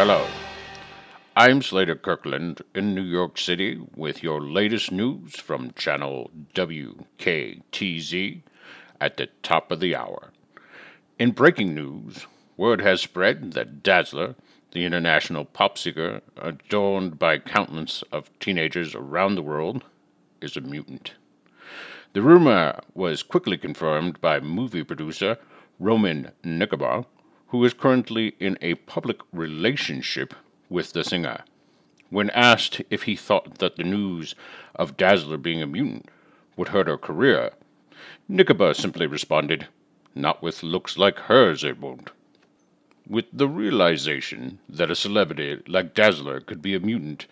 Hello, I'm Slater Kirkland in New York City with your latest news from channel WKTZ at the top of the hour. In breaking news, word has spread that Dazzler, the international pop singer adorned by countless of teenagers around the world, is a mutant. The rumor was quickly confirmed by movie producer Roman Nicobar, who is currently in a public relationship with the singer. When asked if he thought that the news of Dazzler being a mutant would hurt her career, Nicobar simply responded, "Not with looks like hers, it won't." With the realization that a celebrity like Dazzler could be a mutant,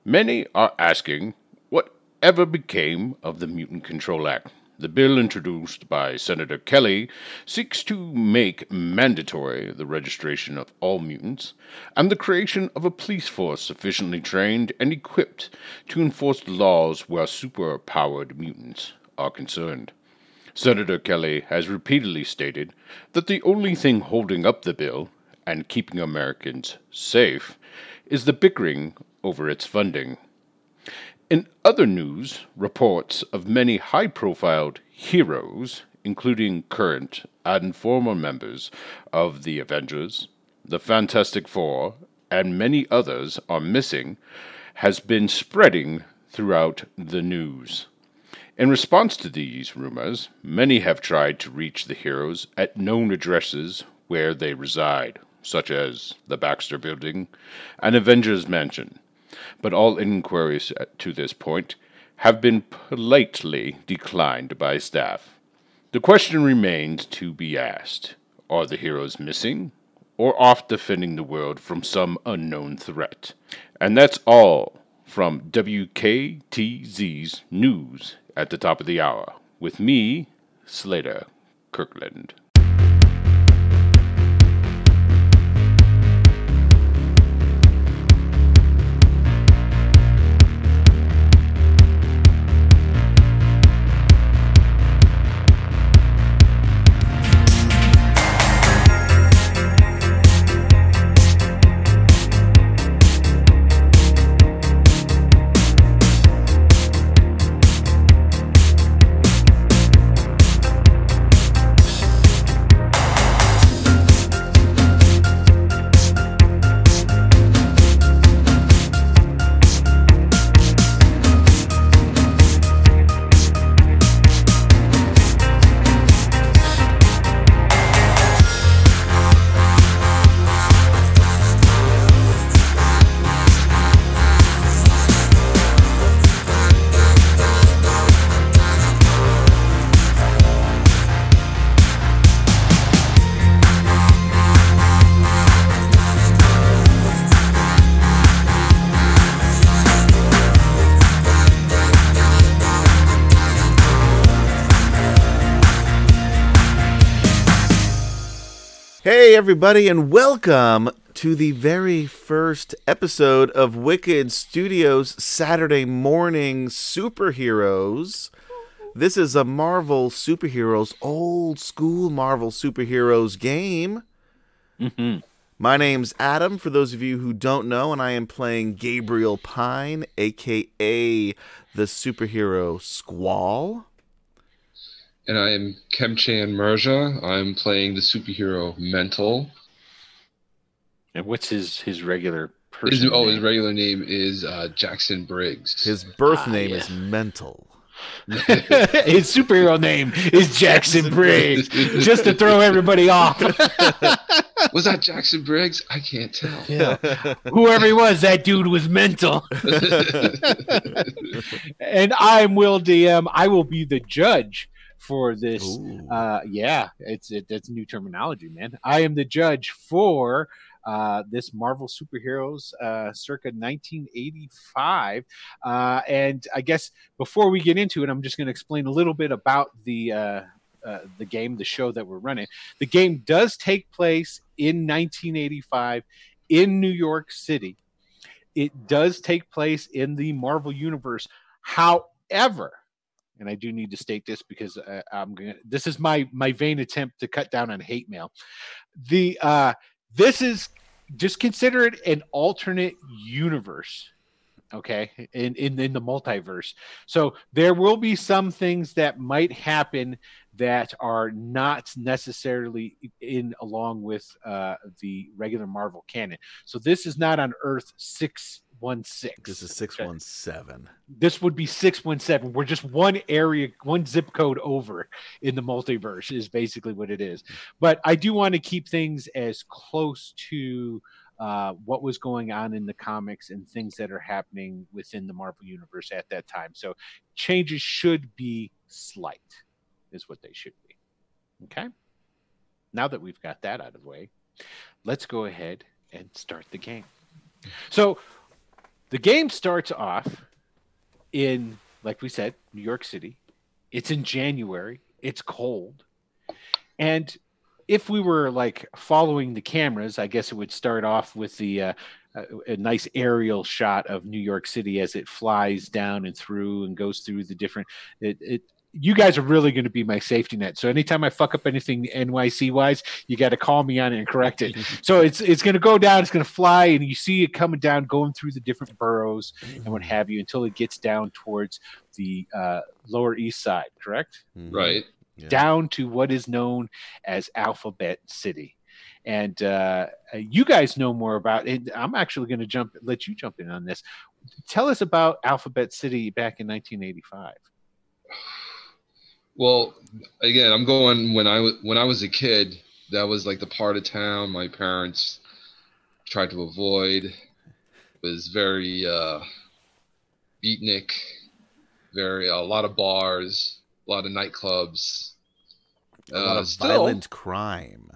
many are asking what ever became of the Mutant Control Act. The bill introduced by Senator Kelly seeks to make mandatory the registration of all mutants and the creation of a police force sufficiently trained and equipped to enforce the laws where superpowered mutants are concerned. Senator Kelly has repeatedly stated that the only thing holding up the bill and keeping Americans safe is the bickering over its funding. In other news, reports of many high-profile heroes, including current and former members of the Avengers, the Fantastic Four, and many others are missing, has been spreading throughout the news. In response to these rumors, many have tried to reach the heroes at known addresses where they reside, such as the Baxter Building and Avengers Mansion. But all inquiries to this point have been politely declined by staff. The question remains to be asked: are the heroes missing, or off defending the world from some unknown threat? And that's all from WKTZ's News at the top of the hour, with me, Slater Kirkland. Hey everybody, and welcome to the very first episode of Wicked Studios Saturday Morning Superheroes. This is a Marvel Superheroes, old school Marvel Superheroes game. My name's Adam, for those of you who don't know, and I am playing Gabriel Pyne, aka the superhero Squall. And I am Kemchan Mirja. I'm playing the superhero Mental. And what's his regular person His name? regular name is Jackson Briggs. His birth name is Mental. His superhero name is Jackson Briggs, just to throw everybody off. Was that Jackson Briggs? I can't tell. Yeah. Whoever he was, that dude was mental. And I'm Will DM. I will be the judge for this. That's new terminology, man. I am the judge for this Marvel Superheroes circa 1985. And I guess before we get into it, I'm just going to explain a little bit about the game, the show that we're running. The game does take place in 1985 in New York City. It does take place in the Marvel Universe. However, and I do need to state this because this is my vain attempt to cut down on hate mail. This is just consider it an alternate universe. Okay, in the multiverse. So there will be some things that might happen that are not necessarily in along with the regular Marvel canon. So this is not on Earth 616. This is 617. This would be 617. We're just one area, one zip code over in the multiverse is basically what it is. But I do want to keep things as close to what was going on in the comics and things that are happening within the Marvel universe at that time. So changes should be slight, is what they should be. Okay. Now that we've got that out of the way, let's go ahead and start the game. So the game starts off in, like we said, New York City. It's in January. It's cold. And if we were like following the cameras, I guess it would start off with the a nice aerial shot of New York City as it flies down and through and goes through the different. You guys are really going to be my safety net. So anytime I fuck up anything NYC wise, you got to call me on it and correct it. So it's going to go down, it's going to fly, and you see it coming down, going through the different boroughs and what have you until it gets down towards the Lower East Side. Correct? Right. Yeah. Down to what is known as Alphabet City. And you guys know more about it. I'm actually going to let you jump in on this. Tell us about Alphabet City back in 1985. Well, again, I'm going when I was a kid. That was like the part of town my parents tried to avoid. It was very beatnik, a lot of bars, a lot of nightclubs, a lot of violent crime.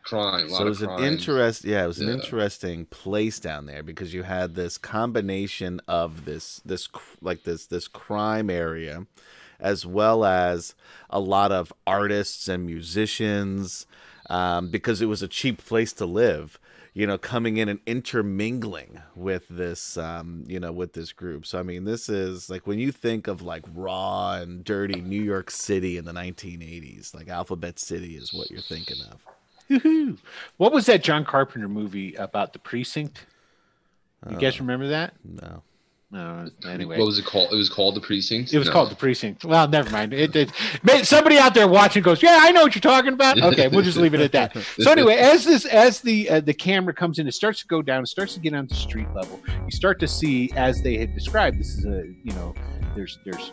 So it was an interesting place down there because you had this combination of this crime area, as well as a lot of artists and musicians, because it was a cheap place to live. You know, coming in and intermingling with this, with this group. So, I mean, this is like when you think of like raw and dirty New York City in the 1980s, like Alphabet City is what you're thinking of. Woo-hoo. What was that John Carpenter movie about the precinct? You guys remember that? No. No, anyway. What was it called? It was called The Precinct? It was called The Precinct. Well, never mind. Somebody out there watching goes, yeah, I know what you're talking about. Okay, we'll just leave it at that. So anyway, as the camera comes in, it starts to go down, it starts to get onto street level. You start to see, as they had described, this is there's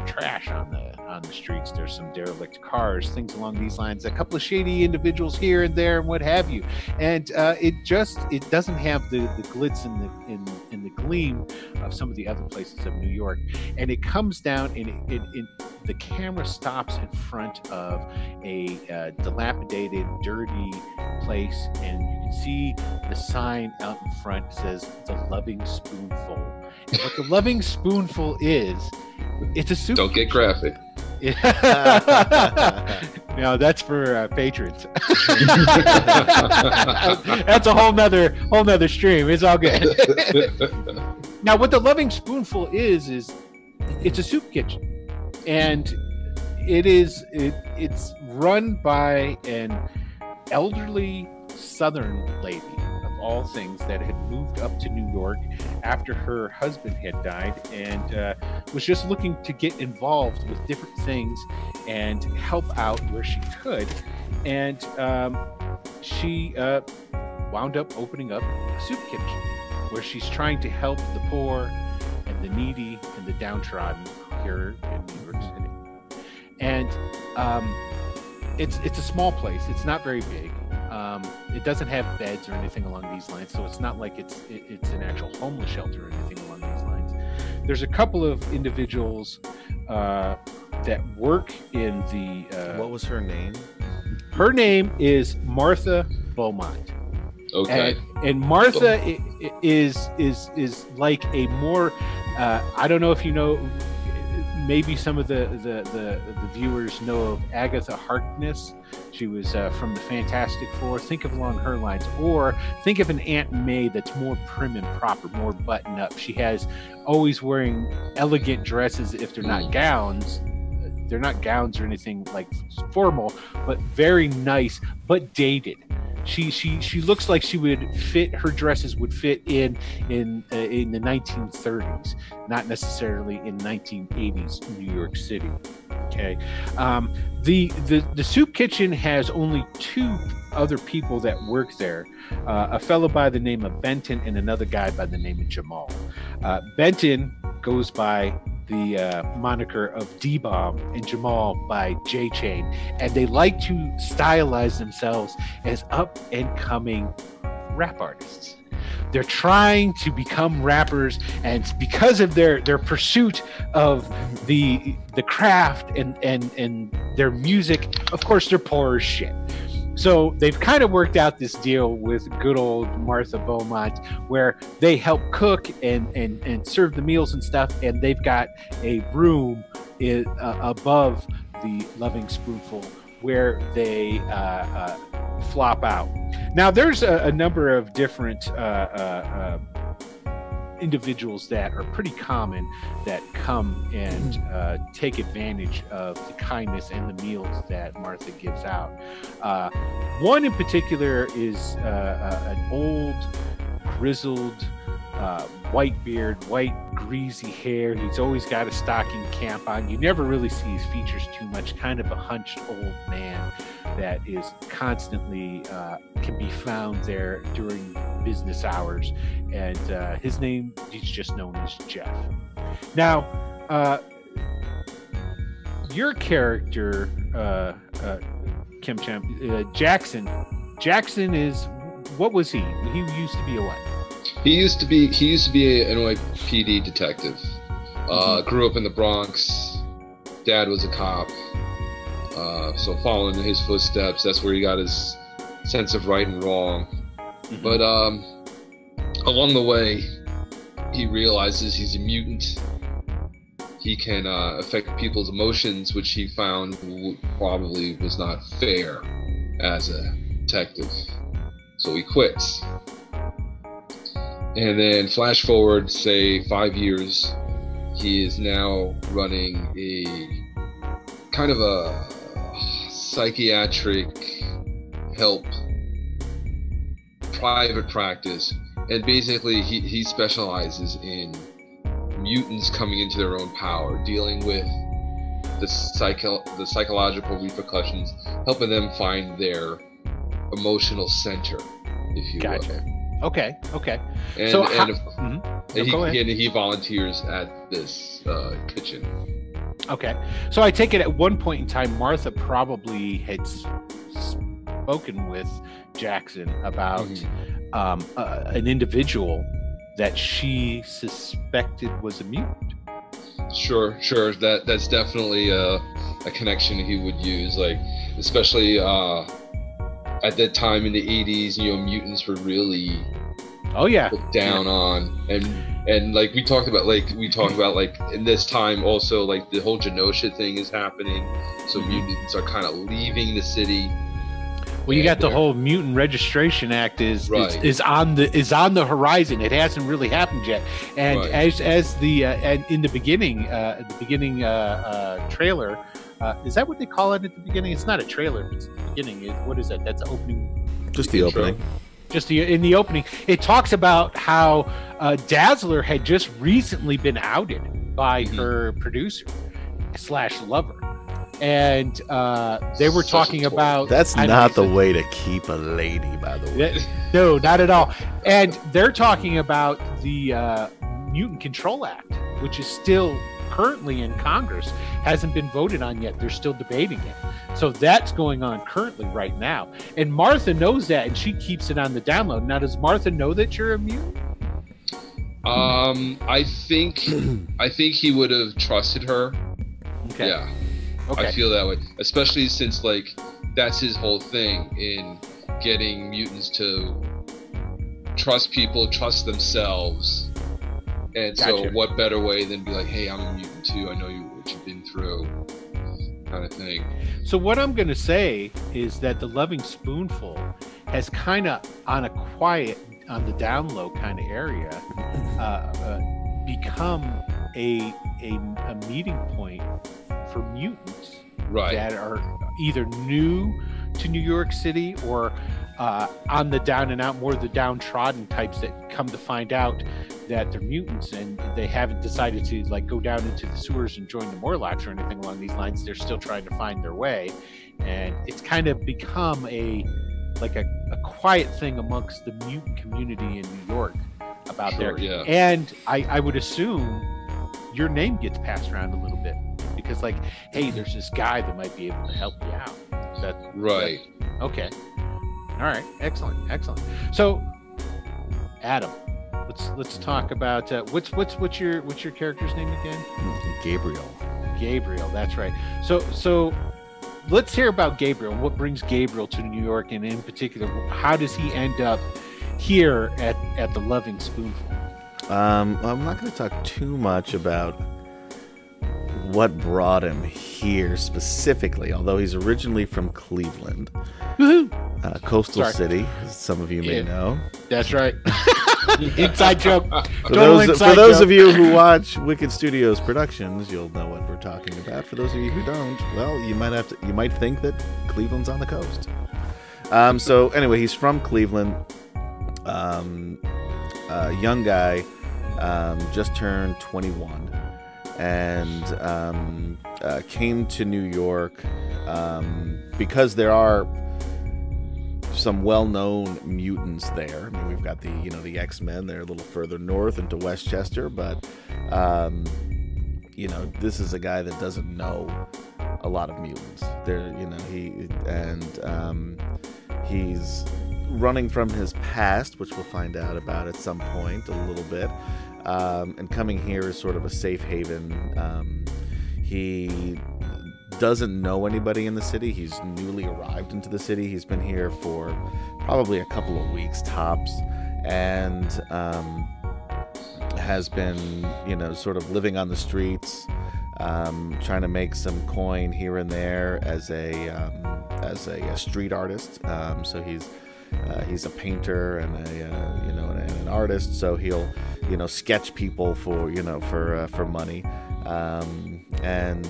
trash on the streets. There's some derelict cars, things along these lines, a couple of shady individuals here and there and what have you. And it doesn't have the glitz and the gleam of some of the other places of New York. And it comes down and the camera stops in front of a dilapidated, dirty place, and you can see the sign out in front says The Loving Spoonful. And what The Loving Spoonful is, it's a soup. Don't get graphic. No, that's for patrons. That's a whole nother stream. It's all good. Now, what The Loving Spoonful is it's a soup kitchen, and it's run by an elderly Southern lady, of all things, that had moved up to New York after her husband had died, and was just looking to get involved with different things and help out where she could. And she wound up opening up a soup kitchen where she's trying to help the poor and the needy and the downtrodden here in New York City. And it's a small place. It's not very big. It doesn't have beds or anything along these lines, so it's not like it's an actual homeless shelter or anything along these lines. There's a couple of individuals that work in the. What was her name? Her name is Martha Beaumont. Okay. And Martha is like a more. I don't know if you know. Maybe some of the viewers know of Agatha Harkness. She was from the Fantastic Four. Think of along her lines. Or think of an Aunt May that's more prim and proper, more buttoned up. She has always wearing elegant dresses if they're not gowns. They're not gowns or anything like formal, but very nice, but dated. She looks like she would fit. Her dresses would fit in the 1930s, not necessarily in 1980s New York City. Okay, the soup kitchen has only 2 other people that work there, a fellow by the name of Benton and another guy by the name of Jamal. Benton goes by the moniker of D-Bomb and Jamal by J-Chain, and they like to stylize themselves as up and coming rap artists. They're trying to become rappers, and because of their pursuit of the craft and their music, of course they're poor as shit. So they've kind of worked out this deal with good old Martha Beaumont, where they help cook and serve the meals and stuff, and they've got a room above the Loving Spoonful where they flop out. Now, there's a number of different individuals that are pretty common that come and take advantage of the kindness and the meals that Martha gives out. One in particular is an old, grizzled, white beard, white greasy hair. He's always got a stocking cap on. You never really see his features too much. Kind of a hunched old man that is constantly can be found there during business hours, and his name, he's just known as Jeff. Now, your character, Kim Champ, Jackson is, what was he? He used to be a what? He used to be an NYPD detective. Grew up in the Bronx. Dad was a cop. So following in his footsteps, that's where he got his sense of right and wrong. But along the way, he realizes he's a mutant. He can affect people's emotions, which he found probably was not fair as a detective. So he quits. And then flash forward, say 5 years, he is now running a kind of a psychiatric help private practice. And basically he specializes in mutants coming into their own power, dealing with the psychological repercussions, helping them find their emotional center, if you will. Okay. And, so he volunteers at this kitchen. Okay. So I take it at one point in time, Martha probably had spoken with Jackson about an individual that she suspected was a mutant. Sure. That's definitely a connection he would use, like especially at that time in the 80s, mutants were really looked down on, and like we talked about like in this time also, like the whole Genosha thing is happening, so mutants are kind of leaving the city. Well, you got the whole Mutant Registration Act is on the horizon. It hasn't really happened yet, and as the and in the beginning trailer. Is that what they call it at the beginning? It's not a trailer. It's the beginning. What is that? That's the opening. Just the opening. In the opening, it talks about how Dazzler had just recently been outed by her producer / lover, and they were talking about. That's not the way to keep a lady, by the way. No, not at all. And they're talking about the Mutant Control Act, which is still currently in Congress, hasn't been voted on yet. They're still debating it. So that's going on currently right now. And Martha knows that, and she keeps it on the download. Now, does Martha know that you're a mutant? I think he would have trusted her. Okay. Yeah. Okay. I feel that way, especially since like that's his whole thing in getting mutants to trust people, trust themselves. And so what better way than be like, hey, I'm a mutant too, I know what you've been through, kind of thing. So what I'm going to say is that the Loving Spoonful has kind of on the down low kind of area become a meeting point for mutants that are either new to New York City, or on the down and out, more the downtrodden types that come to find out that they're mutants, and they haven't decided to like go down into the sewers and join the Morlocks or anything along these lines. They're still trying to find their way, and it's kind of become a quiet thing amongst the mutant community in New York about Sure, there. yeah. And I would assume your name gets passed around a little bit because, like, hey, there's this guy that might be able to help you out. Is that Right. okay? All right, excellent. So, Adam, let's talk about what's your character's name again? Gabriel. That's right. So let's hear about Gabriel. What brings Gabriel to New York, and in particular, how does he end up here at the Loving Spoonful? I'm not going to talk too much about what brought him here specifically, although he's originally from Cleveland, coastal city, as some of you may know. That's right. Inside joke. For those of you who watch Wicked Studios productions, you'll know what we're talking about. For those of you who don't, well, you might think that Cleveland's on the coast. So anyway, he's from Cleveland. Young guy, just turned 21, and came to New York because there are some well-known mutants there. I mean, we've got the X-Men. They're a little further north into Westchester, but this is a guy that doesn't know a lot of mutants. He's running from his past, which we'll find out about at some point a little bit, and coming here is sort of a safe haven. He doesn't know anybody in the city. He's newly arrived into the city. He's been here for probably a couple of weeks tops, and has been, sort of living on the streets, trying to make some coin here and there as a street artist. So he's a painter and an artist. So he'll sketch people for money. And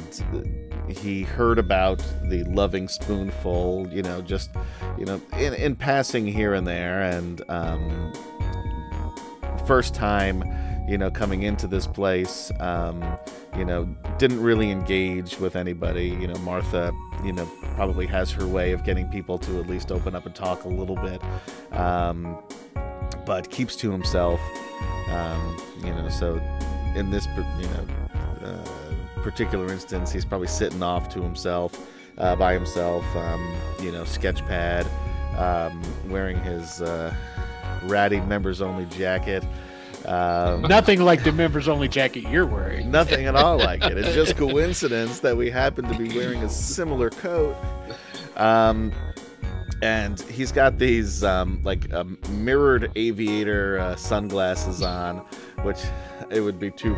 he heard about the Loving Spoonful, in passing here and there, and first time, coming into this place, didn't really engage with anybody. Martha, probably has her way of getting people to at least open up and talk a little bit, but keeps to himself. So in this, particular instance, he's probably sitting off to himself, by himself, sketch pad, wearing his ratty members-only jacket. Nothing like the members-only jacket you're wearing. Nothing at all like it. It's just coincidence that we happen to be wearing a similar coat. And he's got these mirrored aviator sunglasses on, which it would be too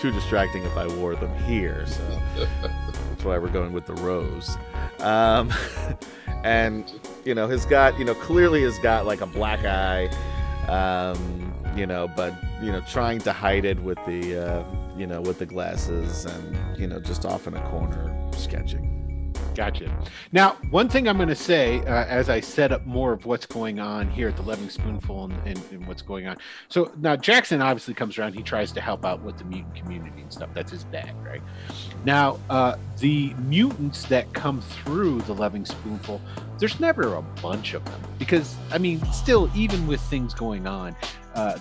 distracting if I wore them here. So that's why we're going with the rose. And has got clearly has got like a black eye. But trying to hide it with the with the glasses, and just off in a corner sketching. Gotcha. Now, one thing I'm going to say as I set up more of what's going on here at the Loving Spoonful and what's going on. So now Jackson obviously comes around. He tries to help out with the mutant community and stuff. That's his bag, right? Now, the mutants that come through the Loving Spoonful, there's never a bunch of them because, still, even with things going on,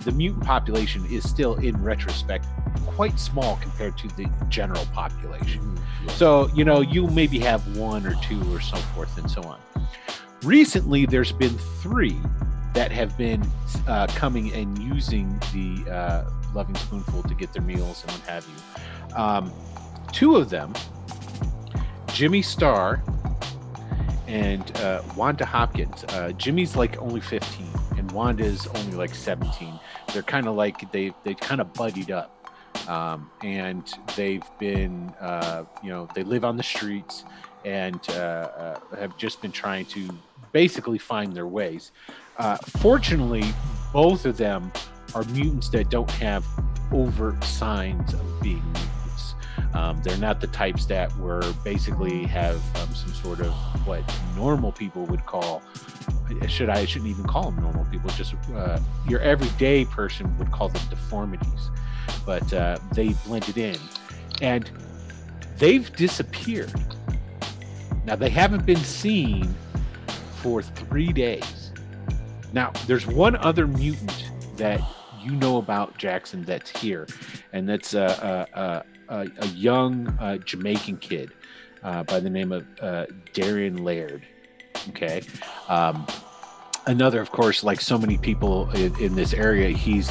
the mutant population is still, in retrospect, quite small compared to the general population. So, you maybe have one or two or so forth and so on. Recently, there's been 3 that have been coming and using the Loving Spoonful to get their meals and what have you. 2 of them, Jimmy Starr and Wanda Hopkins. Jimmy's like only 15 and Wanda's only like 17. They're kind of like they kind of buddied up, and they've been they live on the streets and have just been trying to basically find their ways. Fortunately, both of them are mutants that don't have overt signs of being mutants. They're not the types that were basically have some sort of what normal people would call. I shouldn't even call them normal people. Just your everyday person would call them deformities, but they blended in, and they've disappeared. Now they haven't been seen for 3 days. Now there's one other mutant that you know about, Jackson, that's here, and that's a young Jamaican kid by the name of Darian Laird. Okay. Another, of course, like so many people in this area, he's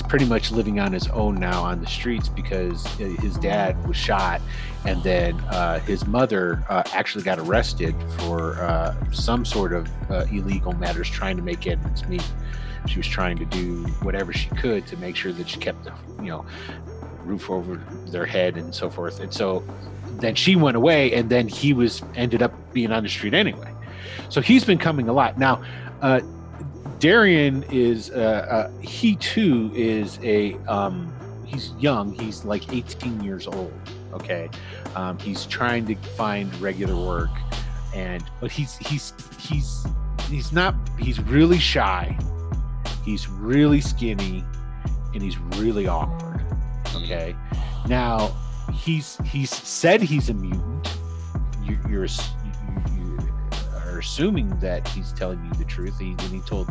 pretty much living on his own now on the streets because his dad was shot, and then his mother actually got arrested for some sort of illegal matters, trying to make ends meet. She was trying to do whatever she could to make sure that she kept the roof over their head and so forth. And so then she went away, and then he ended up being on the street anyway. So he's been coming a lot. Now, Darian is, he too is he's young. He's like 18 years old. Okay. He's trying to find regular work, but he's really shy. He's really skinny, and he's really awkward. Okay. Now he's said he's a mutant. You are assuming that he's telling you the truth. He told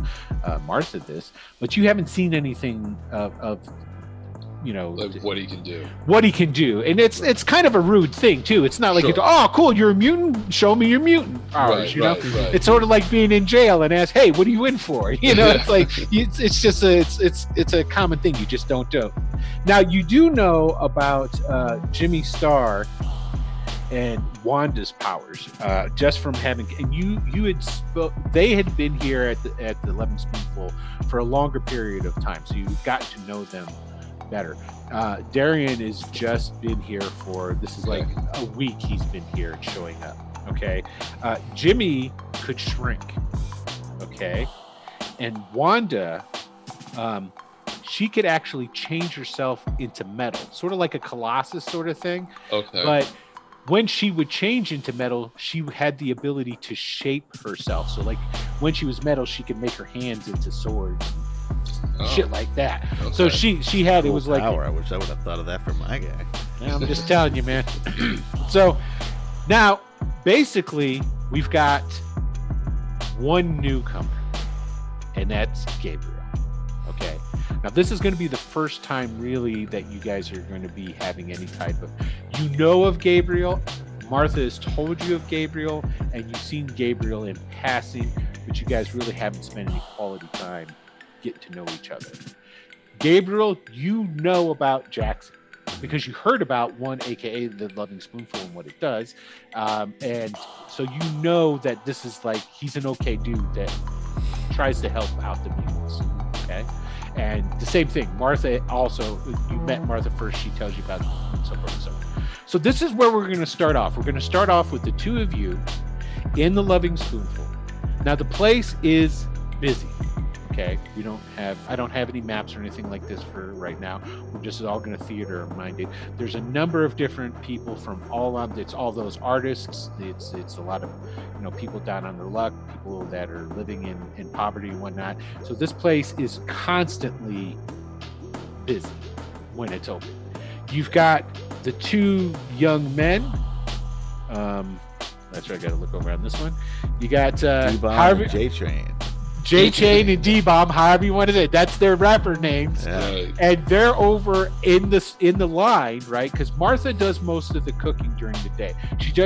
Martha this, but you haven't seen anything of like what he can do. And it's kind of a rude thing too. It's not like, oh, cool, you're a mutant, show me your mutant powers. Right. It's sort of like being in jail and ask, hey, what are you in for? It's like it's just it's a common thing you just don't do. Now you do know about Jimmy Starr and Wanda's powers, just from having, and they had been here at the Loving Spoonful for a longer period of time, so you've gotten to know them better. Darian has just been here this is like a week he's been here and showing up. Okay. Jimmy could shrink. Okay. And Wanda, she could actually change herself into metal, sort of like a Colossus sort of thing. Okay. But when she would change into metal, she had the ability to shape herself. So like when she was metal, she could make her hands into swords. Shit like that. Okay. So she had cool, it was like power. I wish I would have thought of that for my guy. I'm just telling you, man. So now basically we've got one newcomer, and that's Gabriel. Okay. Now this is going to be the first time really that you guys are going to be having any type of of Gabriel. Martha has told you of Gabriel, and you've seen Gabriel in passing, but you guys really haven't spent any quality time getting to know each other. Gabriel, you know about Jackson because you heard about one, aka the Loving Spoonful, and what it does, and so you know that this is like he's an okay dude that tries to help out the mutants. Okay, and the same thing. Martha also, you met Martha first. She tells you about so forth and so on. So this is where we're going to start off. We're going to start off with the two of you in the Loving Spoonful. Now the place is busy. Okay, I don't have any maps or anything like this for right now. We're just all going to theater minded. There's a number of different people from it's all those artists. It's a lot of people down on their luck, people that are living in poverty and whatnot. So this place is constantly busy when it's open. You've got the two young men. That's right. I got to look over on this one. You got Harvey, J-Chain and D-Bomb, however you want to say it. That's their rapper names. Yeah. And they're over in the line, right? Because Martha does most of the cooking during the day.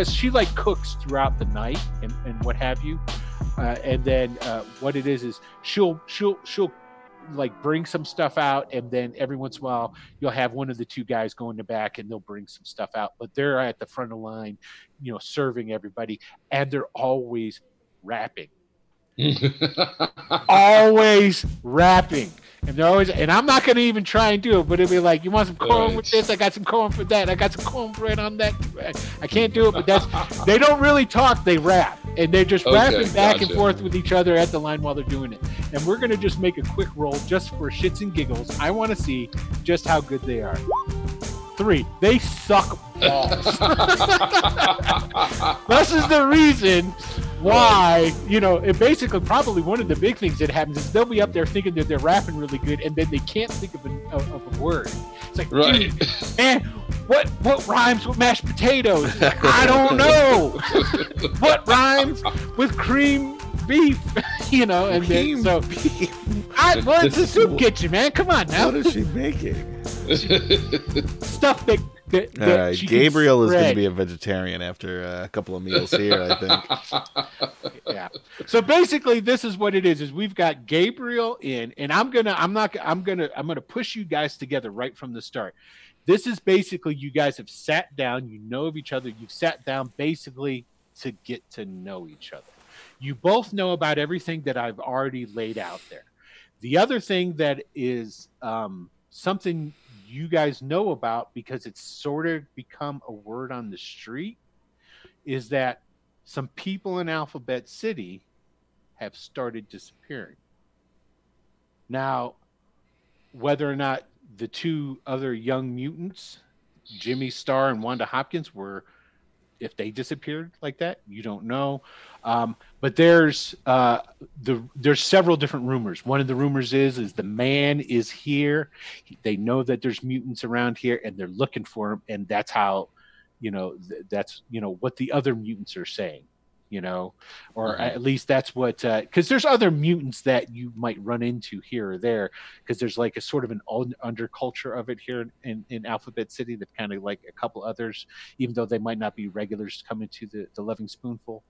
She like cooks throughout the night and what have you. And then what it is she'll like bring some stuff out, and then every once in a while you'll have one of the two guys go in the back and they'll bring some stuff out. But they're at the front of the line, serving everybody, and they're always rapping. Always rapping, and they're always, and I'm not gonna even try and do it, but it'll be like, you want some corn with this? I got some corn for that. I got some cornbread on that. I can't do it, but they don't really talk, they rap, and they're just rapping back and forth with each other at the line while they're doing it. And we're gonna just make a quick roll just for shits and giggles. I want to see just how good they are. 3. They suck balls. This is the reason why, you know, it basically probably one of the big things that happens is they'll be up there thinking that they're rapping really good, and then they can't think of a word. It's like, Right. dude, man, what rhymes with mashed potatoes? Like, I don't know. What rhymes with cream beef? You know, and then so well, it's a soup kitchen, man. Come on now. What is she making? Stuff that All right, she can Gabriel is going to spread. be a vegetarian after a couple of meals here, I think. Yeah. So basically, this is what it is we've got Gabriel in, and I'm gonna push you guys together right from the start. This is basically you guys have sat down, you know of each other, you've sat down basically to get to know each other. You both know about everything that I've already laid out there. The other thing that is something you guys know about, because it's sort of become a word on the street, is that some people in Alphabet City have started disappearing. Now, whether or not the two other young mutants, Jimmy Starr and Wanda Hopkins, if they disappeared like that, you don't know. But there's several different rumors. One of the rumors is the man is here. They know that there's mutants around here, and they're looking for him. And that's how, you know, that's, you know, what the other mutants are saying, you know, or at least that's what, because there's other mutants that you might run into here or there, because there's like a sort of an underculture of it here in Alphabet City that's kind of like a couple others, even though they might not be regulars coming to the Loving Spoonful.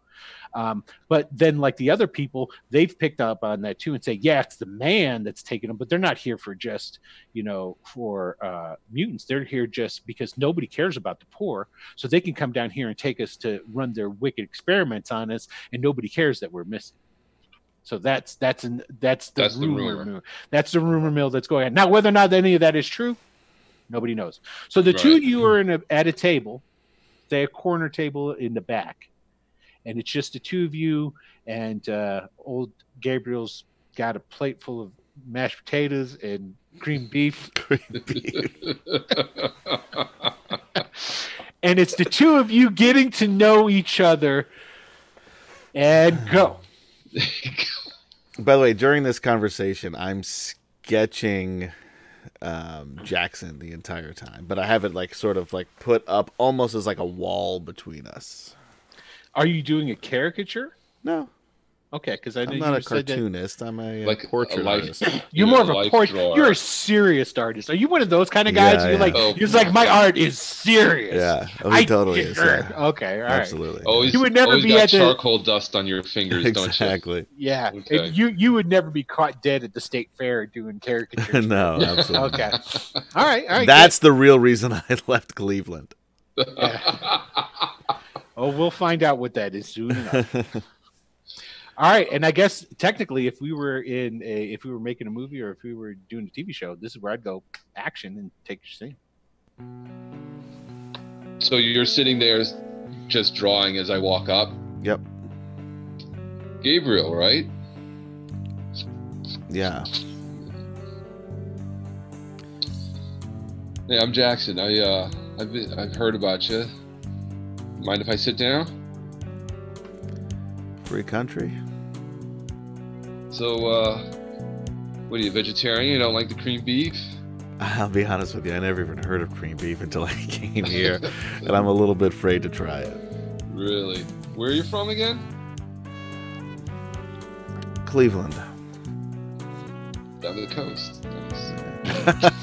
But then like the other people, they've picked up on that too and say, yeah, it's the man that's taking them, but they're not here for just, you know, for mutants. They're here just because nobody cares about the poor, so they can come down here and take us to run their wicked experiments on us, and nobody cares that we're missing. So that's the rumor. That's the rumor mill that's going on. Now, whether or not any of that is true, nobody knows. So the two of you are at a table, say a corner table in the back. And it's just the two of you, and old Gabriel's got a plate full of mashed potatoes and creamed beef. And it's the two of you getting to know each other. And go. By the way, during this conversation, I'm sketching Jackson the entire time, but I have it like sort of like put up almost as like a wall between us. Are you doing a caricature? No. Okay, because I know I'm not a said that cartoonist. I'm a Like portrait artist. you're more of a life portrait. drawer. You're a serious artist. Are you one of those kind of guys? Yeah, You're yeah. like, Oh, you're like, my art is serious. Yeah, he totally is. Yeah. Okay, all right. Absolutely. Always, You would never always be got at the- charcoal dust on your fingers, don't you? Exactly. Yeah, Okay. and you would never be caught dead at the state fair doing caricatures. No, absolutely. Okay. All right. That's the real reason I left Cleveland. good. Oh, we'll find out what that is soon enough. All right, and I guess technically, if we were making a movie or if we were doing a TV show, this is where I'd go action and take your scene. So you're sitting there just drawing as I walk up. Yep. Gabriel, right? Yeah. Hey, I'm Jackson. I've heard about you. Mind if I sit down? Free country. So, what are you, vegetarian? You don't like the cream beef? I'll be honest with you. I never even heard of cream beef until I came here, and I'm a little bit afraid to try it. Really? Where are you from again? Cleveland. Down the coast. Nice.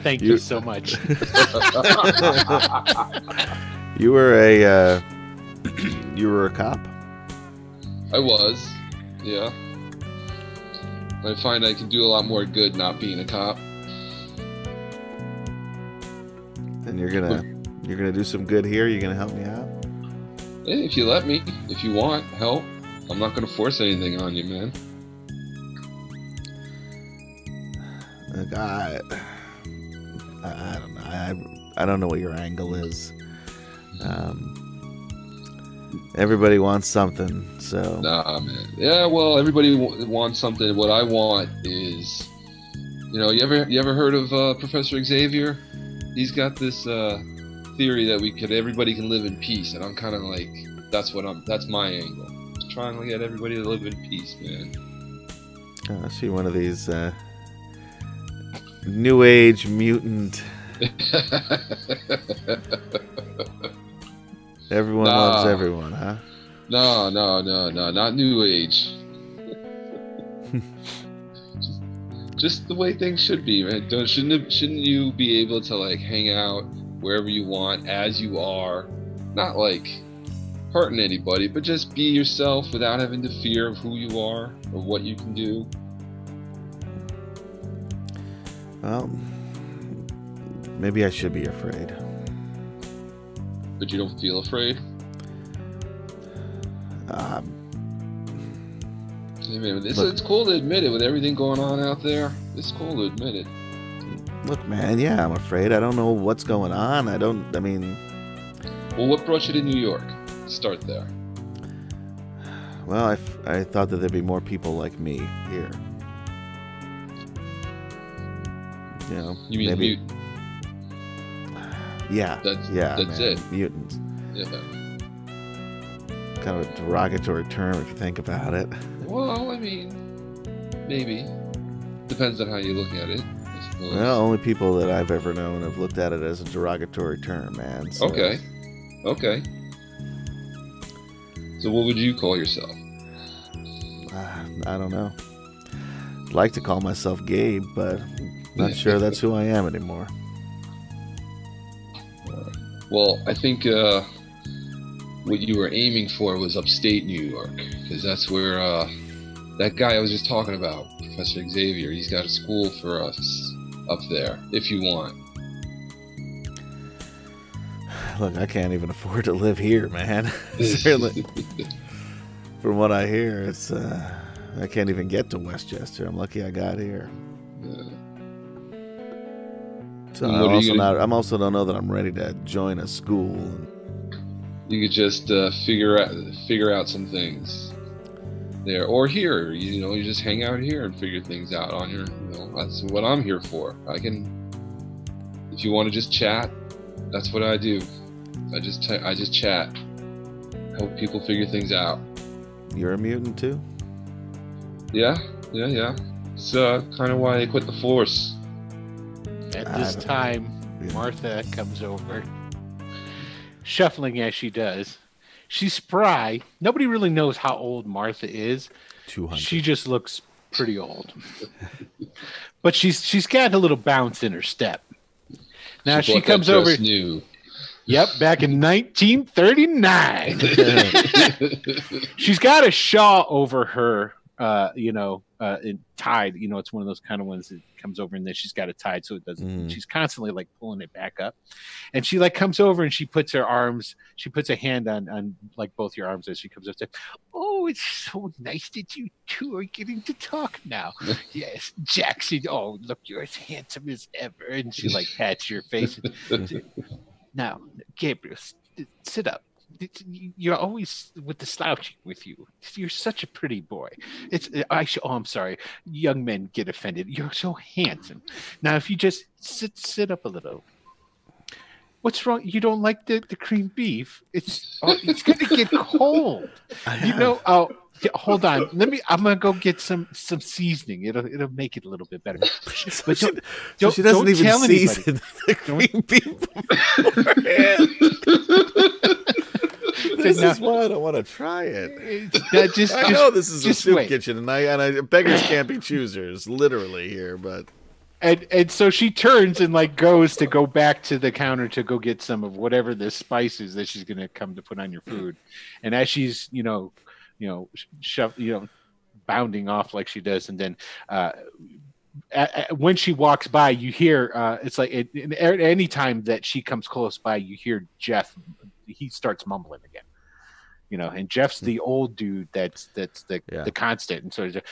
Thank you so much. You were a cop? I was, yeah. I find I can do a lot more good not being a cop. And you're gonna do some good here. You're gonna help me out. Hey, if you let me, if you want help, I'm not gonna force anything on you, man. Look, I don't know. I don't know what your angle is. Everybody wants something, so. Nah, man. Yeah, well, everybody wants something. What I want is, you know, you ever heard of Professor Xavier? he's got this theory that everybody can live in peace, and I'm kind of like, that's my angle. Just trying to get everybody to live in peace, man. I see one of these new age mutant. Everyone loves everyone, huh? No, not new age. just the way things should be, man. Shouldn't you be able to like hang out wherever you want as you are, not like hurting anybody, but just be yourself without having to fear of who you are or what you can do? Well, maybe I should be afraid. But you don't feel afraid? Hey man, it's cool to admit it with everything going on out there. It's cool to admit it. Look, man, yeah, I'm afraid. I don't know what's going on. Well, what brought you to New York? Start there. Well, I thought that there'd be more people like me here. You know, you mean maybe... mutant? Yeah, that's man, it. Mutants. Yeah. Kind of a derogatory term if you think about it. Well, I mean, maybe. Depends on how you look at it, I suppose. Well, only people that I've ever known have looked at it as a derogatory term, man. So. Okay. So what would you call yourself? I don't know. I'd like to call myself Gabe, but not sure that's who I am anymore. Well, I think what you were aiming for was upstate New York, because that's where that guy I was just talking about, Professor Xavier, he's got a school for us up there, if you want. Look, I can't even afford to live here, man. Certainly, from what I hear, it's I can't even get to Westchester. I'm lucky I got here. Yeah. So I'm also don't know that I'm ready to join a school. You could just figure out some things there, or here. You just hang out here and figure things out on your. That's what I'm here for. I can, if you want to just chat, that's what I do. I just chat, help people figure things out. You're a mutant too? Yeah. It's kind of why I quit the force. At this time, Martha comes over, shuffling as she does. She's spry. Nobody really knows how old Martha is. 200. She just looks pretty old. But she's got a little bounce in her step. Now she comes over. New. Yep, back in 1939. She's got a shawl over her, tied. It's one of those kind of ones that comes over and then she's got it tied so it doesn't. She's constantly like pulling it back up, and she like comes over and she puts a hand on like both your arms as she comes up to. Oh, it's so nice that you two are getting to talk now. Yes, Jackson. Oh, look, you're as handsome as ever. And she like pats your face. Now, Gabriel, sit up. You're always with the slouching with you. You're such a pretty boy. I'm sorry. Young men get offended. You're so handsome. Now, if you just sit up a little. What's wrong? You don't like the cream beef? It's going to get cold. Hold on. I'm gonna go get some seasoning. It'll make it a little bit better. But she doesn't even season the green beef beforehand. This is why I don't want to try it. I know this is a soup kitchen, and I beggars can't be choosers, literally here, but. And so she turns and like goes back to the counter to go get some of whatever the spices that she's gonna come to put on your food. And as she's bounding off like she does, and then when she walks by, you hear it's like any time that she comes close by, you hear Jeff. He starts mumbling again. And Jeff's the old dude that's the constant, and so he's like,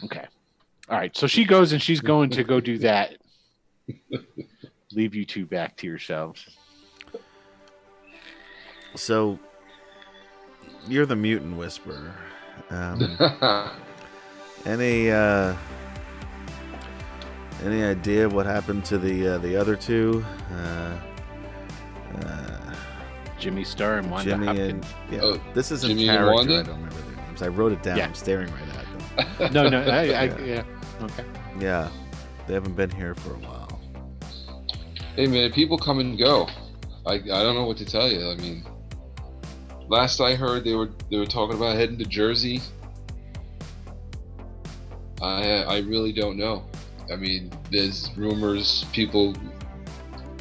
okay, all right. So she goes and she's going to go do that. Leave you two back to yourselves. So you're the mutant whisperer. Any idea of what happened to the other two? Jimmy Star and Wanda Jimmy Hopkins. This isn't Jimmy and character. Wanda? I don't remember their names. I wrote it down. Yeah. I'm staring right at them. No, yeah. Okay. Yeah, they haven't been here for a while. Hey man, people come and go. I don't know what to tell you. I mean, last I heard, they were talking about heading to Jersey. I really don't know. I mean, there's rumors, people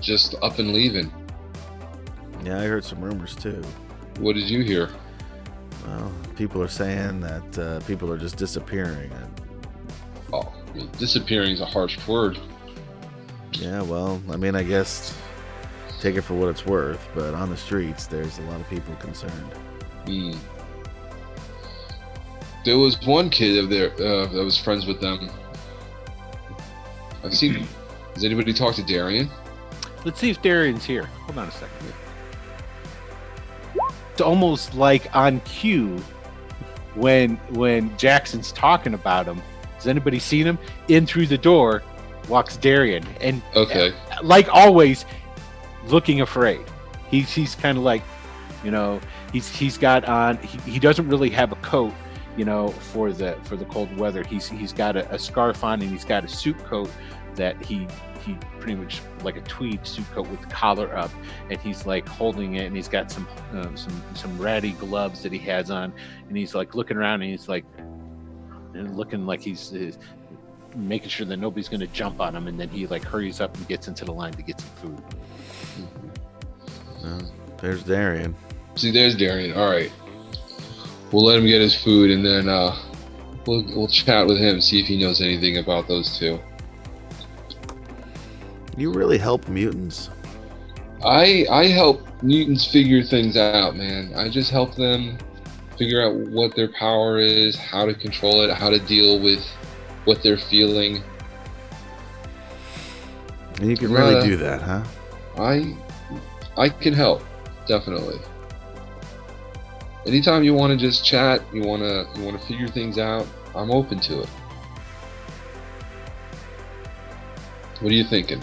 just up and leaving. Yeah, I heard some rumors too. What did you hear? Well, people are saying that people are just disappearing. Oh, I mean, disappearing is a harsh word. Yeah, well, I mean, I guess take it for what it's worth, but on the streets, there's a lot of people concerned. There was one kid of there that was friends with them. I've seen. Has anybody talked to Darian? Let's see if Darian's here. Hold on a second. It's almost like on cue when Jackson's talking about him. Has anybody seen him? In through the door walks Darian, and Okay. like always, looking afraid. He's kind of like, he's got on. He doesn't really have a coat, for the cold weather. He's got a scarf on, and he's got a suit coat that he pretty much like a tweed suit coat with the collar up, and he's like holding it, and he's got some ratty gloves that he has on, and he's like looking around, and he's like looking like he's making sure that nobody's going to jump on him, and then he like hurries up and gets into the line to get some food. There's Darian. See, there's Darian. All right. We'll let him get his food, and then we'll chat with him, see if he knows anything about those two. You really help mutants. I help mutants figure things out, man. I just help them figure out what their power is, how to control it, how to deal with what they're feeling. And you can really do that, huh? I can help, definitely. Anytime you want to just chat, you want to figure things out, I'm open to it. What are you thinking?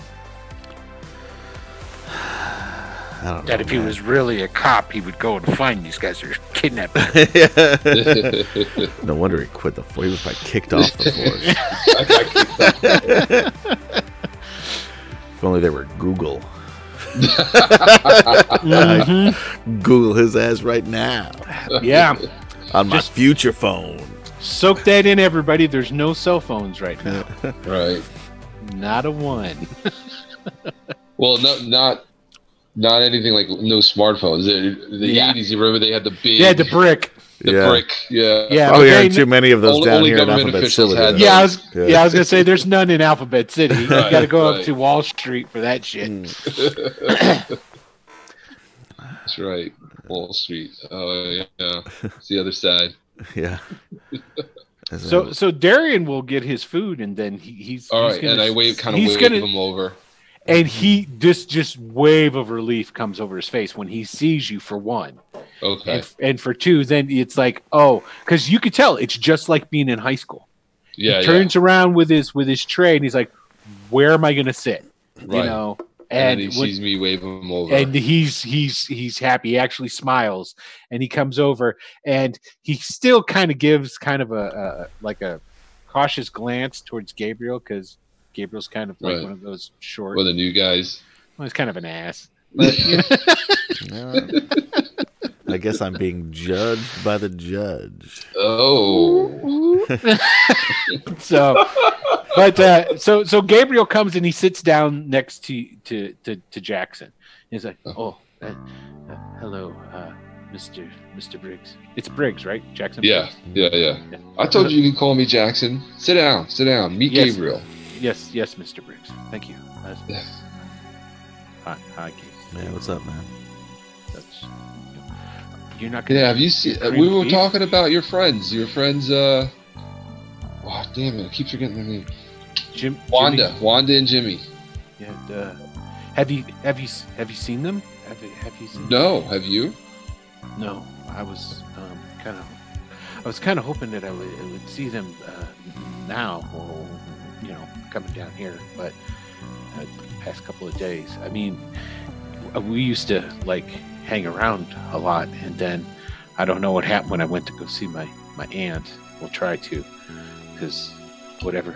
I don't know. That if he was really a cop, he would go and find these guys who are kidnapping. No wonder he quit the force. He was probably kicked off the force. If only they were Google. Google his ass right now. Yeah. On my future phone. Soak that in, everybody. There's no cell phones right now. Right. Not a one. Well, not anything like no smartphones. The 80s, you remember they had the big... Yeah, the brick. The brick, yeah. Probably aren't too many of those down here in Alphabet City. I was going to say, there's none in Alphabet City. You got to go up to Wall Street for that shit. That's right. Wall Street. Oh, yeah. It's the other side. Yeah. So Darian will get his food, and then he's all right. gonna, and I wave him over, and he just wave of relief comes over his face when he sees you, for one. Okay. And for two, then it's like, oh, because you could tell it's just like being in high school. Yeah. He turns around with his tray, and he's like, "Where am I going to sit?" Right. And he sees me wave him over, and he's happy. He actually smiles, and he comes over, and he still kind of gives kind of a cautious glance towards Gabriel, because Gabriel's kind of like one of those short. Well, the new guys. Well, he's kind of an ass. But, I guess I'm being judged by the judge. Oh. So Gabriel comes and he sits down next to Jackson. He's like, hello, Mr. Briggs. It's Briggs, right? Jackson. Yeah, Briggs. yeah. I told you can call me Jackson. Sit down. Meet Gabriel. Yes, Mr. Briggs. Thank you. Hi, Gabe. Man, what's up, man? You're not gonna. Yeah, have you seen? We were talking about your friends. Oh, damn it! I keep forgetting their name. Wanda and Jimmy. Yeah. Have you seen them? Have you seen? No, have you? No, I was kind of. was kind of hoping that I would see them now, or coming down here, but the past couple of days. I mean, we used to like hang around a lot, and then I don't know what happened when I went to go see my aunt. We'll try to, because whatever,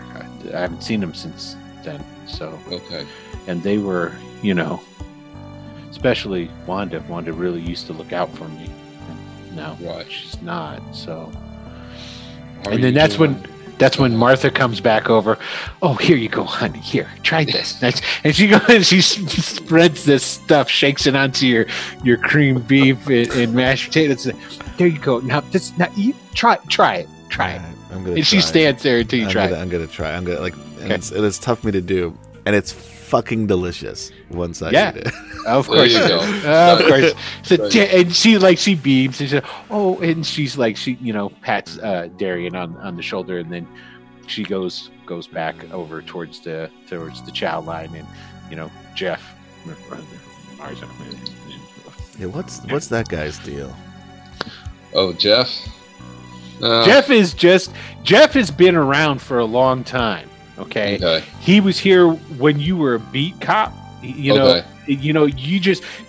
I haven't seen them since then. So Okay. and they were, especially Wanda. Wanda really used to look out for me. No, Right. she's not. So, How are and then you doing? that's when Martha comes back over. Oh, here you go, honey. Here, try this. And she goes and she spreads this stuff, shakes it onto your cream beef and mashed potatoes. There you go. Now you try it. Try it. I'm gonna. And she stands there until you try it. I'm gonna try. I'm gonna Okay. and it's tough for me to do, and it's fucking delicious once I Yeah. eat it. Of There course, you go. of course. So, Right. and she beams and she says, "Oh," and she's like, she pats Darian on the shoulder, and then she goes back over towards the chow line, and Jeff. Yeah, what's that guy's deal? Oh, Jeff. Jeff has been around for a long time. Okay, Okay. he was here when you were a beat cop. Okay.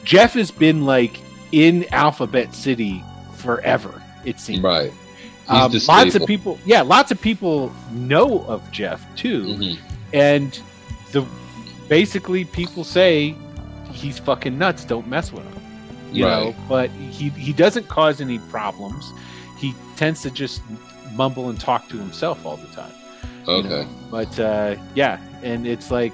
Jeff has been like in Alphabet City forever. It seems. Right. He's the Lots staple. of people know of Jeff too, Mhm. and basically people say he's fucking nuts. Don't mess with him, you know. Right. But he doesn't cause any problems. He tends to just mumble and talk to himself all the time. Okay. But and it's like,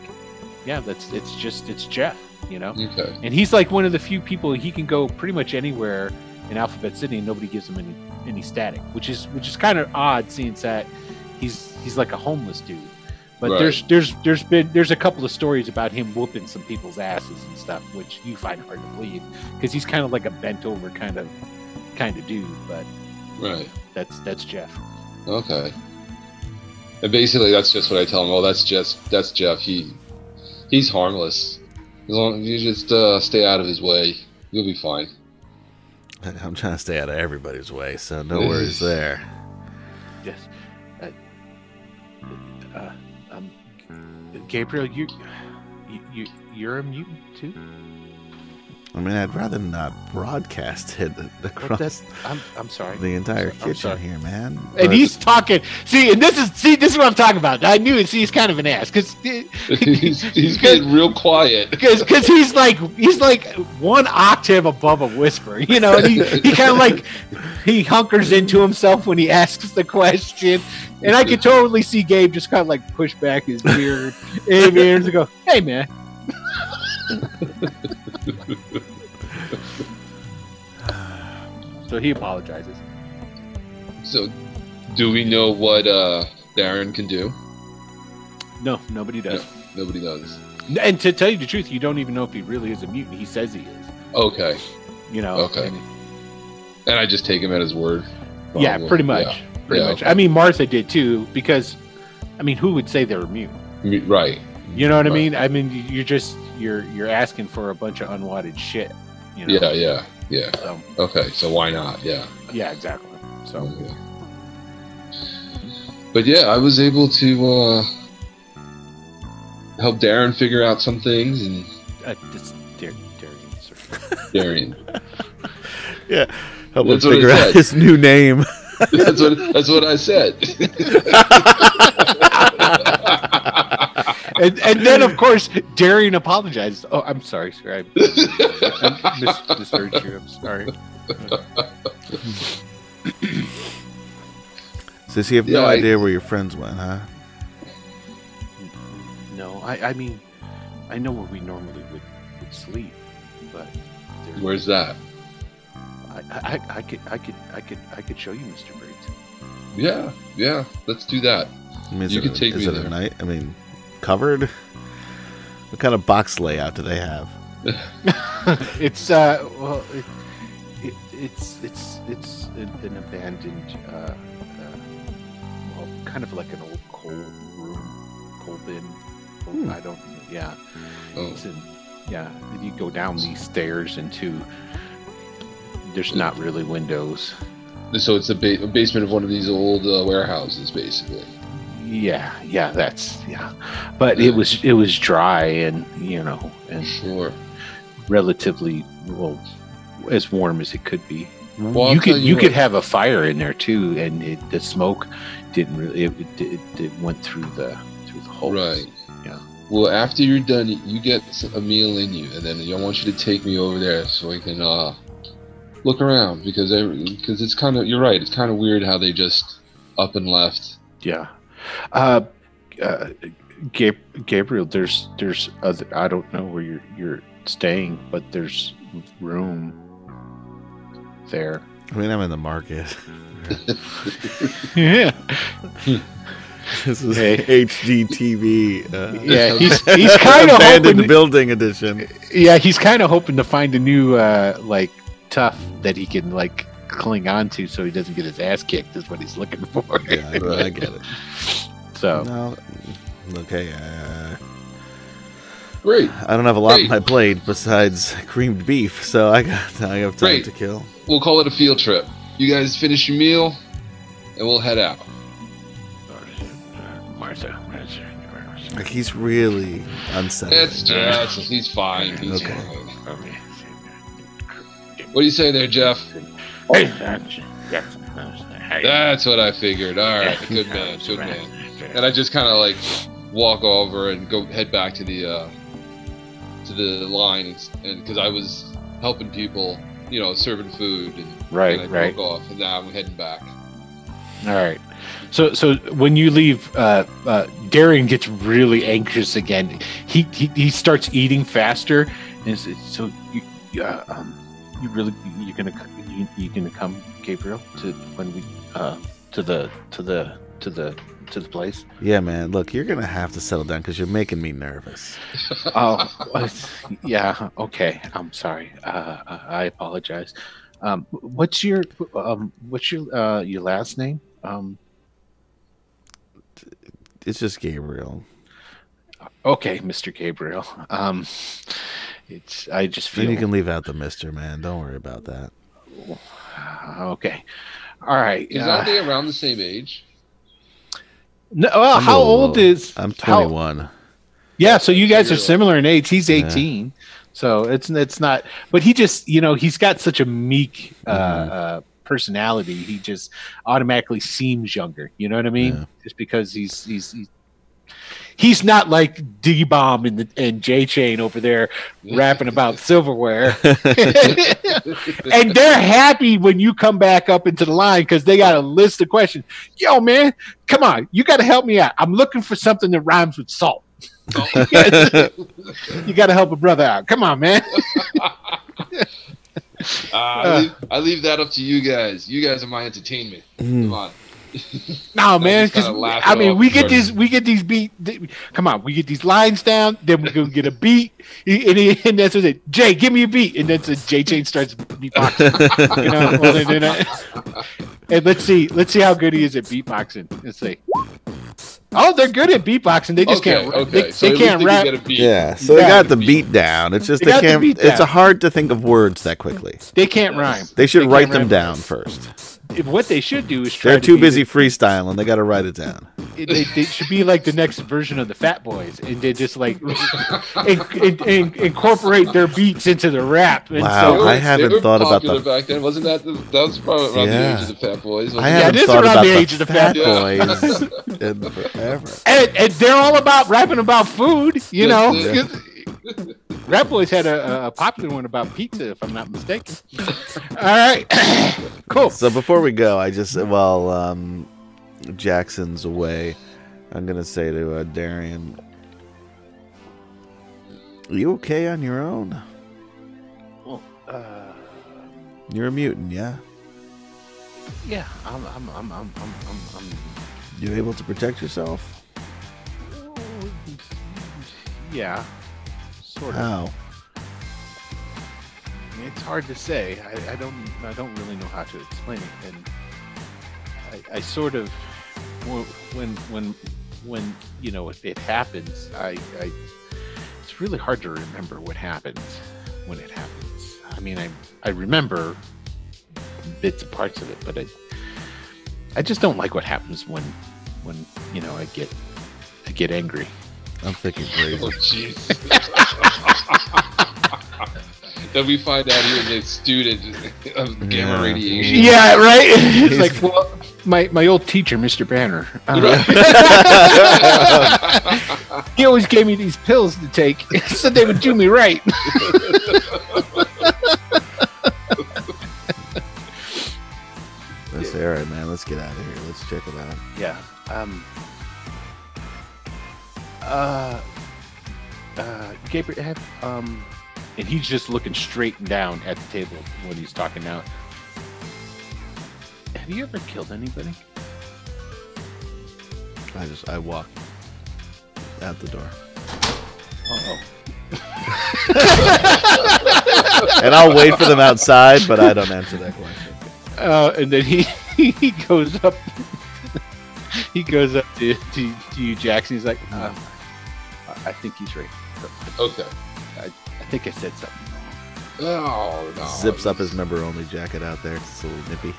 it's Jeff, Okay. and he's like one of the few people. He can go pretty much anywhere in Alphabet City and nobody gives him any static, which is kind of odd, seeing that he's like a homeless dude. But Right. there's a couple of stories about him whooping some people's asses and stuff, which you find hard to believe, because he's kind of like a bent over kind of dude. But Right. that's Jeff. Okay. And basically, that's just what I tell him. Oh, that's Jeff. He's harmless. As long as you just stay out of his way, you'll be fine. I'm trying to stay out of everybody's way, so no worries there. Yes. Gabriel, you're a mutant too. I mean, I'd rather not broadcast it across I'm sorry. the entire I'm kitchen sorry. here, man. And he's talking. And this is what I'm talking about. I knew it. See, he's kind of an ass because he's getting real quiet. because he's like one octave above a whisper, and he kind of like he hunkers into himself when he asks the question, and I could totally see Gabe just kind of like push back his beard and go, "Hey, man." So he apologizes. So, do we know what Darren can do? No, nobody does. No, nobody knows. And to tell you the truth, you don't even know if he really is a mutant. He says he is. Okay. Okay. And I just take him at his word. Yeah, Probably. pretty much. Yeah. Pretty Yeah, much. okay. I mean, Martha did too, because, who would say they're mutant? Right. You know what I Right. mean? I mean, you're asking for a bunch of unwanted shit. Yeah. So, Okay, so why not? Yeah. yeah, exactly. So, Okay. But yeah, I was able to help Darren figure out some things, and this Darian, sir. Darren. Yeah, help him That's what figure I out said. his new name. that's what I said. And then, of course, Darian apologizes. Oh, I'm sorry, sir. I misheard you. I'm sorry. So you have no idea where your friends went, huh? No, I mean, I know where we normally would sleep, but Where's that? I could show you, Mr. Briggs. Yeah. Let's do that. I mean, You could take is me it there. a night? I mean, covered? What kind of box layout do they have? It's well, it's an abandoned, well, kind of like an old coal bin. I don't. Yeah. Oh. It's you go down these stairs into. There's not really windows. So it's a basement of one of these old warehouses, basically. Yeah, that's but it was dry and and Sure. relatively well as warm as it could be. Well, you could have a fire in there too, and the smoke didn't really it went through the holes. Right. Yeah. Well, after you're done, you get a meal in you, and then I want you to take me over there so we can look around because it's kind of, you're right, it's kind of weird how they just up and left. Yeah. Gabriel, there's other, I don't know where you're staying, but there's room there. I mean, I'm in the market. Yeah. This is HD TV. Yeah, he's kind of abandoned hoping, building edition. yeah, he's kind of hoping to find a new like tough that he can like cling on to, so he doesn't get his ass kicked. Is what he's looking for. Yeah, I get it. So No, okay. Great. I don't have a lot on my plate besides creamed beef, so I have time Great. to kill. We'll call it a field trip. You guys finish your meal, and we'll head out. Martha. Like, he's really unsettling. It's just, he's fine. He's Okay. fine. What do you say there, Jeff? That's what I figured. All right, good man, good man. And I just kind of like walk over and head back to the line, and because I was helping people, serving food, and Right. Walk off, and now I'm heading back. All right. So when you leave, Darian gets really anxious again. He starts eating faster, and so you're gonna come, Gabriel, to when we to the place. Yeah, man. Look, you're gonna have to settle down because you're making me nervous. Oh, yeah. Okay. I'm sorry. I apologize. What's your last name? It's just Gabriel. Okay, Mr. Gabriel. I just feel Then you can leave out the Mister, man. Don't worry about that. okay. All right. Aren't they around the same age? No, well, how old is? I'm 21. Yeah, so you guys are similar in age. He's 18, so it's not. But he just, he's got such a meek personality. He just automatically seems younger. You know what I mean? Yeah. Just because he's not like D-Bomb and J-Chain over there rapping about silverware. And they're happy when you come back up into the line because they got a list of questions. Yo, man, come on. You got to help me out. I'm looking for something that rhymes with salt. You got to help a brother out. Come on, man. I leave that up to you guys. You guys are my entertainment. Come on. No, man. Just kinda laugh it off. We get these beat. Come on, we get these lines down. Then we go get a beat, and that's what it. Jay, give me a beat, and then J Chain starts beatboxing. And let's see how good he is at beatboxing. Let's see. Oh, they're good at beatboxing. They just can't. Okay. They can't rap. Yeah, so they got the beat down. It's just they can't. It's hard to think of words that quickly. They can't rhyme. They should write them down first. What they should do is try. They're too busy freestyling. They got to write it down. They should be like the next version of the Fat Boys, and they just like incorporate their beats into the rap. And Wow, I haven't thought about that back then. Wasn't that was probably around the age of the Fat Boys? I haven't thought around about the age of the Fat Boys in forever. And they're all about rapping about food, Rap Boys had a popular one about pizza, if I'm not mistaken. All right, cool. So before we go, while Jackson's away, I'm gonna say to Darian, "Are you okay on your own? Well, You're a mutant, yeah? yeah, I'm You able to protect yourself? yeah, sort of. How? I mean, it's hard to say. I don't really know how to explain it, and I sort of when if it happens, it's really hard to remember what happens when it happens. I mean, I remember bits and parts of it, but I just don't like what happens when I get angry. I'm thinking crazy. Oh, jeez. Then we find out he was a student of gamma radiation. Yeah, right. It's like, well, my old teacher, Mr. Banner. He always gave me these pills to take, so they would do me right. Let's say, all right, man. Let's get out of here. Let's check it out. Yeah. Gabriel, and he's just looking straight down at the table when he's talking now. Have you ever killed anybody? I walk out the door. Uh-oh. And I'll wait for them outside, but I don't answer that question. And then he goes up. He goes up to you, Jackson. He's like, I think he's right. Okay. I think I said something wrong. Oh, no. Zips up his member-only jacket out there. It's a little nippy.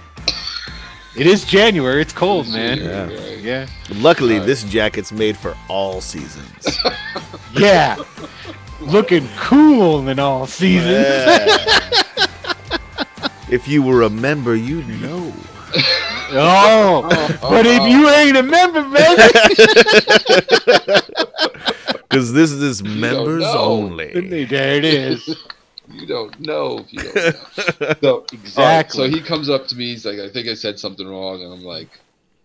It is January. It's cold, man. Yeah. Yeah. Luckily, this jacket's made for all seasons. Yeah. Looking cool in all seasons. Yeah. If you were a member, you'd know. But if you ain't a member, baby. Because this is members only. There it is. You don't know if you don't know. So, Exactly. So he comes up to me. He's like, "I think I said something wrong," and I'm like,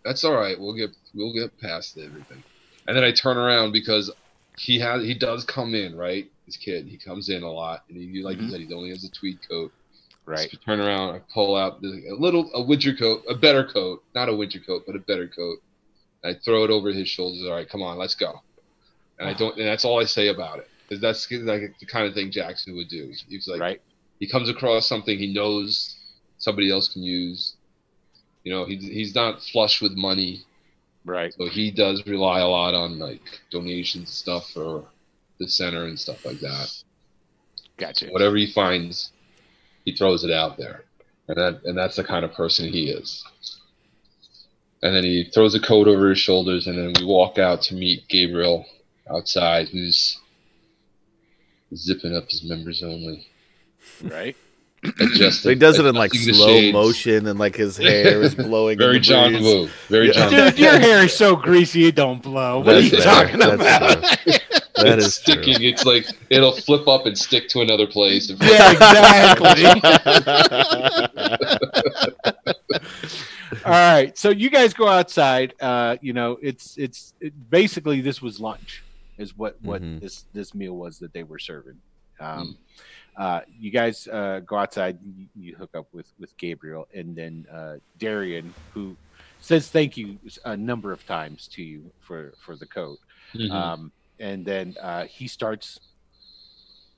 "That's all right. We'll get past everything." And then I turn around because he does come in, right? This kid, he comes in a lot, and he like you said, he only has a tweed coat. Right. So I turn around, I pull out a winter coat, a better coat, not a winter coat, but a better coat. I throw it over his shoulders. All right, come on, let's go. And and that's all I say about it. Because that's like the kind of thing Jackson would do. He's like, right. He comes across something he knows somebody else can use. You know, he's not flush with money. Right. So he does rely a lot on like donations and stuff for the center and stuff like that. Gotcha. So whatever he finds, he throws it out there. And that's the kind of person he is. And then he throws a coat over his shoulders, and then we walk out to meet Gabriel outside, who's zipping up his members only. Right. Adjusting, He does it in like adjusting the slow shades. motion, and like his hair is blowing. Very in the John breeze. Woo. Very John Woo. Dude, your hair is so greasy it don't blow. What are you talking about? That It's is sticking. true. It's like it'll flip up and stick to another place. Yeah, exactly. All right, so you guys go outside. It's basically this was lunch, is what this meal was that they were serving. You guys go outside. You hook up with Gabriel, and then Darian, who says thank you a number of times to you for the coat. Mm-hmm. And then he starts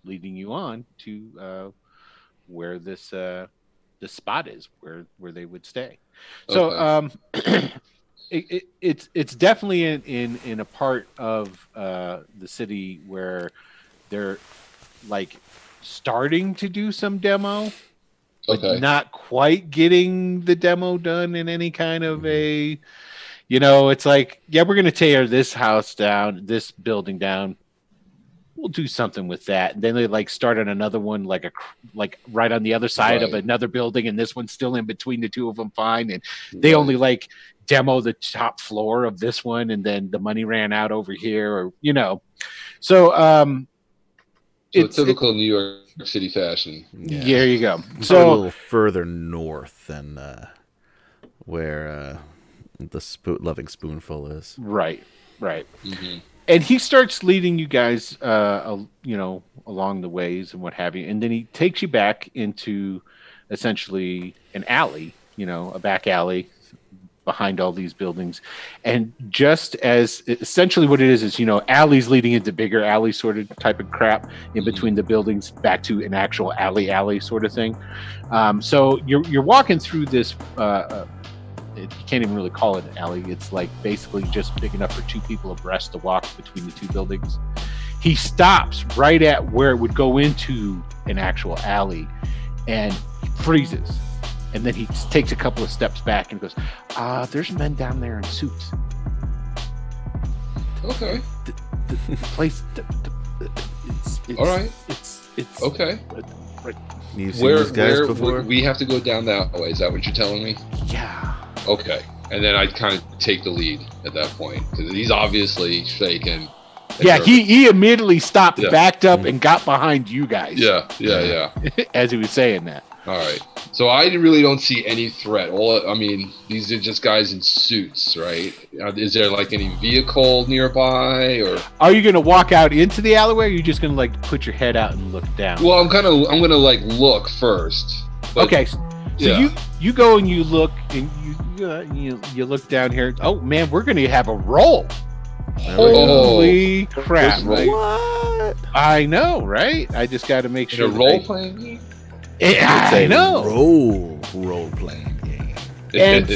leading you on to where this spot is, where they would stay. So it's definitely in a part of the city where they're like starting to do some demo, but not quite getting the demo done in any kind of a. It's like, yeah, we're going to tear this house down, this building down. We'll do something with that. And then they like start on another one, like right on the other side of another building. And this one's still in between the two of them. Fine. And they only like demo the top floor of this one. And then the money ran out over here So, it's typical New York City fashion. Yeah. There you go. So a little further north than where the Loving Spoonful is. Right. Mm-hmm. And he starts leading you guys, along the ways and what have you. And then he takes you back into essentially an alley, a back alley behind all these buildings. And just as essentially what it is, alleys leading into bigger alley sort of type of crap in between the buildings back to an actual alley sort of thing. So you're walking through this, you can't even really call it an alley. It's like basically just big enough for two people abreast to walk between the two buildings. He stops right at where it would go into an actual alley and freezes. and then he takes a couple of steps back and goes, there's men down there in suits. Okay. The place, it's all right. It's okay. Right. You've seen these guys before? We have to go down that way. Is that what you're telling me? Yeah. Okay. And then I'd kind of take the lead at that point because he's obviously shaken. Yeah, he immediately stopped, backed up, and got behind you guys. Yeah. As he was saying that. All right. So I really don't see any threat. These are just guys in suits, right? Is there like any vehicle nearby, or are you going to walk out into the alleyway? Or are you just going to like put your head out and look down? Well, I'm going to like look first. Okay. So you go and you look and you look down here. Oh man, we're going to have a roll. Holy crap! What? I know, right? I just got to make sure. Role playing game. I know. Role playing game. And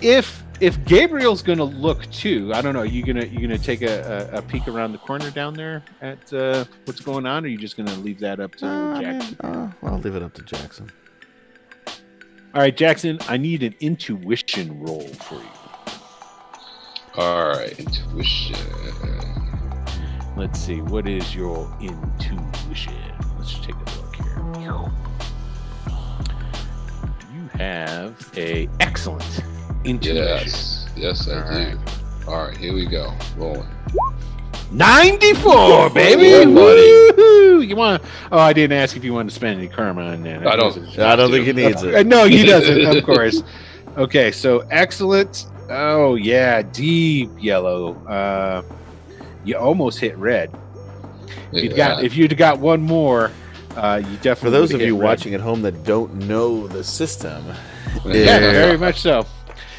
if Gabriel's gonna look too, I don't know. You gonna take a peek around the corner down there at what's going on, or are you just gonna leave that up to Jackson? I'll leave it up to Jackson. All right, Jackson. I need an intuition roll for you. All right, intuition. Let's see. What is your intuition? Let's take a look here. You have a excellent intuition. Yes, I do. Right. All right, here we go. Rolling. 94, baby. Yeah, buddy. Woo-hoo. You want? Oh, I didn't ask if you wanted to spend any karma on that. I don't think he needs it. No, he doesn't. Of course. Okay, so excellent. Oh yeah, deep yellow. You almost hit red. If you'd got one more, you definitely. For those of you red. watching at home that don't know the system, yeah, very much so.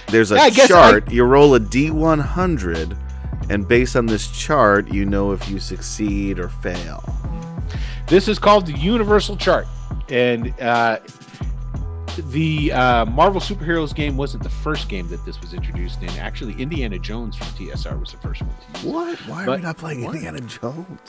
There's a chart. You roll a D100, and based on this chart, you know if you succeed or fail. This is called the Universal Chart, and the Marvel Superheroes game wasn't the first game that this was introduced in. Actually, Indiana Jones from TSR was the first one to use. What? Why are we not playing Indiana Jones?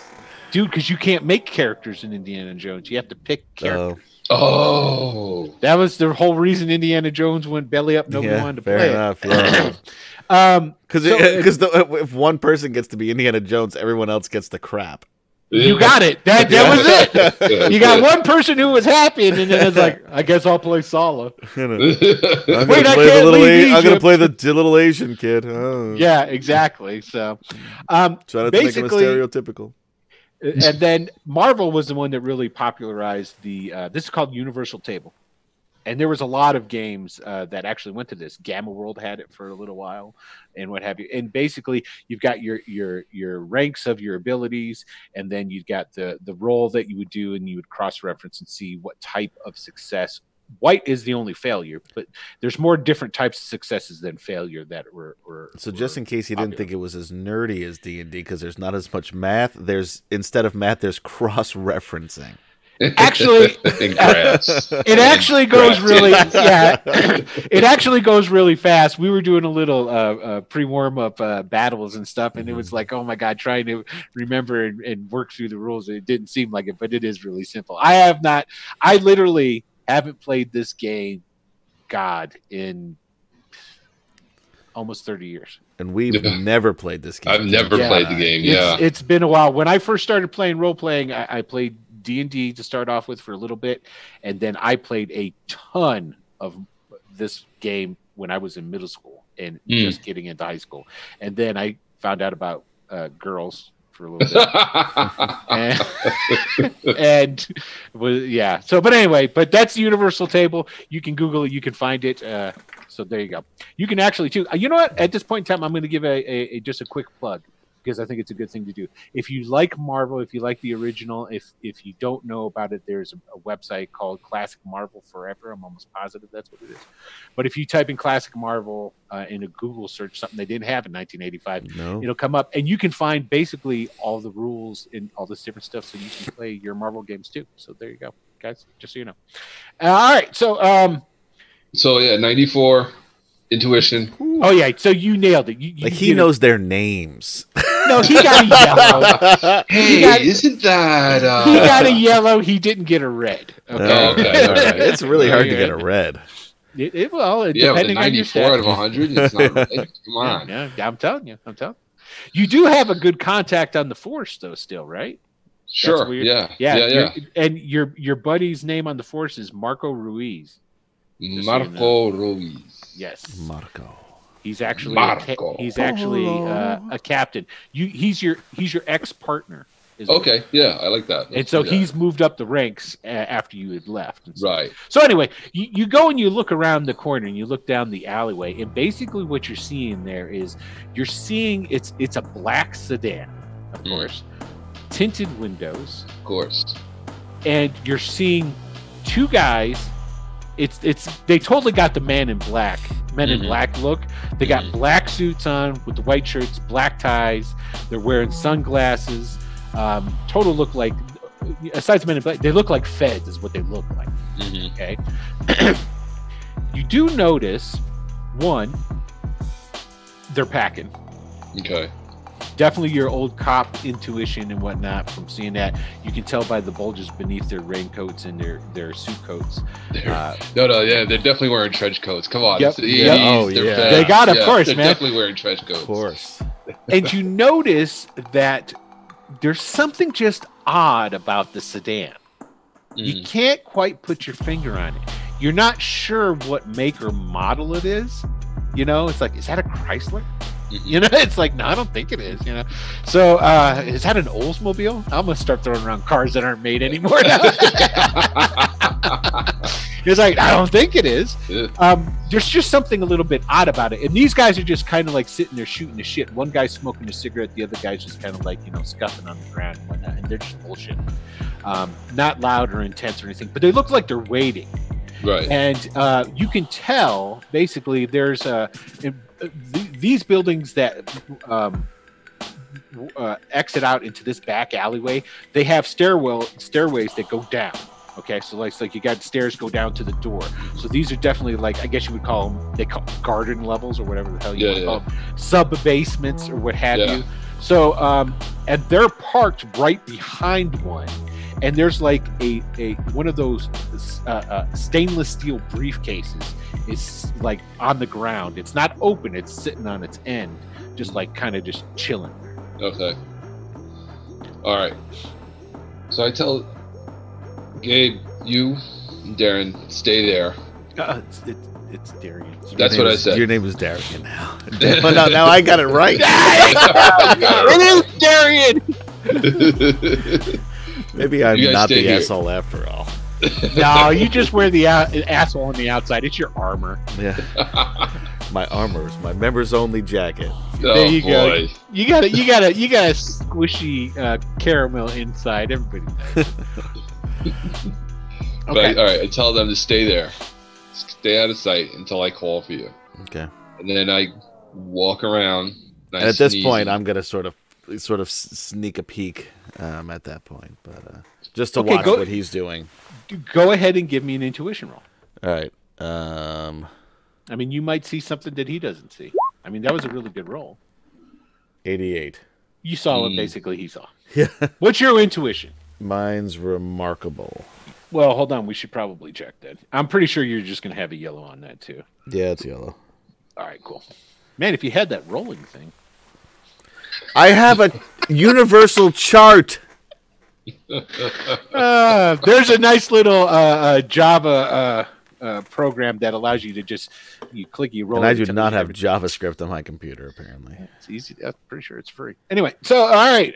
Dude, because you can't make characters in Indiana Jones. You have to pick characters. Oh. That was the whole reason Indiana Jones went belly up. Nobody wanted to play enough, it. Because if one person gets to be Indiana Jones, everyone else gets the crap. You got it. That was it. You got one person who was happy, and then it's like, I guess I'll play Sala. I'm gonna play the little Asian kid. Oh. Yeah, exactly. So, trying to make him a stereotypical. And then Marvel was the one that really popularized the. This is called Universal Table, and there was a lot of games that actually went to this. Gamma World had it for a little while, and what have you. And basically, you've got your ranks of your abilities, and then you've got the role that you would do, and you would cross-reference and see what type of success. White is the only failure, but there's more different types of successes than failure that were so just in case you didn't think it was as nerdy as D&D, because there's not as much math, instead of math, there's cross-referencing. Actually, it actually goes really, it actually goes really fast. We were doing a little pre-warm up battles and stuff, and it was like, oh my god, trying to remember and work through the rules. It didn't seem like it, but it is really simple. I literally haven't played this game, in almost 30 years. And we've never played this game. I've never played the game. It's been a while. When I first started playing role playing, I played D&D to start off with for a little bit, and then I played a ton of this game when I was in middle school and just getting into high school. And then I found out about girls for a little bit. and so but anyway, but that's the Universal Table. You can Google it, you can find it. So there you go. You can actually too. You know what? At this point in time, I'm going to give just a quick plug, because I think it's a good thing to do. If you like Marvel, if you like the original, if you don't know about it, there's a website called Classic Marvel Forever. I'm almost positive that's what it is. But if you type in Classic Marvel in a Google search, something they didn't have in 1985, it'll come up, and you can find basically all the rules and all this different stuff, so you can play your Marvel games too. So there you go, guys, just so you know. All right, so 94 intuition. Oh yeah, so you nailed it. He knows their names. No, he got a yellow. Isn't that? He got a yellow. He didn't get a red. Okay. Okay. All right. It's really hard to get a red. Yeah, with a depending on your 94 out stats. of 100, it's not right. Come on. Yeah, I'm telling you. You do have a good contact on the force, though, still, right? Sure. Yeah. And your buddy's name on the force is Marco Ruiz. Marco Ruiz. Yes, Marco. He's actually Marco. a captain. He's your ex-partner. Okay, yeah, I like that. And so he's moved up the ranks after you had left. Right. So anyway, you go and you look around the corner and you look down the alleyway, and basically what you're seeing there is it's a black sedan, of course, tinted windows, of course, and you're seeing two guys. They totally got the men in black look. They got black suits on with the white shirts, black ties. They're wearing sunglasses. Total look like, aside from Men in Black, they look like feds is what they look like. Okay. You do notice, one, they're packing. Okay. Definitely your old cop intuition and whatnot from seeing that. You can tell by the bulges beneath their raincoats and their suit coats. Yeah, they're definitely wearing trench coats. Come on. Yep. Oh, yeah. They got, of course, they're man. Definitely wearing trench coats. Of course. And you notice that there's something just odd about the sedan. You can't quite put your finger on it. You're not sure what make or model it is. You know, it's like, is that a Chrysler? You know, it's like, no, I don't think it is, you know. So, is that an Oldsmobile? I'm going to start throwing around cars that aren't made anymore now. It's like, I don't think it is. There's just something a little bit odd about it. And these guys are just kind of like sitting there shooting the shit. One guy's smoking a cigarette. The other guy's just kind of like, you know, scuffing on the ground and whatnot. And they're just bullshit. Not loud or intense or anything, but they look like they're waiting. Right. And you can tell, basically, there's these buildings that exit out into this back alleyway. They have stairways that go down. Okay, so like you got stairs go down to the door. So these are definitely, like, I guess you would call them, they call them garden levels or whatever the hell you would call them, sub basements or what have you. So and they're parked right behind one. And there's like a one of those stainless steel briefcases is like on the ground. It's not open. It's sitting on its end, just like kind of just chilling. Okay. All right. So I tell Gabe, you, and Darren, stay there. It's Darian. That's what I said. Your name is Darian now. No, now I got it right. It is Darian. Maybe I'm not the asshole after all. No, you just wear the asshole on the outside. It's your armor. Yeah. My armor is my members only jacket. There you go. You got a squishy caramel inside. Everybody does. Okay. All right. I tell them to stay there. Stay out of sight until I call for you. Okay. And then I walk around. And at this point, I'm gonna sort of sneak a peek at that point, but just to watch what he's doing. Go ahead and give me an intuition roll. All right. I mean, you might see something that he doesn't see. I mean, that was a really good roll. 88. You saw what basically he saw. Yeah. What's your intuition? Mine's remarkable. Well, hold on. We should probably check that. I'm pretty sure you're just going to have a yellow on that, too. Yeah, it's yellow. All right, cool. Man, if you had that rolling thing. I have a universal chart. There's a nice little Java program that allows you to just click, you roll. And I do not have JavaScript on my computer, apparently. Yeah, it's easy. I'm pretty sure it's free. Anyway, so all right.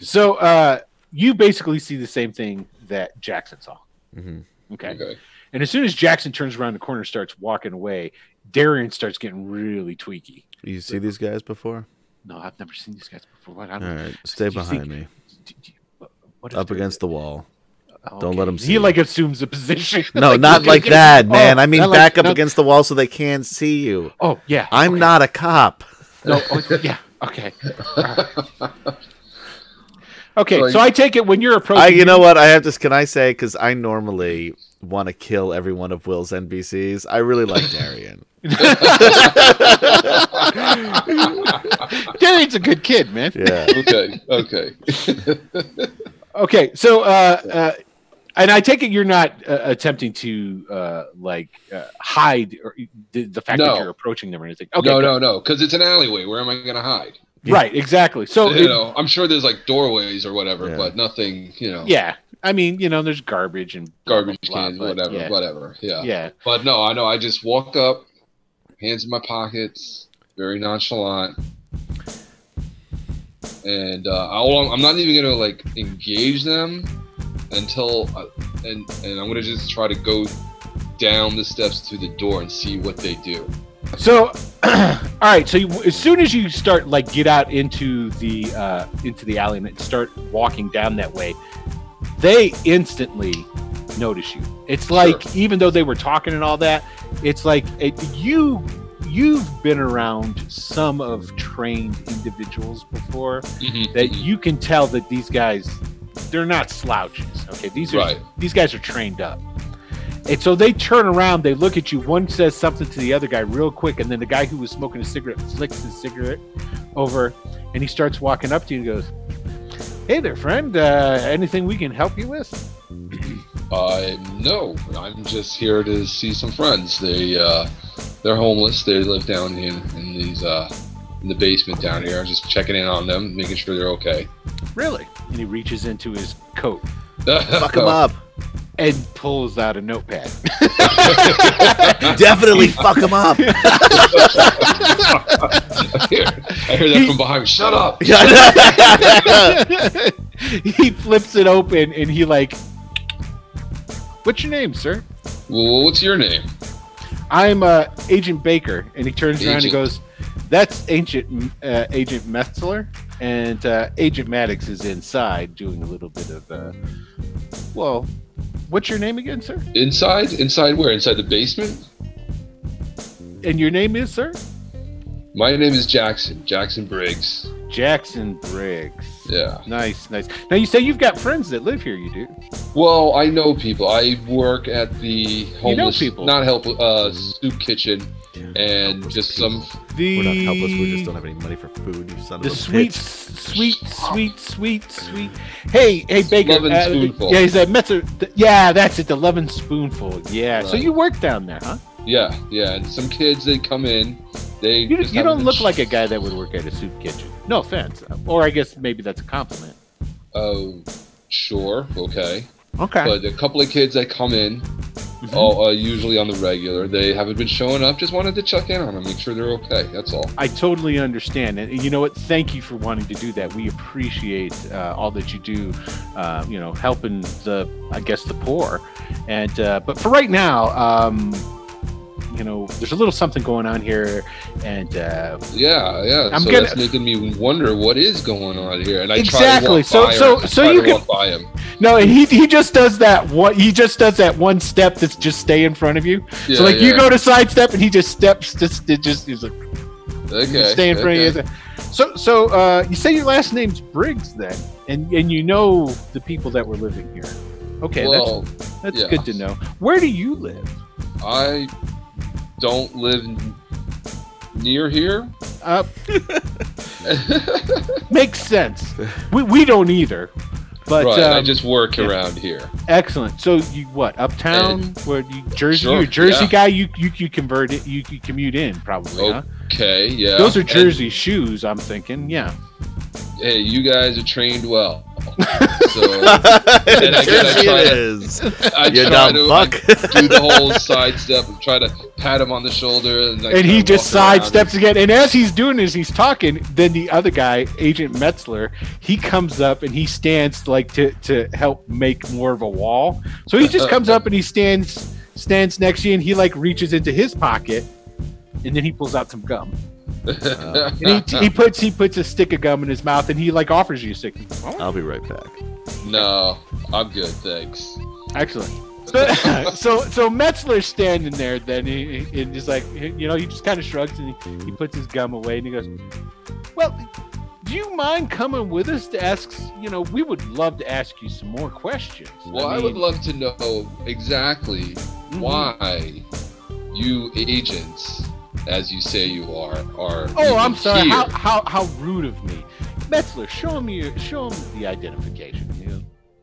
So you basically see the same thing that Jackson saw. Mm-hmm. Okay. And as soon as Jackson turns around the corner and starts walking away, Darian starts getting really tweaky. You see these guys before? No, I've never seen these guys before. All right, stay behind me. Up against the wall. Okay. Don't let them see. He like assumes a position. No, like, not like that, man. I mean, back up no. against the wall so they can't see you. Oh yeah. I'm not a cop. No. Yeah. Okay. Okay. So I take it when you're approaching. You know what? I have to. Can I say? Because I normally want to kill every one of Will's NPCs. I really like Darian. Darian's a good kid, man. Yeah. Okay. Okay. So And I take it you're not attempting to hide or the fact that you're approaching them or anything. Okay, no, because it's an alleyway. Where am I going to hide? Right, exactly. So I'm sure there's like doorways or whatever, but nothing. Yeah, I mean, there's garbage and garbage cans, whatever. Yeah. Yeah. But no, I know. I just walk up, hands in my pockets, very nonchalant. And I'm not even gonna like engage them until and I'm gonna just try to go down the steps to the door and see what they do. So, all right. So as soon as you start get out into the alley and start walking down that way, they instantly notice you. It's like even though they were talking and all that, it's like you've been around some of trained individuals before that you can tell that these guys, they're not slouches. Okay, these guys are trained up. And so they turn around, they look at you, one says something to the other guy real quick, and then the guy who was smoking a cigarette flicks his cigarette over, and he starts walking up to you and goes, "Hey there, friend, anything we can help you with?" No, I'm just here to see some friends. They're homeless. They live down in the basement down here. I'm just checking in on them, making sure they're okay. Really? And he reaches into his coat. Fuck him up. And pulls out a notepad. Definitely fuck him up. I hear that from behind me. Shut up. He flips it open and he "What's your name, sir?" Well, what's your name? "I'm Agent Baker." And he turns around and he goes, "That's Agent Metzler, and Agent Maddox is inside doing a little bit of what's your name again, sir?" Inside where? Inside the basement? And your name is, sir? My name is Jackson Briggs. Jackson Briggs. Yeah. Nice. Now you say you've got friends that live here, you do? Well, I know people. I work at the homeless, people. soup kitchen, and just some. We're not helpless. We just don't have any money for food. You son of a sweet. Hey, Baker. Lovin' Spoonful. Yeah, he's that Metzer. Yeah, that's it. The Lovin' Spoonful. Yeah. Right. So you work down there, huh? Yeah. And some kids, they come in. You don't look like a guy that would work at a soup kitchen. No offense. Or I guess maybe that's a compliment. Oh, sure. Okay. But a couple of kids that come in, usually on the regular, they haven't been showing up. Just wanted to check in on them, make sure they're okay. That's all. I totally understand. And you know what? Thank you for wanting to do that. We appreciate all that you do, helping the poor. And but for right now, there's a little something going on here, and that's making me wonder what is going on here. And I try to walk by him. No, and he just does that one. He just does that one step that's just stay in front of you. Yeah, so you go to sidestep, and he just steps. He's like, okay, stay in front of you. So you say your last name's Briggs, then, and you know the people that were living here. Okay, well, that's good to know. Where do you live? I don't live near here. Makes sense. We don't either. But I just work around here. Excellent. So you uptown? Where you Jersey? Sure, you're a Jersey guy. You convert it. You commute in probably. Okay. Yeah. Those are Jersey shoes. I'm thinking. Yeah. Hey, you guys are trained well. So, and I try to do the whole sidestep and try to pat him on the shoulder, and he just sidesteps again. And as he's doing this, he's talking. Then the other guy, Agent Metzler, he comes up and he stands to help make more of a wall. So he just comes up and he stands next to you, and he reaches into his pocket, and then he pulls out some gum. And he puts a stick of gum in his mouth, and he offers you a stick. I'll be right back. No, I'm good, thanks. Excellent. So Metzler's standing there. Then he just he just kind of shrugs and he puts his gum away, and he goes, "Well, do you mind coming with us to ask? We would love to ask you some more questions." Well, I would love to know exactly why you agents, as you say you are. Oh, I'm sorry. Here. How rude of me, Metzler. Show him the identification.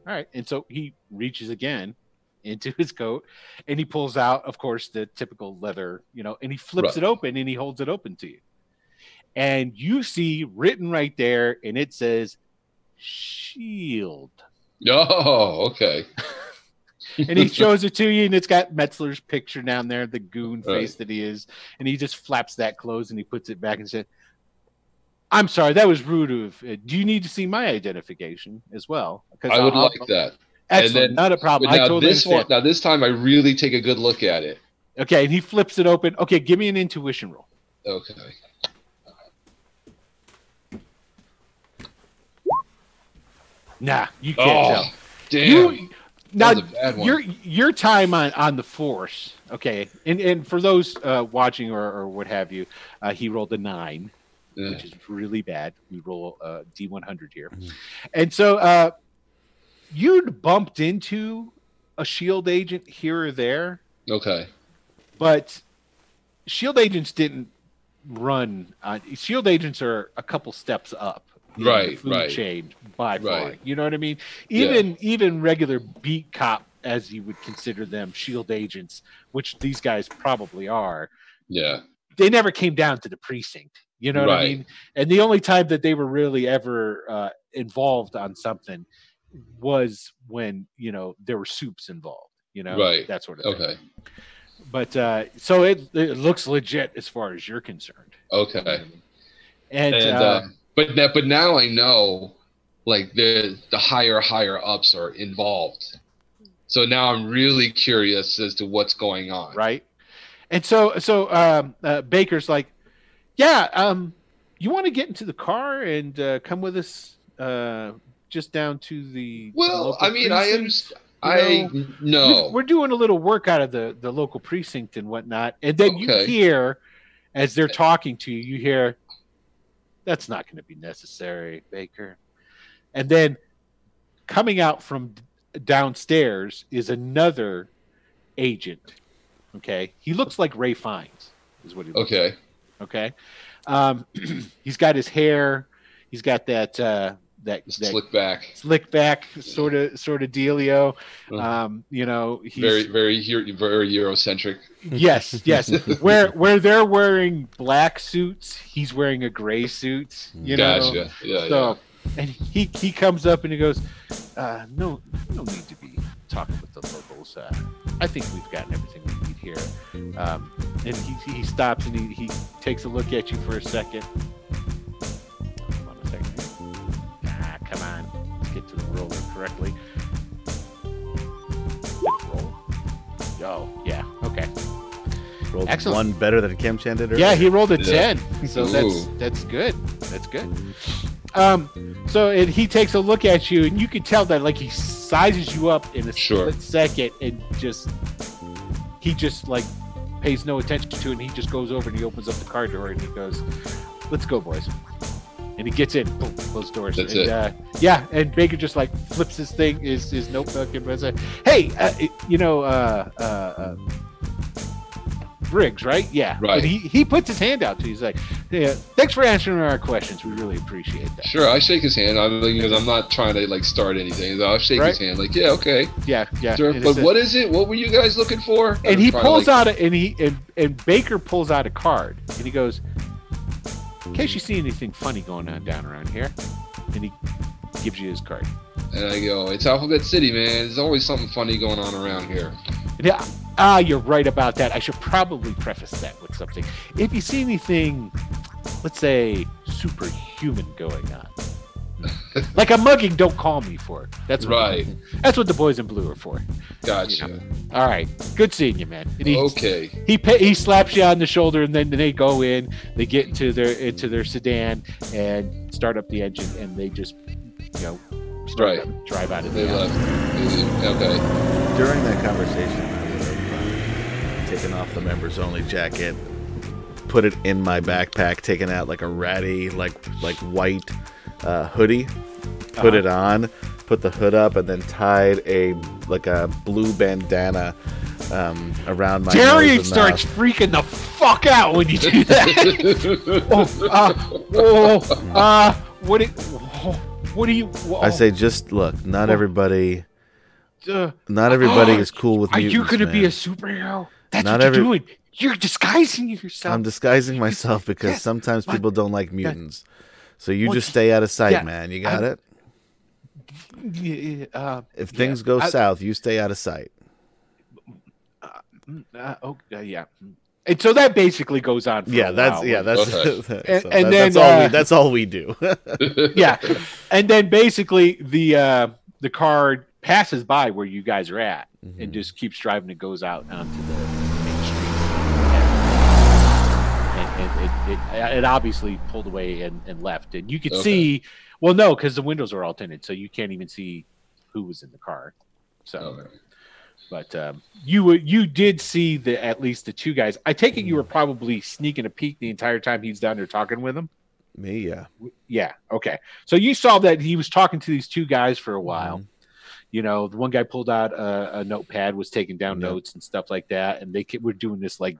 All right. And so he reaches again into his coat and he pulls out, of course, the typical leather, and he flips it open and he holds it open to you. And you see written right there, and it says Shield. Oh, okay. And he shows it to you, and it's got Metzler's picture down there, the goon face that he is. And he just flaps that closed and he puts it back and said, I'm sorry, that was rude of. Do you need to see my identification as well? I would like that. Excellent, not a problem. I totally understand. Now this time I really take a good look at it. Okay, and he flips it open. Okay, give me an intuition roll. Okay. Nah, you can't tell. Damn. Now your time on the force. Okay, and for those watching or what have you, he rolled a 9. Which is really bad. We roll D100 here. And so you'd bumped into a SHIELD agent here or there. Okay. But SHIELD agents didn't run. SHIELD agents are a couple steps up. Right, food chain by far. You know what I mean? Even regular beat cop, as you would consider them, SHIELD agents, which these guys probably are. Yeah. They never came down to the precinct. You know what I mean? And the only time that they were really ever involved on something was when, there were soups involved, that sort of thing. Okay. But so it looks legit as far as you're concerned. Okay. You know what I mean? But now I know, like, the higher ups are involved. So now I'm really curious as to what's going on. Right. And so Baker's like, yeah, you want to get into the car and come with us just down to the Well, I mean, I understand. No. We're doing a little work out of the local precinct and whatnot. And then you hear, as they're talking to you, you hear, that's not going to be necessary, Baker. And then coming out from downstairs is another agent. Okay. He looks like Ray Fiennes is what he looks like. Okay. He's got his hair. He's got that slick back sort of dealio. He's very Eurocentric. Yes. where they're wearing black suits, he's wearing a gray suit. Gotcha. Yeah. And he comes up and he goes, no need to be talking with the locals. I think we've gotten everything we need here. And he stops and he takes a look at you for a second. Hold on a second. Come on. Let's get to the roller correctly. Roll. Oh, yeah. Okay. Rolled excellent. One better than Kim Chan did earlier. Yeah, he rolled a 10. So that's good. That's good. So he takes a look at you, and you can tell that like he sizes you up in a split second, and he just like pays no attention to it, and he just goes over and he opens up the car door and he goes, "Let's go, boys." And he gets in, boom, close doors. That's it. And Baker just like flips his notebook and says, "Hey, Briggs, right? Yeah. Right. And he puts his hand out to you. He's like, yeah, thanks for answering our questions. We really appreciate that. Sure, I shake his hand. Because I'm not trying to like start anything. I'll shake his hand. Like, yeah, okay. Yeah. Sure. But what is it? What were you guys looking for? And he pulls out and Baker pulls out a card and he goes, in case you see anything funny going on down around here, and he gives you his card. And I go, it's Alphabet City, man. There's always something funny going on around here. Yeah. You're right about that. I should probably preface that with something. If you see anything, let's say, superhuman going on, like a mugging, don't call me for it. That's right. That's what the boys in blue are for. Gotcha. All right. Good seeing you, man. And okay. He slaps you on the shoulder, and then they go in. They get into their sedan and start up the engine, and they just drive out of there. They left. Okay. During that conversation, I would have taken off the members only jacket, put it in my backpack, taken out like a ratty like white hoodie, put it on, put the hood up, and then tied a blue bandana around my Jerry nose and starts mouth. freaking the fuck out when you do that. What do you? Well, I say just look. Not everybody. uh, Not everybody is cool with Are mutants. you going to be man. a superhero? That's Not what you're every- doing. You're disguising yourself. I'm disguising myself because Yes, sometimes but- people don't like mutants. So you Well, just stay out of sight, yeah, man. You got it? If things go south, you stay out of sight. Yeah. And so that basically goes on. For Yeah, a that's while. yeah, that's Okay. so And that's then, that's all we do. Yeah, and then basically the car passes by where you guys are at and just keeps driving. It goes out onto the main street, and it obviously pulled away and left. And you could see, well, no, because the windows are all tinted, so you can't even see who was in the car. So, but you did see at least the two guys. I take it you were probably sneaking a peek the entire time he's down there talking with them. Me, yeah. Yeah. Okay. So you saw that he was talking to these two guys for a while. You know, the one guy pulled out a notepad, was taking down notes and stuff like that, and they were doing this like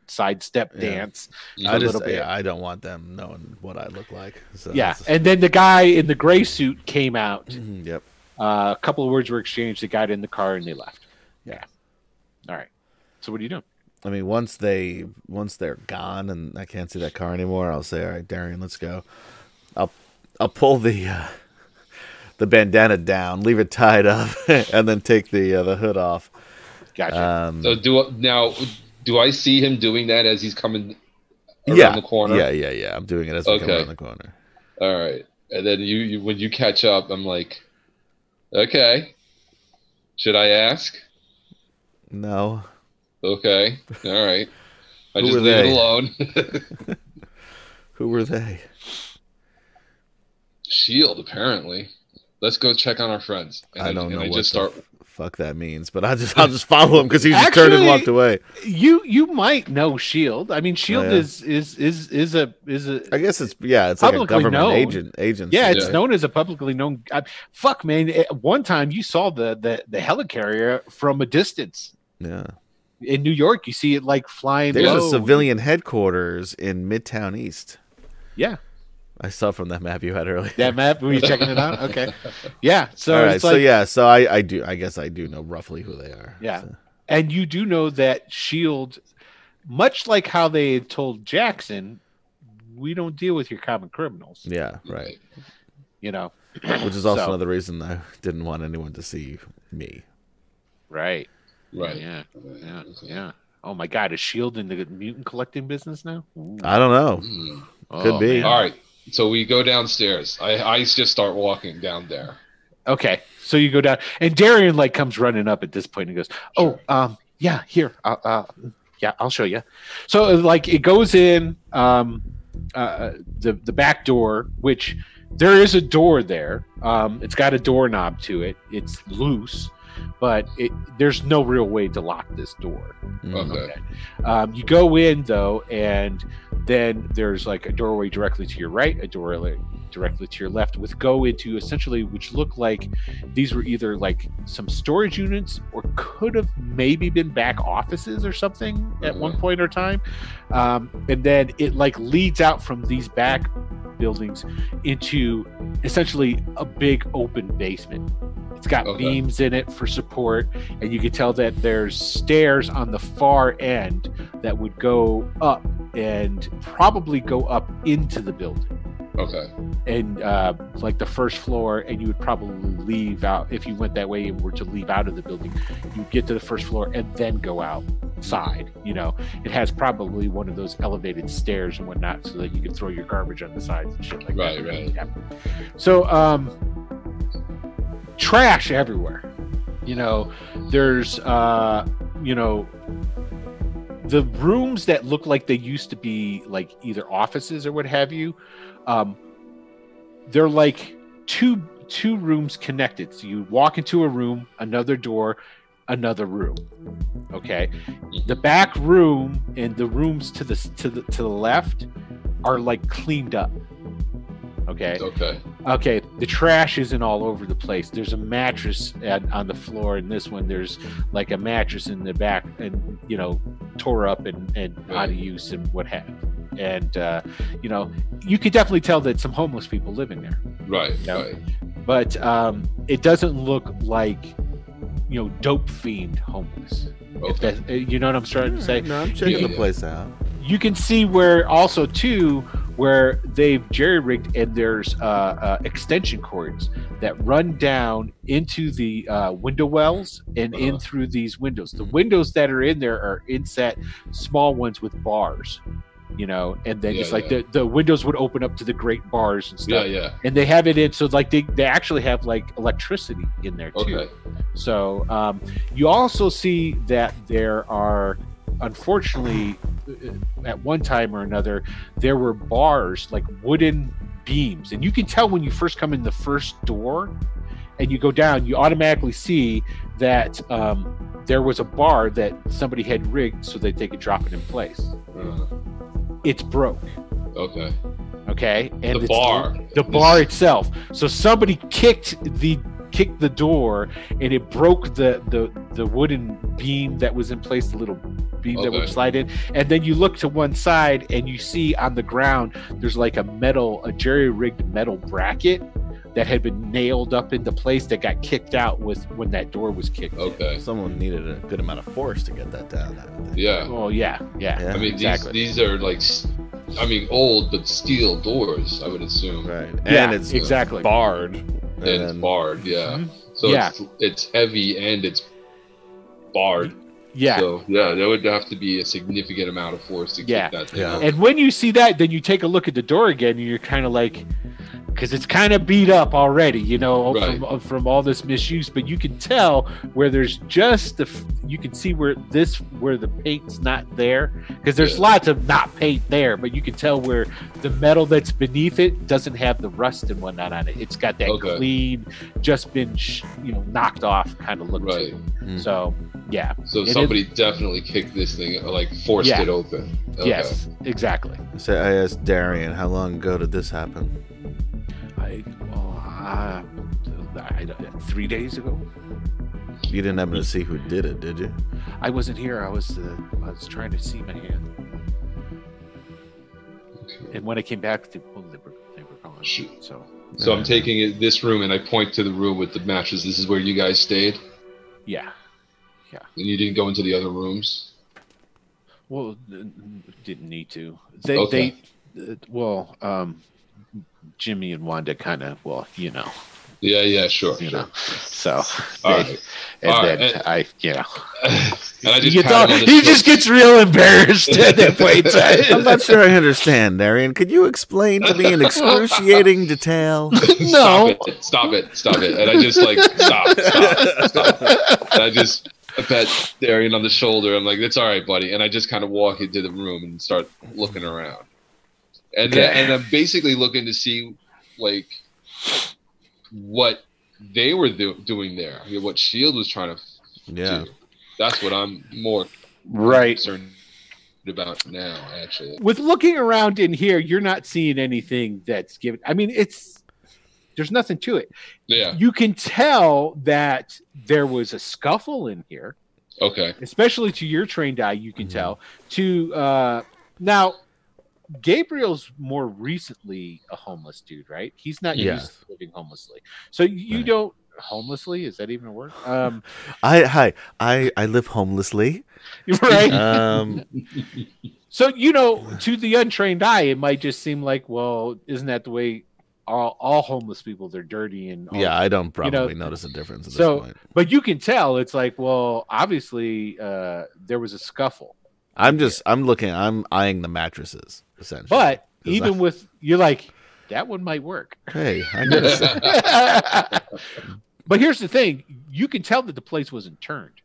sidestep dance. I just, I don't want them knowing what I look like. So and then the guy in the gray suit came out. Yep. A couple of words were exchanged. They got in the car and they left. Yeah. All right. So what are you doing? I mean, once they're gone and I can't see that car anymore, I'll say, "All right, Darian, let's go." I'll pull the bandana down, leave it tied up, and then take the hood off. Gotcha. So do I see him doing that as he's coming around the corner? Yeah. I'm doing it as we come around the corner. All right, and then you when you catch up, I'm like, okay, should I ask? No. Okay. All right. I Who just were leave they? it alone. Who were they? Shield, apparently. Let's go check on our friends. And I don't know I what just the start. fuck that means, but I'll just follow him because he just turned and walked away. You might know Shield. I mean, Shield is a. I guess it's like a government agency. Yeah, it's known as a publicly known. Fuck, man! At one time, you saw the helicarrier from a distance. Yeah. In New York, you see it like flying. There's low. a civilian headquarters in Midtown East. Yeah. I saw from that map you had earlier. That map? Were you checking it out? Okay. Yeah. So all right. it's like, so I do. I guess I do know roughly who they are. Yeah. So. And you do know that Shield, much like how they had told Jackson, we don't deal with your common criminals. Yeah. Right. You know. Which is also another reason I didn't want anyone to see me. Right. Right. Yeah. Oh my God! Is Shield in the mutant collecting business now? Ooh. I don't know. Could be. Man. All right. So we go downstairs. I just start walking down there. Okay. So you go down, and Darian like comes running up at this point and goes, "Oh, yeah, here, yeah, I'll show you." So like it goes in the back door, which there is a door there. It's got a doorknob to it. It's loose. But there's no real way to lock this door. Okay. You go in though, and then there's like a doorway directly to your right, a doorway directly to your left, with go into essentially which look like these were either like some storage units or could have maybe been back offices or something at one point or time. And then it like leads out from these back buildings into essentially a big open basement. It's got beams in it for support, and you can tell that there's stairs on the far end that would go up and probably go up into the building. Okay. And like the first floor, and you would probably leave out if you went that way and were to leave out of the building. You get to the first floor and then go outside. You know, it has probably one of those elevated stairs and whatnot, so that you can throw your garbage on the sides and shit like that. Right. Yeah. So, trash everywhere. You know, there's you know, the rooms that look like they used to be like either offices or what have you, they're like two rooms connected. So you walk into a room, another door, another room. Okay, the back room and the rooms to the left are like cleaned up. Okay. The trash isn't all over the place. There's a mattress on the floor in this one. There's like a mattress in the back, and you know, tore up and out of use and what have. and you know, you could definitely tell that some homeless people live in there. Right. You know? Right. But it doesn't look like, you know, dope fiend homeless. If Okay. that, you know what I'm trying to say? No, I'm checking Yeah. the place out. You can see where also too where they've jerry-rigged, and there's extension cords that run down into the window wells and in through these windows. The windows that are in there are inset small ones with bars, you know, and then it's like the windows would open up to the great bars and stuff. Yeah. And they have it in, so like they actually have like electricity in there too. Okay. So you also see that there are, unfortunately, at one time or another, there were bars, like wooden beams, and you can tell when you first come in the first door and you go down, you automatically see that there was a bar that somebody had rigged so that they could drop it in place. It's broke. Okay. Okay, and The bar. the bar itself. So somebody kicked the door, and it broke the wooden beam that was in place, the little beam that would slide in. And then you look to one side, and you see on the ground there's like a jerry-rigged metal bracket that had been nailed up into place that got kicked out when that door was kicked. Okay. Someone needed a good amount of force to get that down. I would think. Yeah. Oh yeah. I mean, exactly. these are like, I mean, old but steel doors, I would assume. Right. And Yeah, it's exactly. barred. And it's barred, yeah. Mhm. So Yeah. it's heavy and it's barred. Yeah. So yeah, there would have to be a significant amount of force to Yeah. keep that thing Yeah. open. And when you see that, then you take a look at the door again, and you're kind of like, because it's kind of beat up already, you know, Right. from all this misuse. But you can tell where there's just you can see where the paint's not there, because there's Yeah. lots of not paint there, but you can tell where the metal that's beneath it doesn't have the rust and whatnot on it. It's got that Okay. clean, just been knocked off kind of look to Right. it. Mm. So yeah. So It is- somebody definitely kicked this thing, like forced Yeah. it open. Okay. Yes, exactly. So I asked Darian, how long ago did this happen? 3 days ago. You didn't happen to see who did it, did you? I wasn't here. I was trying to see my hand, and when I came back, they were gone. Shoot. So I'm taking this room and I point to the room with the mattress. This is where you guys stayed, yeah. and you didn't go into the other rooms. Well, didn't need to. Okay. Jimmy and Wanda kind of, Yeah, sure. So All right. and All then right. I, And I just pat him on the he shoulder. just gets real embarrassed at that point. I'm not sure I understand, Darian. Could you explain to me in excruciating detail? No. Stop it. And I just like, stop. And I just pat Darian on the shoulder. I'm like, it's all right, buddy. And I just kind of walk into the room and start looking around. And and I'm basically looking to see, like, what they were doing there. I mean, what S.H.I.E.L.D. was trying to do. That's what I'm more Right. concerned about now, actually. With looking around in here, you're not seeing anything that's given. I mean, there's nothing to it. Yeah. You can tell that there was a scuffle in here, Okay. especially to your trained eye. You can tell. Now, Gabriel's more recently a homeless dude, right? He's not used to living homelessly. So you don't homelessly? Is that even a word? I live homelessly. Right. So, to the untrained eye, it might just seem like, well, isn't that the way all homeless people? They're dirty and all I don't probably notice a difference at this point. But you can tell it's like, well, obviously there was a scuffle. I'm eyeing the mattresses essentially. But even with you're like, that one might work. Hey, I gotta say. But here's the thing: you can tell that the place wasn't turned.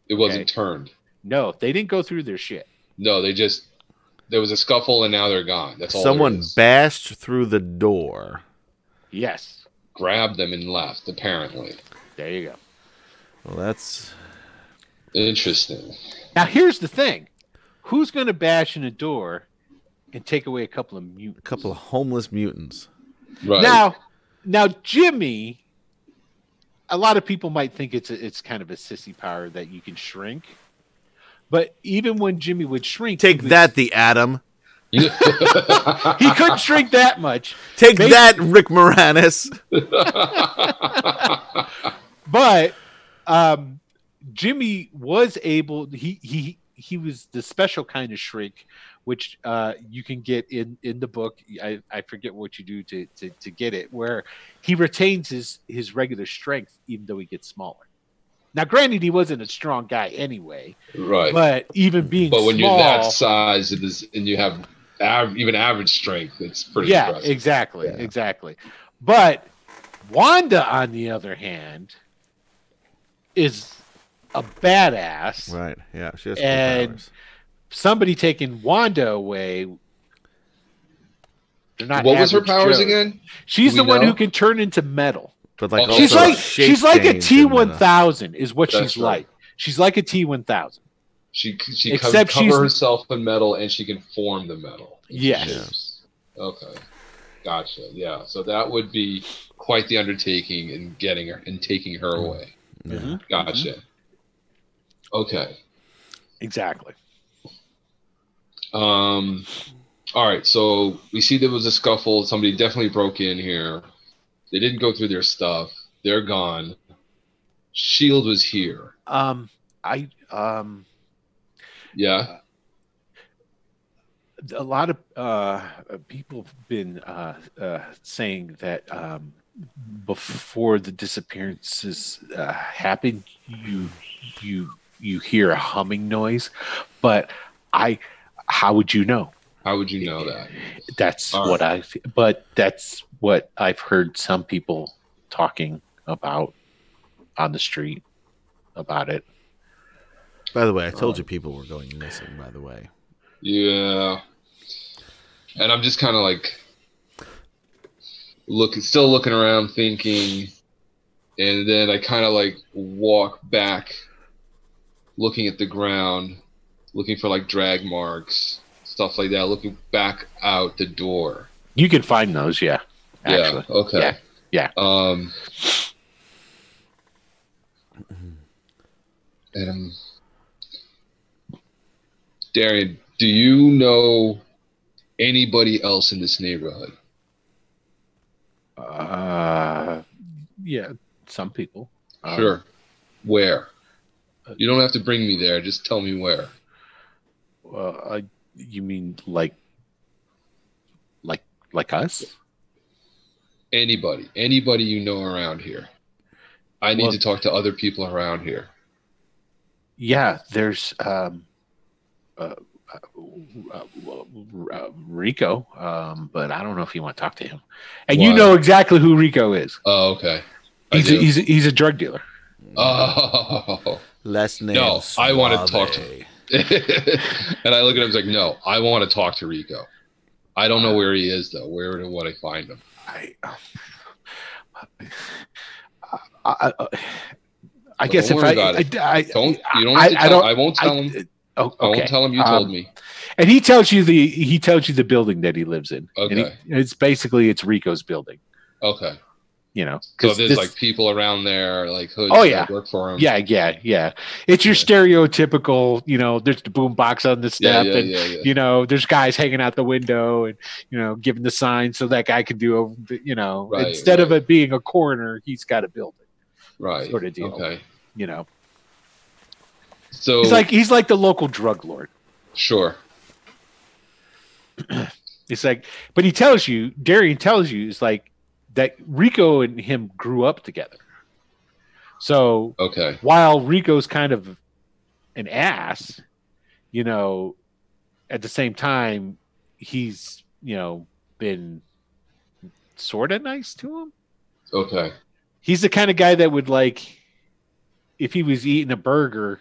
It wasn't turned. No, they didn't go through their shit. No, there was a scuffle and now they're gone. That's all. Someone bashed through the door. Yes. Grabbed them and left, apparently. There you go. Well, that's interesting. Now here's the thing: who's going to bash in a door and take away a couple of mutants? a couple of homeless mutants. Right. Now, Jimmy. A lot of people might think it's kind of a sissy power that you can shrink, But even when Jimmy would shrink, Take that, the Atom. he couldn't shrink that much. Take that, Rick Moranis. But Jimmy was able. He was the special kind of shrink, which you can get in the book. I forget what you do to get it, where he retains his regular strength even though he gets smaller. Now, granted, he wasn't a strong guy anyway, right? But even being when small, you're that size, and you have even average strength, it's pretty impressive. Exactly. But Wanda, on the other hand, is a badass, right? Yeah, she has and powers. Somebody taking Wanda away. They're not. What was her powers Joe. again? She's the one who can turn into metal. But like she's like a T-1000 is what she's like. She's like a T-1000. She can cover herself in metal and she can form the metal. Yes. Okay. Gotcha. Yeah. So that would be quite the undertaking in getting her and taking her away. Mm-hmm. Gotcha. Mm-hmm. Okay. Exactly. All right. So we see there was a scuffle. Somebody definitely broke in here. They didn't go through their stuff. They're gone. Shield was here. Yeah. A lot of people have been saying that before the disappearances happen, you hear a humming noise, but how would you know? How would you know that? That's that's what I've heard some people talking about on the street about it. By the way, I told you people were going missing, by the way. Yeah. And I'm just kind of like still looking around thinking, and then I kind of like walk back looking at the ground, looking for like drag marks, stuff like that, looking back out the door. You can find those, yeah. Actually. Yeah, okay. Yeah. And Darian, do you know anybody else in this neighborhood? Yeah, some people. Sure. Where? You don't have to bring me there. Just tell me where. You mean like us? Anybody you know around here. I need to talk to other people around here. Yeah, there's Rico, but I don't know if you want to talk to him. And you know exactly who Rico is. Oh, okay. He's a drug dealer. Oh, last name. No, I want to talk to him. And I look at him and like, no, I want to talk to Rico. I don't know where he is though. Where and what I find him. I guess if I won't tell him. Oh, okay. I won't tell him you told me. And he tells you the building that he lives in. Okay. And it's Rico's building. Okay. You know, so there's like people around there, like hoods that work for him. Yeah. It's your stereotypical, there's the boom box on the step, and there's guys hanging out the window, and giving the sign so that guy can do, instead of it being a corner, he's got a building, right? Sort of deal. Okay. So he's like the local drug lord. Sure. It's like, but Darian tells you, it's like that Rico and him grew up together. So while Rico's kind of an ass, at the same time, he's, been sort of nice to him. Okay. He's the kind of guy that would, like, if he was eating a burger,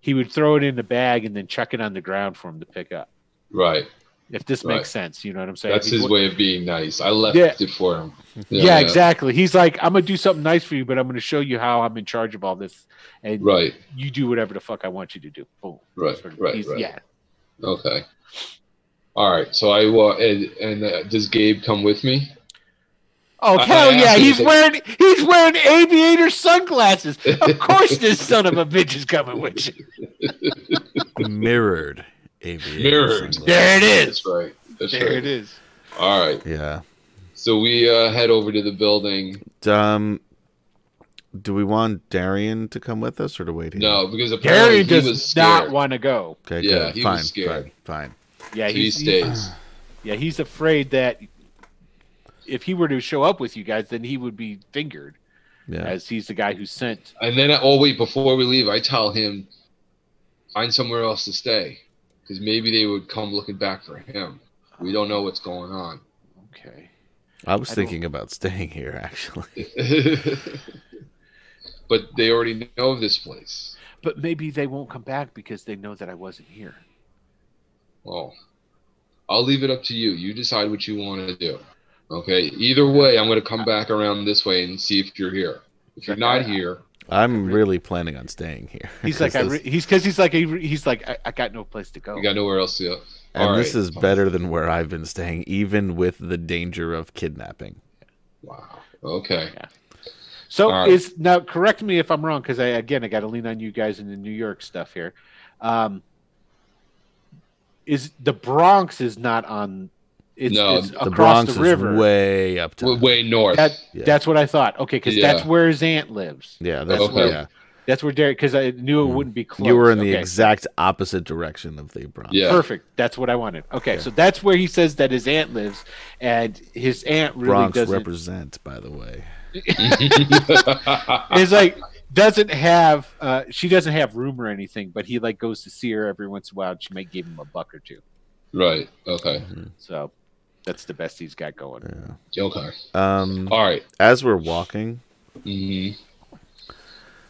he would throw it in the bag and then chuck it on the ground for him to pick up. Right. If this makes sense, you know what I'm saying? That's his way of being nice. I left it for him. Yeah, exactly. He's like, I'm going to do something nice for you, but I'm going to show you how I'm in charge of all this. And you do whatever the fuck I want you to do. Boom. Right. Yeah. Okay. All right. So does Gabe come with me? Oh hell yeah! He's wearing aviator sunglasses. Of course, this son of a bitch is coming with you. Mirrored aviator. Mirrored. There it is. That's right. That's There right. it is. All right. Yeah. So we head over to the building. Do we want Darian to come with us or to wait here? No, because apparently Darian he was does scared. not want to go. Okay, Yeah, good. he Fine, was scared. Fine. Yeah, So he stays. Yeah, he's afraid that if he were to show up with you guys, then he would be fingered, Yeah. as he's the guy who sent. And then, wait, before we leave, I tell him, find somewhere else to stay. Because maybe they would come looking back for him. We don't know what's going on. Okay. I was thinking about staying here, actually. But they already know of this place. But maybe they won't come back because they know that I wasn't here. Well, I'll leave it up to you. You decide what you want to do. Okay? Either way, I'm going to come back around this way and see if you're here. If you're not here... I'm really planning on staying here. He's like, I got no place to go. You got nowhere else to go. And All this right, is fine. better than where I've been staying, even with the danger of kidnapping. Wow. Okay. Yeah. So All right. now correct me if I'm wrong, because I got to lean on you guys in the New York stuff here. Is the Bronx is not on? It's, No, it's The across Bronx the river. is way up top. Way north. Yeah. That's what I thought. Okay, because Yeah. that's where his aunt lives. Yeah, that's Okay. yeah. That's where Derek. Because I knew it wouldn't be close. You were in the Okay. exact opposite direction of the Bronx. Yeah. Perfect. That's what I wanted. Okay, Yeah. so that's where he says that his aunt lives, and his aunt really Bronx doesn't. represent, by the way. It's like doesn't have. She doesn't have room or anything, but he like goes to see her every once in a while. And she might give him $1 or $2. Right. Okay. So that's the best he's got going. Yeah. Okay. All right. As we're walking, Mhm.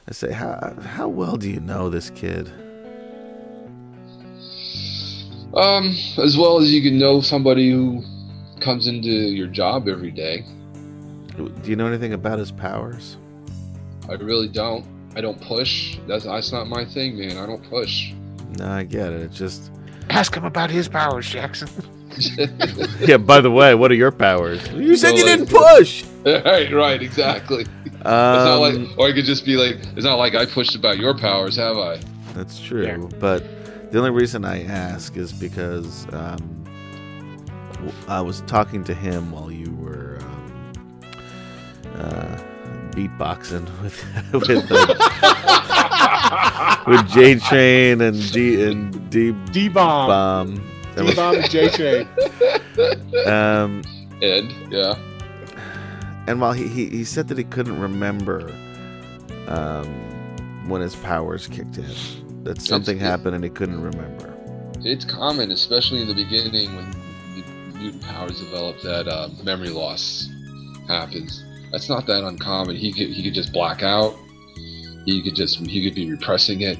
I say, how well do you know this kid? As well as you can know somebody who comes into your job every day. Do you know anything about his powers? I really don't. I don't push. That's not my thing, man. I don't push. No, I get it. It's just Ask him about his powers, Jackson. yeah. By the way, what are your powers? You said you like- didn't push. right, exactly. It's not like, or I could just be like, it's not like I pushed about your powers, have I? That's true, Yeah. but the only reason I ask is because I was talking to him while you were beatboxing with J Train and D D-bomb. Bomb. D-bomb and J-Train. And yeah. And while he said that he couldn't remember when his powers kicked in, that something happened and he couldn't remember. It's common, especially in the beginning when the mutant powers develop, that memory loss happens. That's not that uncommon. He could just black out. He could be repressing it.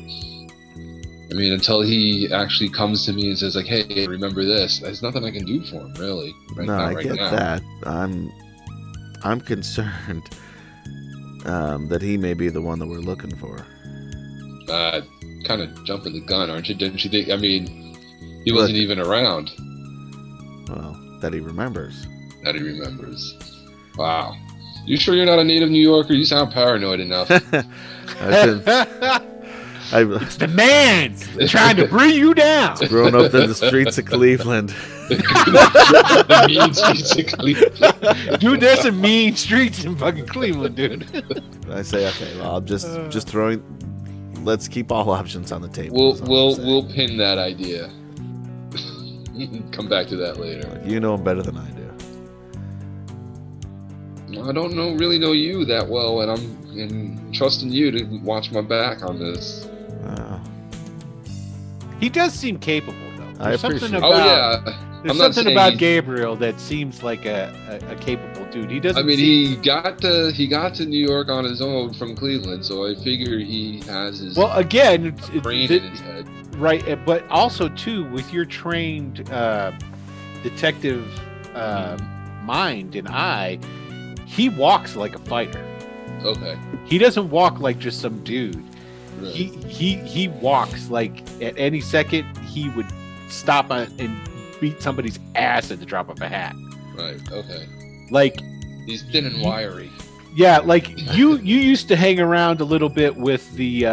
I mean, until he actually comes to me and says like, "Hey, remember this?" There's nothing I can do for him, really. No, I get that. I'm concerned that he may be the one that we're looking for. Kind of jumping the gun, aren't you? Didn't you think? I mean, he wasn't even around. Well, that he remembers. That he remembers. Wow. You sure you're not a native New Yorker? You sound paranoid enough. I've It's the man trying to bring you down. grown up in the streets of Cleveland. The mean streets of Cleveland. Dude, there's some mean streets in fucking Cleveland, dude. I say, okay, well, I'm just throwing. Let's keep all options on the table. is all I'm saying. We'll pin that idea. Come back to that later. You know him better than I do. I don't really know you that well, and I'm trusting you to watch my back on this. He does seem capable, though. I There's something appreciate it. Oh about, yeah. There's I'm not something saying about he's- Gabriel that seems like a capable dude. He doesn't. I mean, seem, he got to New York on his own from Cleveland, so I figure he has his well, again, brain in his head. right? But also too, with your trained detective mind and eye, he walks like a fighter. Okay. He doesn't walk like just some dude. Right. He walks like at any second he would stop and beat somebody's ass at the drop of a hat. Right. Okay. Like He's thin and wiry. Yeah, like you used to hang around a little bit with the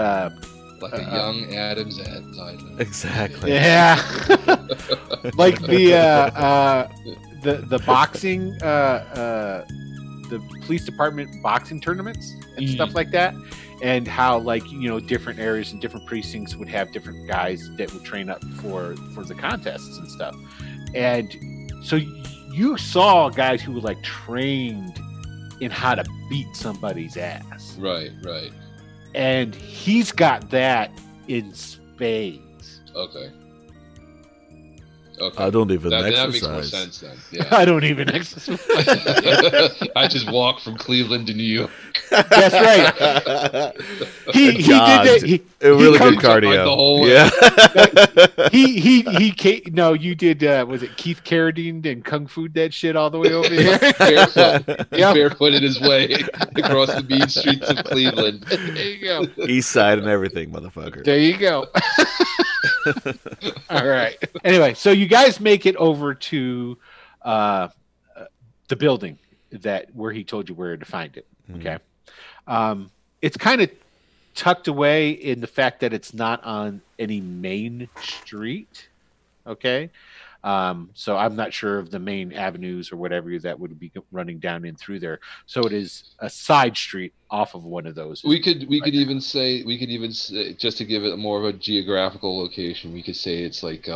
like a young Adam's Adler. Exactly. Yeah. Like the boxing the police department boxing tournaments and stuff like that, and how like different areas and different precincts would have different guys that would train up for the contests and stuff. And so you saw guys who were like trained in how to beat somebody's ass. Right. And he's got that in spades. Okay. I don't even exercise. That makes more sense then. Yeah. I don't even exercise. I just walk from Cleveland to New York. That's right. He did that. A really good cardio. The whole Yeah. No, you did. Was it Keith Carradine and Kung Fu that shit all the way over here? Barefoot. He barefooted his way across the mean streets of Cleveland. There you go. East side and everything, motherfucker. There you go. All right. Anyway, so you guys make it over to the building where he told you where to find it. Okay. It's kind of tucked away in the fact that it's not on any main street. Okay. So I'm not sure of the main avenues or whatever that would be running down in through there. So it is a side street off of one of those. We could even say just to give it more of a geographical location, we could say it's like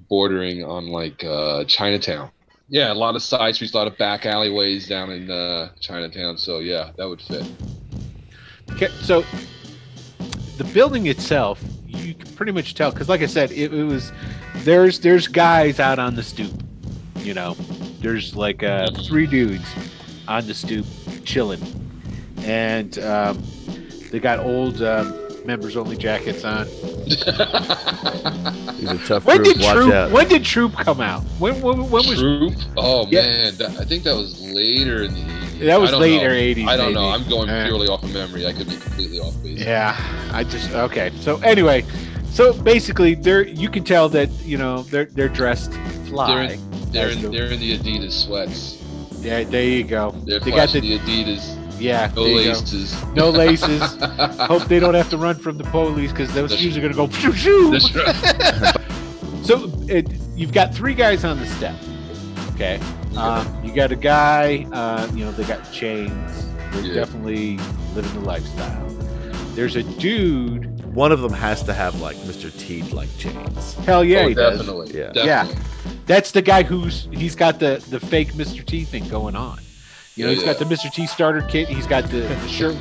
bordering on like Chinatown. Yeah, a lot of side streets, a lot of back alleyways down in Chinatown. So yeah, that would fit. Okay, so the building itself, you can pretty much tell, because like I said, it was there's guys out on the stoop. There's like 3 dudes on the stoop chilling, and they got old members only jackets on. He's a tough group. Watch out. When did Troop come out? When was Troop? Oh man, I think that was later in the 80s. That was later 80s. I don't know. maybe. I'm going purely off of memory. I could be completely off base. Yeah, okay. So anyway, basically, you can tell that they're dressed fly. They're in the Adidas sweats. Yeah, there you go. They got the Adidas. Yeah, no laces. No laces. Hope they don't have to run from the police because those shoes are gonna go shoo shoo. That's right. So you've got 3 guys on the step. Okay. You got a guy. They got chains. They're definitely living the lifestyle. There's a dude. One of them has to have like Mr. T like chains. Hell yeah, he definitely. does. Yeah. Yeah. That's the guy he's got the fake Mr. T thing going on. He's got the Mr. T starter kit. He's got the shirt.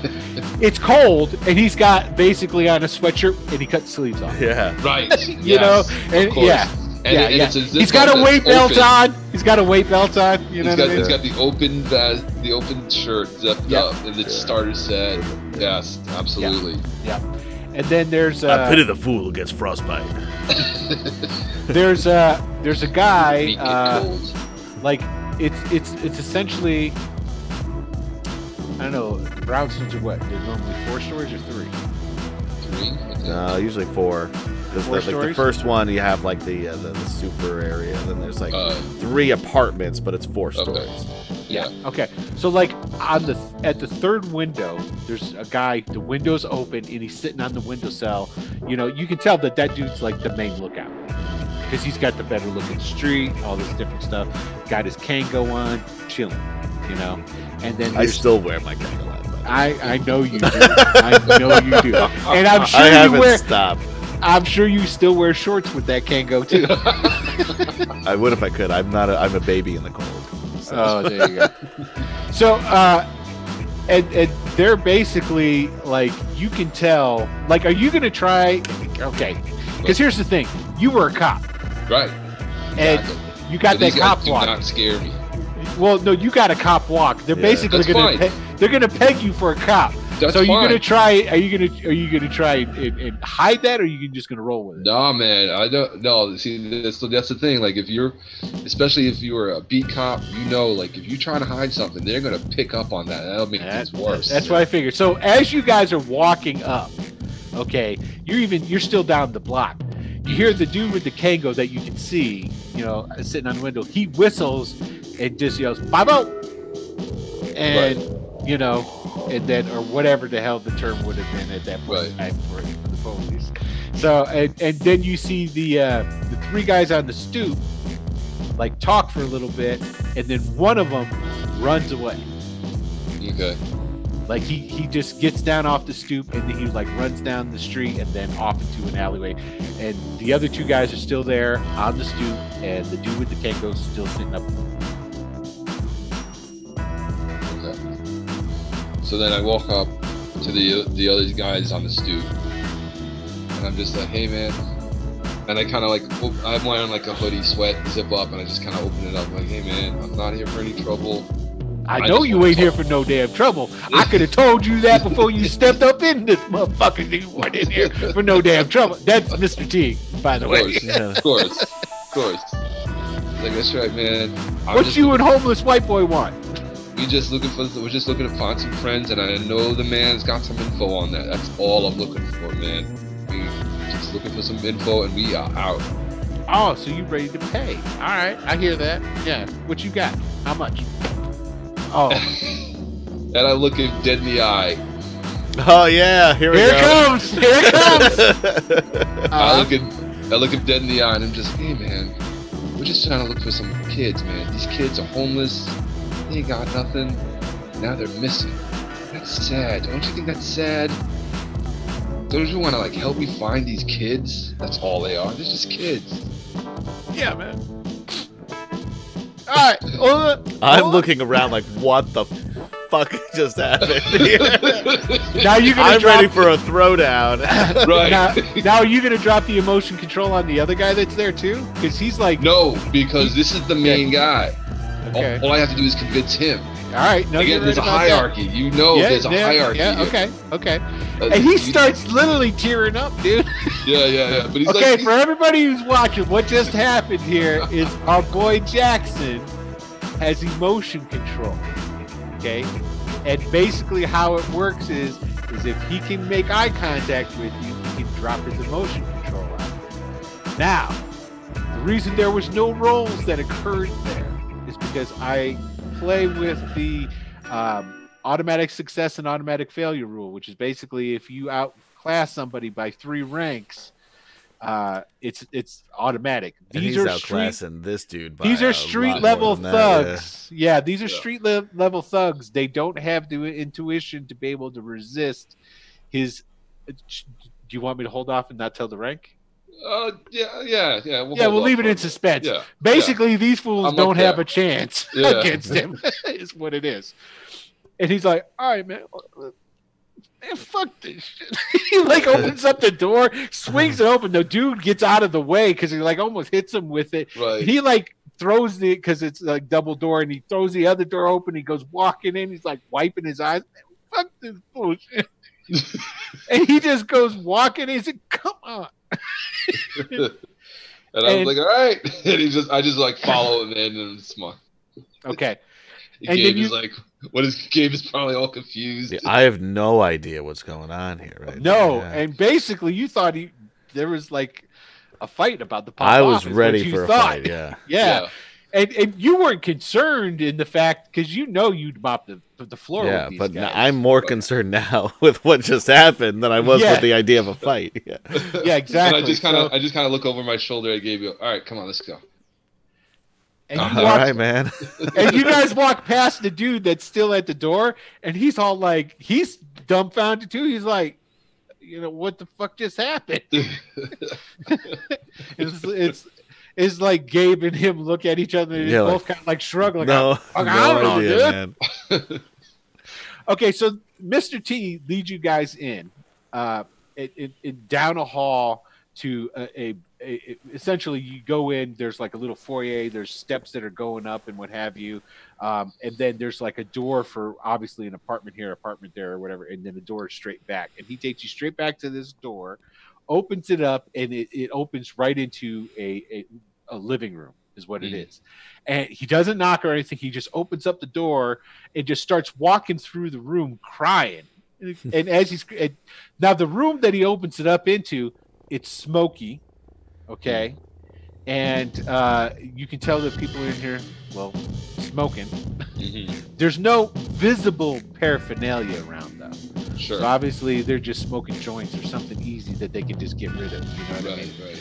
It's cold, and he's got basically on a sweatshirt, and he cut the sleeves off. Yeah. Right. And he's got a weight belt on. He's got a weight belt on. He's got the open shirt zipped up, and the starter set. Yes, absolutely. Yeah. And then there's I pity the fool who gets frostbite. there's a guy like it's essentially, I don't know, brownstones are what? They're normally 4 stories or 3? 3? Usually 4. Because the first one you have like the super area, and then there's like 3 apartments, but it's 4 stories. Yeah. Okay. So like at the 3rd window, there's a guy. The window's open, and he's sitting on the windowsill. You can tell that dude's like the main lookout because he's got the better looking street, all this different stuff. Got his Kango on, chilling. And then I still wear my Kango hat. I know you do. I know you do. And I'm sure I haven't stopped. I'm sure you still wear shorts with that Kango too. I would if I could. I'm a baby in the cold. So. Oh, there you go. So, and they're basically like, you can tell. Like, are you gonna try? Okay, because here's the thing: you were a cop, right? And you got that cop walk. Do not scare me. Well, no, you got a cop walk. They're basically gonna peg you for a cop. That's so fine. Are you gonna try and hide that, or are you just gonna roll with it? No, man, I don't. No, see, that's the thing. Like, especially if you were a beat cop, like if you're trying to hide something, they're gonna pick up on that. That'll make things worse. That's what I figured. So as you guys are walking up, okay, you're still down the block. You hear the dude with the Kango that you can see, sitting on the window. He whistles, and just yells "Bible," and you know, and then or whatever the hell the term would have been at that point in time for the police. So and then you see the three guys on the stoop like talk for a little bit, and then one of them runs away. Okay. Like he just gets down off the stoop and then he like runs down the street and then off into an alleyway. And the other two guys are still there on the stoop, and the dude with the Kenko's still sitting up. Okay. So then I walk up to the other guys on the stoop, and I'm just like, hey man. And I kind of like, I'm wearing like a hoodie, sweat, zip up, and I just kind of open it up like, hey man, I'm not here for any trouble. I know you ain't here for no damn trouble. I could have told you that before you stepped up in this motherfucker. You weren't in here for no damn trouble. That's Mr. T, by the way. Of course. Like, that's right, man. What you and homeless white boy want? We're just looking to find some friends, and I know the man's got some info on that. That's all I'm looking for, man. We just looking for some info, and we are out. Oh, so you ready to pay? All right, I hear that. Yeah, what you got? How much? Oh. And I look him dead in the eye. Oh yeah, here it comes. Here it comes. I look him dead in the eye, and I'm just, hey man, we're just trying to look for some kids, man. These kids are homeless. They ain't got nothing. Now they're missing. That's sad. Don't you think that's sad? Don't you want to like help me find these kids? That's all they are. They're just kids. Yeah, man. All right. I'm looking around like, what the fuck just happened here? Now I'm ready for a throwdown. Right. Now are you gonna drop the emotion control on the other guy that's there too? Because he's like, no, because this is the main guy. Okay. All I have to do is convince him. All right. No, again, there's a hierarchy. That. You know, there's a hierarchy. Yeah. Okay. And he starts literally tearing up, dude. Yeah. But he's okay, for everybody who's watching, what just happened here is our boy Jackson has emotion control. Okay, and basically how it works is if he can make eye contact with you, he can drop his emotion control out. Now, the reason there was no rolls that occurred there is because I play with the automatic success and automatic failure rule, which is basically if you outclass somebody by 3 ranks, it's automatic. These are outclassing this dude. These are street level thugs. Yeah, these are street level thugs. They don't have the intuition to be able to resist his. Do you want me to hold off and not tell the rank? Yeah. We'll leave it in suspense. Yeah, basically, these fools don't have a chance against him. Is what it is. And he's like, "All right, man, fuck this shit." He like opens up the door, swings it open. The dude gets out of the way because he like almost hits him with it. Right. He like throws because it's like double door, and he throws the other door open. He goes walking in. He's like wiping his eyes. Fuck this bullshit. And he just goes walking in. He said, "Come on." And I was like, all right. And I just like follow him in and smile. Okay. And Gabe is like, Gabe is probably all confused. Yeah, I have no idea what's going on here, right? No, and basically you thought there was like a fight about the pop. I was ready for a fight, yeah. And you weren't concerned in the fact because you'd mop the floor. Yeah, with these but guys. I'm more concerned now with what just happened than I was with the idea of a fight. Yeah, exactly. And I just kind of look over my shoulder at Gabriel. All right, come on, let's go. And all right, man. And you guys walk past the dude that's still at the door, and he's all like, he's dumbfounded too. He's like, what the fuck just happened? It's like Gabe and him look at each other and both kind of like shrug. Like, no idea, man. Okay, so Mr. T leads you guys in down a hall to essentially you go in. There's like a little foyer. There's steps that are going up and what have you, and then there's like a door for obviously an apartment here, apartment there, or whatever, and then the door is straight back. And he takes you straight back to this door, opens it up, and it opens right into a living room is what it is. And he doesn't knock or anything. He just opens up the door and just starts walking through the room crying. And as now the room that he opens it up into, it's smoky. Okay. And you can tell that people in here, well, smoking. Mm-hmm. There's no visible paraphernalia around though. Sure. So obviously they're just smoking joints or something easy that they can just get rid of. You know what I mean? Right.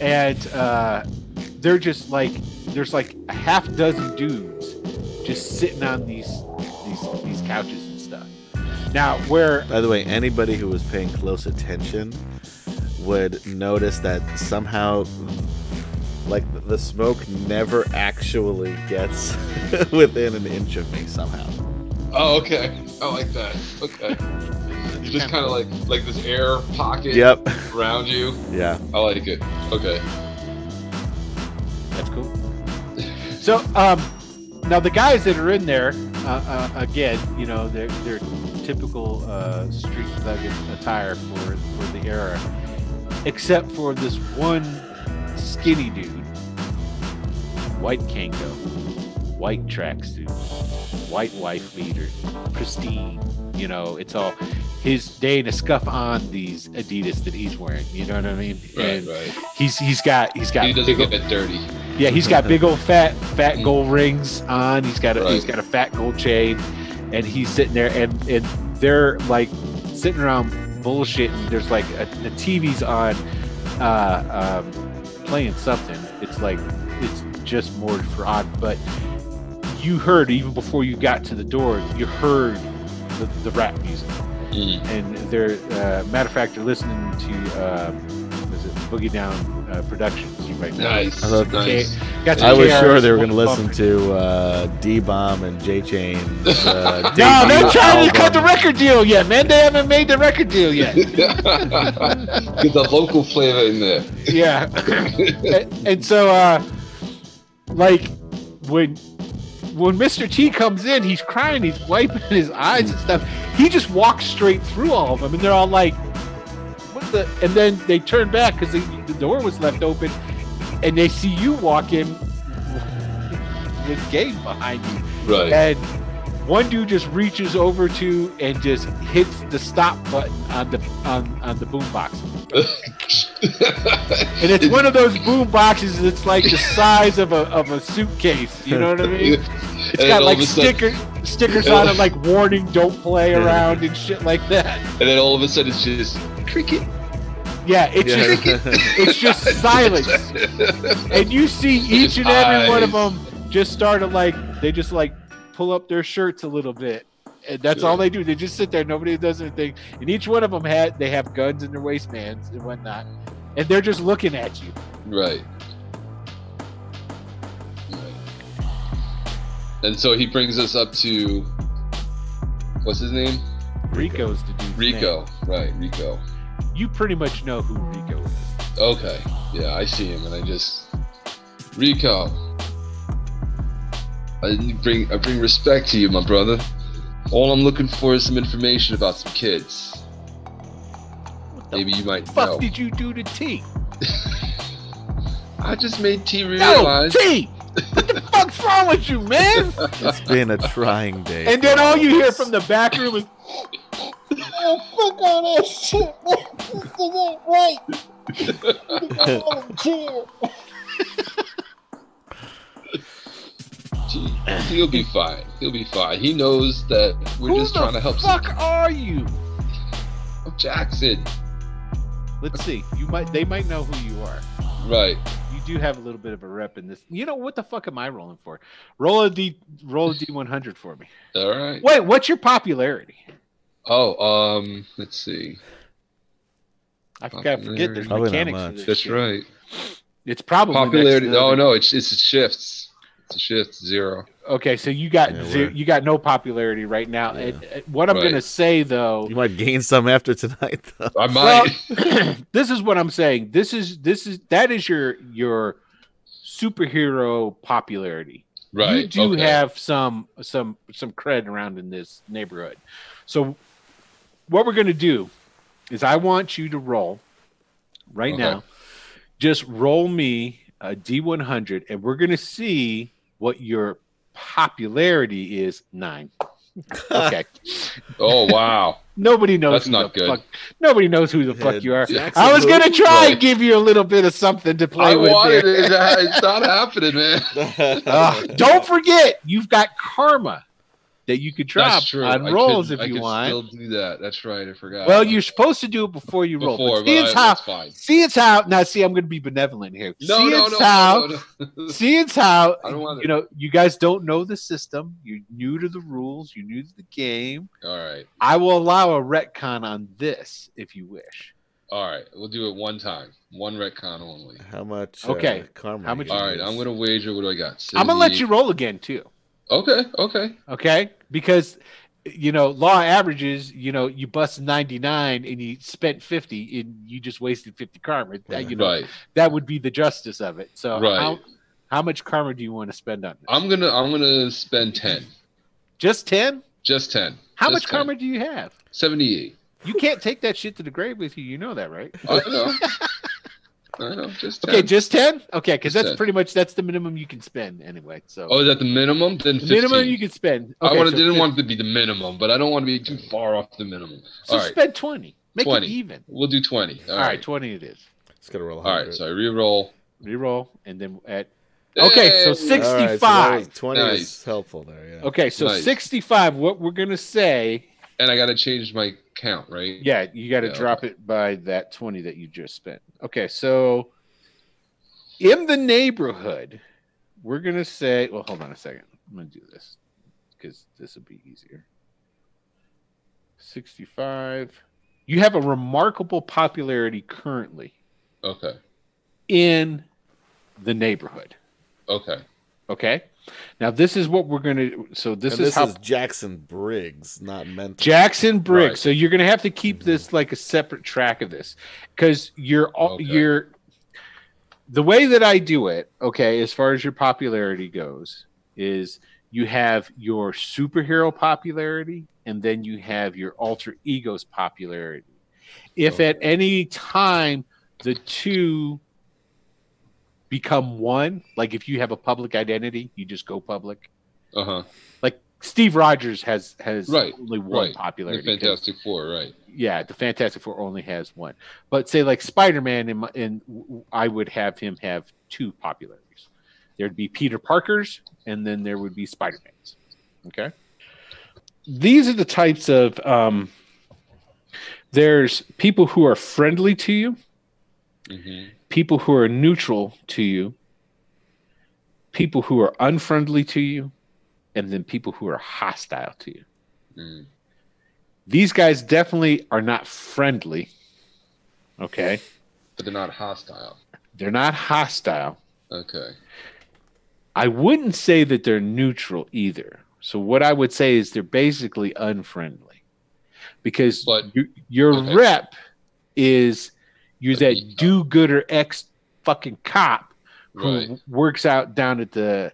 And they're just like, there's like a half dozen dudes just sitting on these couches and stuff. Now, by the way, anybody who was paying close attention would notice that somehow, like, the smoke never actually gets within an inch of me somehow. Oh, okay. I like that. Okay. It's just kind of like this air pocket around you. Yeah. I like it. Okay. That's cool. So, now the guys that are in there, again, you know, they're typical street thug attire for the era, except for this one skinny dude, white Kango, white tracksuit, white wife beater, pristine. You know, it's all they ain't a scuff on these Adidas that he's wearing. You know what I mean? Right. He's got. He doesn't get it dirty. Yeah, he's got big old fat gold rings on. He's got a fat gold chain, and he's sitting there, and they're like sitting around bullshitting. There's like the TV's on, playing something. It's like it's just more for odd, but you heard even before you got to the door, you heard the rap music, and they're matter of fact, they're listening to was it Boogie Down Productions right now. Nice. I was sure they were going to listen to D-Bomb and J-Chain's no, they're trying to cut the record deal yet, man. They haven't made the record deal yet. Get the local flavor in there. Yeah. and so like when Mr. T comes in, he's crying, he's wiping his eyes and stuff. He just walks straight through all of them, and they're all like, what the? And then they turn back because the door was left open, and they see you walk in with Gabe behind you. Right. And one dude just reaches over to and just hits the stop button on the boom box. And it's one of those boom boxes that's like the size of a suitcase. You know what I mean? It's got like stickers on it, like warning, don't play around and shit like that. And then all of a sudden it's just cricket. Yeah, it's just silence. And you see each and every one of them just start to they just pull up their shirts a little bit. And that's all they do. They just sit there. Nobody does anything. And each one of them they have guns in their waistbands and whatnot. And they're just looking at you. Right. And so he brings us up to, what's his name? Rico's the dude's Rico. name. Right, Rico. You pretty much know who Rico is. Okay. Yeah, I see him, and Rico. I bring respect to you, my brother. All I'm looking for is some information about some kids. Maybe you might know. What the fuck did you do to T? I just made T realize. No, T! What the fuck's wrong with you, man? It's been a trying day. And then all you hear from the back room is, oh, fuck all that shit, man. This ain't right. He'll be fine. He'll be fine. He knows that we're just trying to help. Who the fuck are you? I'm Jackson. Let's see. They might know who you are. Right. You do have a little bit of a rep in this. You know what the fuck am I rolling for? Roll a D100 for me. All right. Wait, what's your popularity? Oh, let's see. I forget. There's mechanics to this. That's shit. right. It's probably popularity. No, it shifts. It's a shift 0. Okay, so you got you got no popularity right now. Yeah. What I'm gonna say though, you might gain some after tonight. Though. I might. Well, this is what I'm saying. That is your superhero popularity. Right. You do have some cred around in this neighborhood. So what we're gonna do is I want you to roll right now. Just roll me a D100, and we're gonna see what your popularity is. 9. Okay. Oh wow. Nobody knows That's who not the good. fuck. Nobody knows who the fuck you are. Jackson I was who? gonna try Right. and give you a little bit of something to play I with. wanted there. it. It's not happening, man. Don't forget, you've got karma that you could drop That's true. on I rolls could, if you I could want. still do that. That's right. I forgot. Well, you're supposed to do it before you roll. Before, But see, but it's how. that's fine. See, it's how. Now, see, I'm going to be benevolent here. No, see, no, it's no, how. no. See, it's how. I don't want You know, you guys don't know the system. You're new to the rules. You're new to the game. All right. I will allow a retcon on this if you wish. All right. We'll do it one time. One retcon only. How much? Okay. Karma. How much- All right. I'm going to wager. What do I got? I'm going to let you roll again, too. Okay. Okay. Okay? Because, you know, law averages, you know, you bust 99 and you spent 50 and you just wasted 50 karma. You know, Right. that would be the justice of it. So Right. how much karma do you want to spend on this? I'm gonna spend 10. Just 10? Just 10. How Just much 10. karma do you have? 78. You can't take that shit to the grave with you. You know that, right? I know. I know. Just 10. Okay, just 10? Okay, because Just that's 10. pretty much that's the minimum you can spend anyway. So Oh, is that the minimum? Then 15. minimum you can spend. Okay, so didn't want it to be the minimum, but I don't want to be too far off the minimum. So All right. spend 20. Make 20. it even. We'll do 20. All right, 20 it is. It's gonna roll. All right. So I re-roll. Reroll and then at okay, so Hey! 65. 20 Nice. is helpful there. Yeah. Okay, so Nice. 65. What we're gonna say, And I got to change my count, right? yeah, you got to Yeah, drop it by that 20 that you just spent. Okay, so in the neighborhood, we're gonna say. Well, hold on a second. I'm gonna do this because this will be easier. 65. You have a remarkable popularity currently Okay. in the neighborhood. Okay. Okay. Now this is what we're gonna. So this And is this how is Jackson Briggs, not mental. Jackson Briggs. Right. So you're gonna have to keep this like a separate track of this because you're the way that I do it. Okay, as far as your popularity goes, is you have your superhero popularity and then you have your alter ego's popularity. If at any time the two become one, like if you have a public identity, you just go public. Uh-huh. Like Steve Rogers has Right, only one right. The popularity. Fantastic Four, right. Yeah, the Fantastic Four only has one. But say like Spider-Man, I would have him have two popularities. There'd be Peter Parker's, and then there would be Spider-Man's. Okay. These are the types of there's people who are friendly to you, Mm-hmm. people who are neutral to you, people who are unfriendly to you, and then people who are hostile to you. Mm. These guys definitely are not friendly. Okay. But they're not hostile. They're not hostile. Okay. I wouldn't say that they're neutral either. So what I would say is they're basically unfriendly. Because But- your okay. rep is you're The that beat cop. do-gooder ex-fucking cop who Right. works out down at the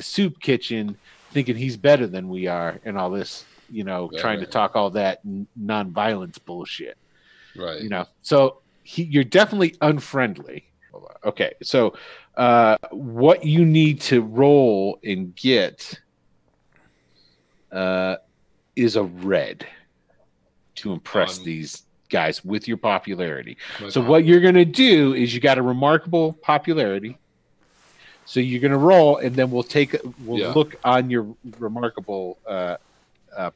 soup kitchen thinking he's better than we are and all this, you know, Right, trying to right. talk all that non-violence bullshit. Right. You know, so you're definitely unfriendly. Okay, so what you need to roll and get is a red to impress these guys with your popularity. So what you're going to do is you got a remarkable popularity. So you're going to roll, and then we'll Yeah. look on your remarkable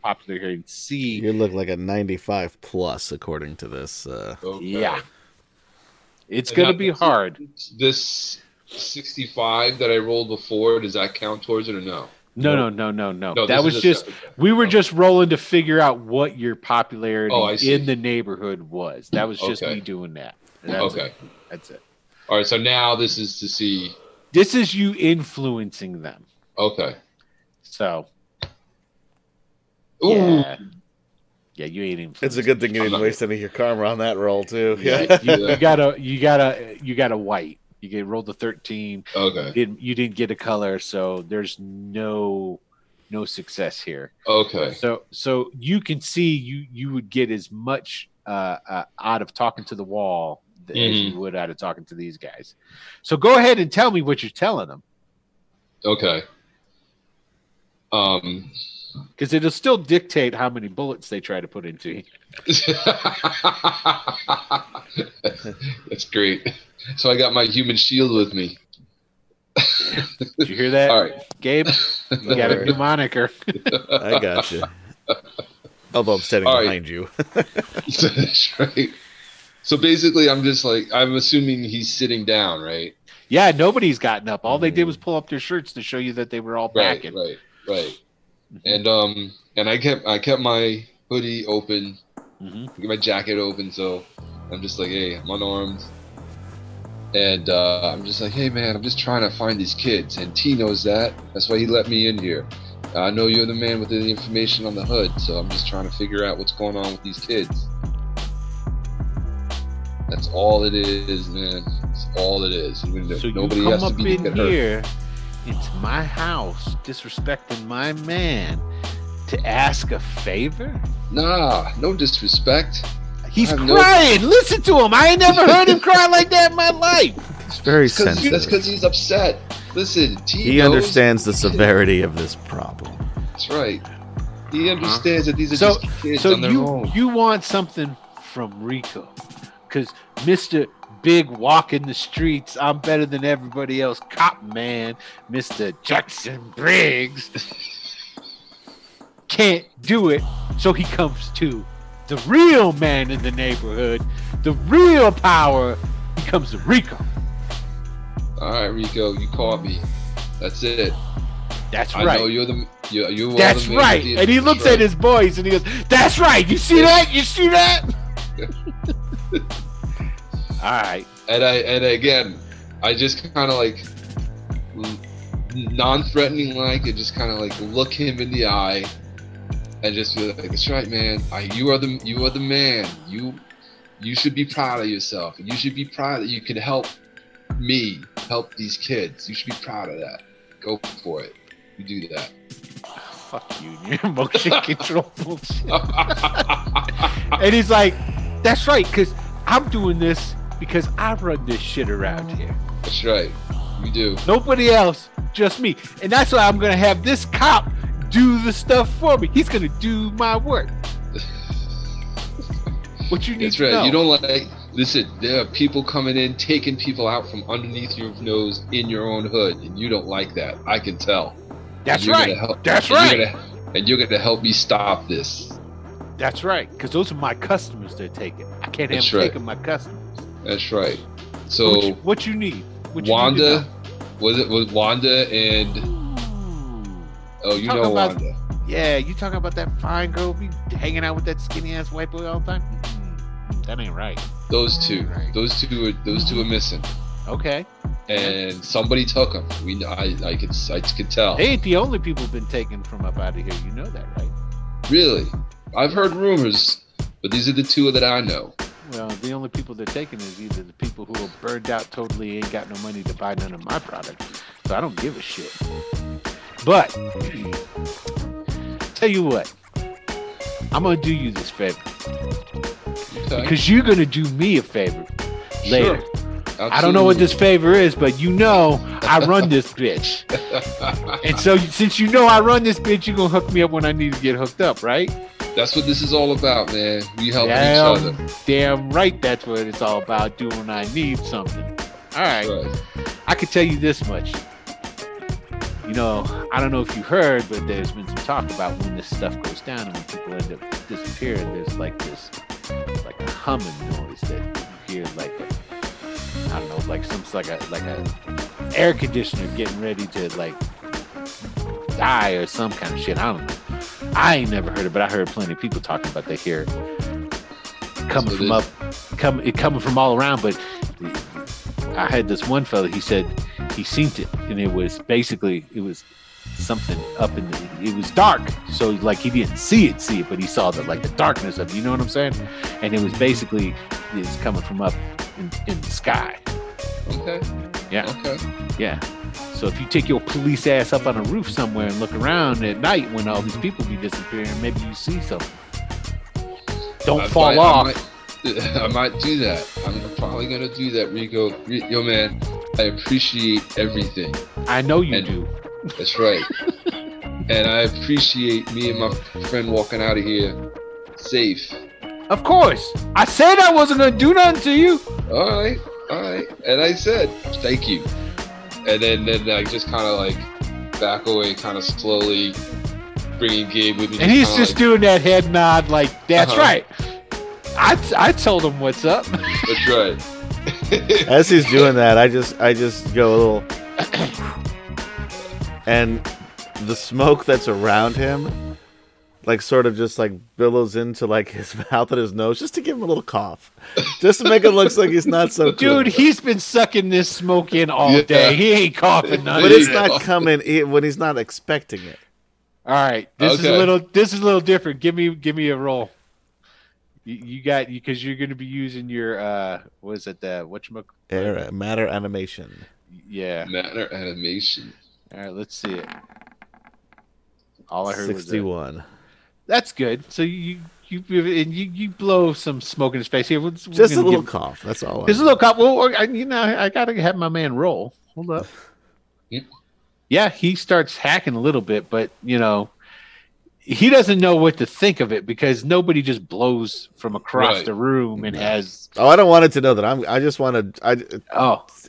popularity and see. You look like a 95 plus according to this. Okay. Yeah. It's And going to how- be hard. This 65 that I rolled before, does that count towards it or no? No. No, That this was is just separate thing. we were just rolling to figure out what your popularity Oh, I see. in the neighborhood was. That was just Okay. me doing that. And Okay. That's it. All right. So now this is to see. This is you influencing them. Okay. So Ooh. yeah, you ain't influencing. It's a good thing you I'm didn't not- waste any of your karma on that roll too. Yeah, you got a white. You get rolled a 13. Okay. You didn't get a color, so there's no success here. Okay. So you can see you would get as much out of talking to the wall as you would out of talking to these guys. So go ahead and tell me what you're telling them. Okay. Because it'll still dictate how many bullets they try to put into you. That's great. So I got my human shield with me. Did you hear that? All right, Gabe? You got a new moniker. I got you. Although I'm standing All right. behind you. That's right. So basically, I'm assuming he's sitting down, right? Yeah, nobody's gotten up. All they did was pull up their shirts to show you that they were all packing. Right. And I kept my hoodie open, my jacket open, so I'm just like, hey, I'm unarmed, and I'm just like, hey man, I'm just trying to find these kids, and T knows that. That's why he let me in here. I know you're the man with the information on the hood, so I'm just trying to figure out what's going on with these kids. That's all it is, man. That's all it is. So nobody you come has to up be in get hurt. here into my house, disrespecting my man, to ask a favor? Nah, no disrespect. He's I have crying. Listen to him. I ain't never heard him cry like that in my life. It's very That's sensitive. because he's upset. Listen, T He knows- understands the severity of this problem. That's right. He understands that these are So, just kids so on their own. you want something from Rico? Because Mr. Big walking the streets, I'm better than everybody else. Cop man, Mr. Jackson Briggs can't do it, so he comes to the real man in the neighborhood, the real power. He comes to Rico. All right, Rico, you caught me. That's it. That's I right. know you're the That's man right. with the- And he looks That's at his boys and he goes, "That's right. You see that? You see that?" All right. And again, I just kind of like non-threatening, like, and just kind of like look him in the eye and just be like, "That's right, man. You are the man. You should be proud of yourself. You should be proud that you can help me help these kids. You should be proud of that. Go for it. You do that." Fuck you and your emotion control bullshit. And he's like, "That's right, because I'm doing this because I run this shit around here. That's right. You do. Nobody else, just me. And that's why I'm going to have this cop do the stuff for me. He's going to do my work." What you need That's to right. know. You don't like. Listen, there are people coming in, taking people out from underneath your nose in your own hood, and you don't like that. I can tell. That's And you're right. gonna help- That's and right. You're gonna help me stop this. That's right, because those are my customers they're taking. I can't have That's them right. taking my customers. That's right. So What you need? What you Wanda, need was Wanda and to know? oh, you Talking know about- Wanda. Yeah, you talking about that fine girl be hanging out with that skinny ass white boy all the time? That ain't right. Those two are missing, Okay. and somebody took them. I could tell. They ain't the only people been taken from up out of here. You know that, right? Really, I've heard rumors, but these are the two that I know. Well, the only people they're taking is either the people who are burned out totally, ain't got no money to buy none of my products. So I don't give a shit. But tell you what, I'm gonna do you this favor Okay. because you're gonna do me a favor later. Sure. I don't know what this favor is, but you know I run this bitch. And so since you know I run this bitch, you're gonna hook me up when I need to get hooked up, right? That's what this is all about, man. We helping each other. Damn right that's what it's all about, doing when I need something. All right. Right. I can tell you this much. You know, I don't know if you heard, but there's been some talk about when this stuff goes down and when people end up disappearing, there's like this, like a humming noise that you hear, like a, I don't know, like some like a air conditioner getting ready to like die or some kind of shit. I don't know. I ain't never heard it, but I heard plenty of people talking about they hear it coming from up, coming from all around. But I had this one fella. He said he seen it, and it was basically something up in the. It was dark, so like he didn't see it, but he saw the darkness of it. You know what I'm saying? And it was basically it's coming from up in the sky. Okay. Yeah. Okay. Yeah. So if you take your police ass up on a roof somewhere and look around at night when all these people be disappearing, maybe you see something. Don't fall off. I might do that. I'm probably gonna do that, Rico. Yo, man, I appreciate everything. I know you And- do. That's right. and I appreciate me and my friend walking out of here safe. Of course. I said I wasn't gonna do nothing to you. All right. And I said, thank you. And then I just kind of like back away, kind of slowly, bringing Gabe with me. And he's just doing that head nod like, that's right. I told him what's up. That's right. As he's doing that, I just go a little, and the smoke that's around him, like sort of just like billows into like his mouth and his nose, just to give him a little cough, just to make it look like he's not so cool. Dude, he's been sucking this smoke in all day. He ain't coughing nothing. But it's not coming when he's not expecting it. All right, this is a little different. Give me a roll. You got, because you're going to be using your what is it, the matter animation. Yeah, matter animation. All right, let's see it. All I heard 61. was that's good. So you blow some smoke in his face here. Just a little cough. That's all. Just a little cough. Well, I gotta have my man roll. Hold up. Yeah, he starts hacking a little bit, but he doesn't know what to think of it because nobody just blows from across the room and has. Oh, I don't want it to know that I just want to.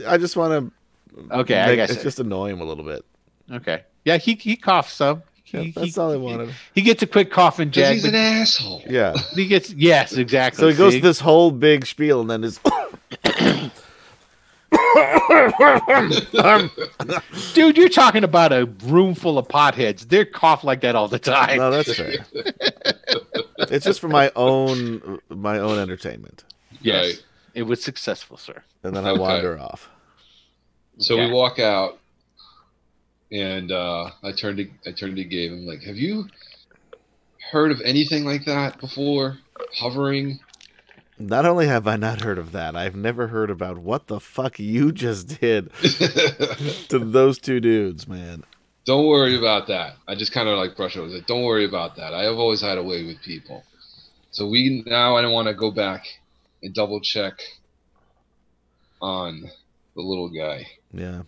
I just want to. Okay, I guess it's just annoy him a little bit. Okay. Yeah, he coughs some. That's all I wanted. He gets a quick coughing jag. He's an asshole. Yeah. He gets exactly. So he goes this whole big spiel and then his. Dude, you're talking about a room full of potheads. They cough like that all the time. No, that's fair. It's just for my own entertainment. Yes, Right. It was successful, sir. And then I wander off. So we walk out, and I turned to Gabe. I'm like, "Have you heard of anything like that before? Hovering?" Not only have I not heard of that, I've never heard about what the fuck you just did to those two dudes, man. Don't worry about that. I just kind of like brush over it. Don't worry about that. I have always had a way with people. So I don't want to go back and double check on the little guy. Yeah.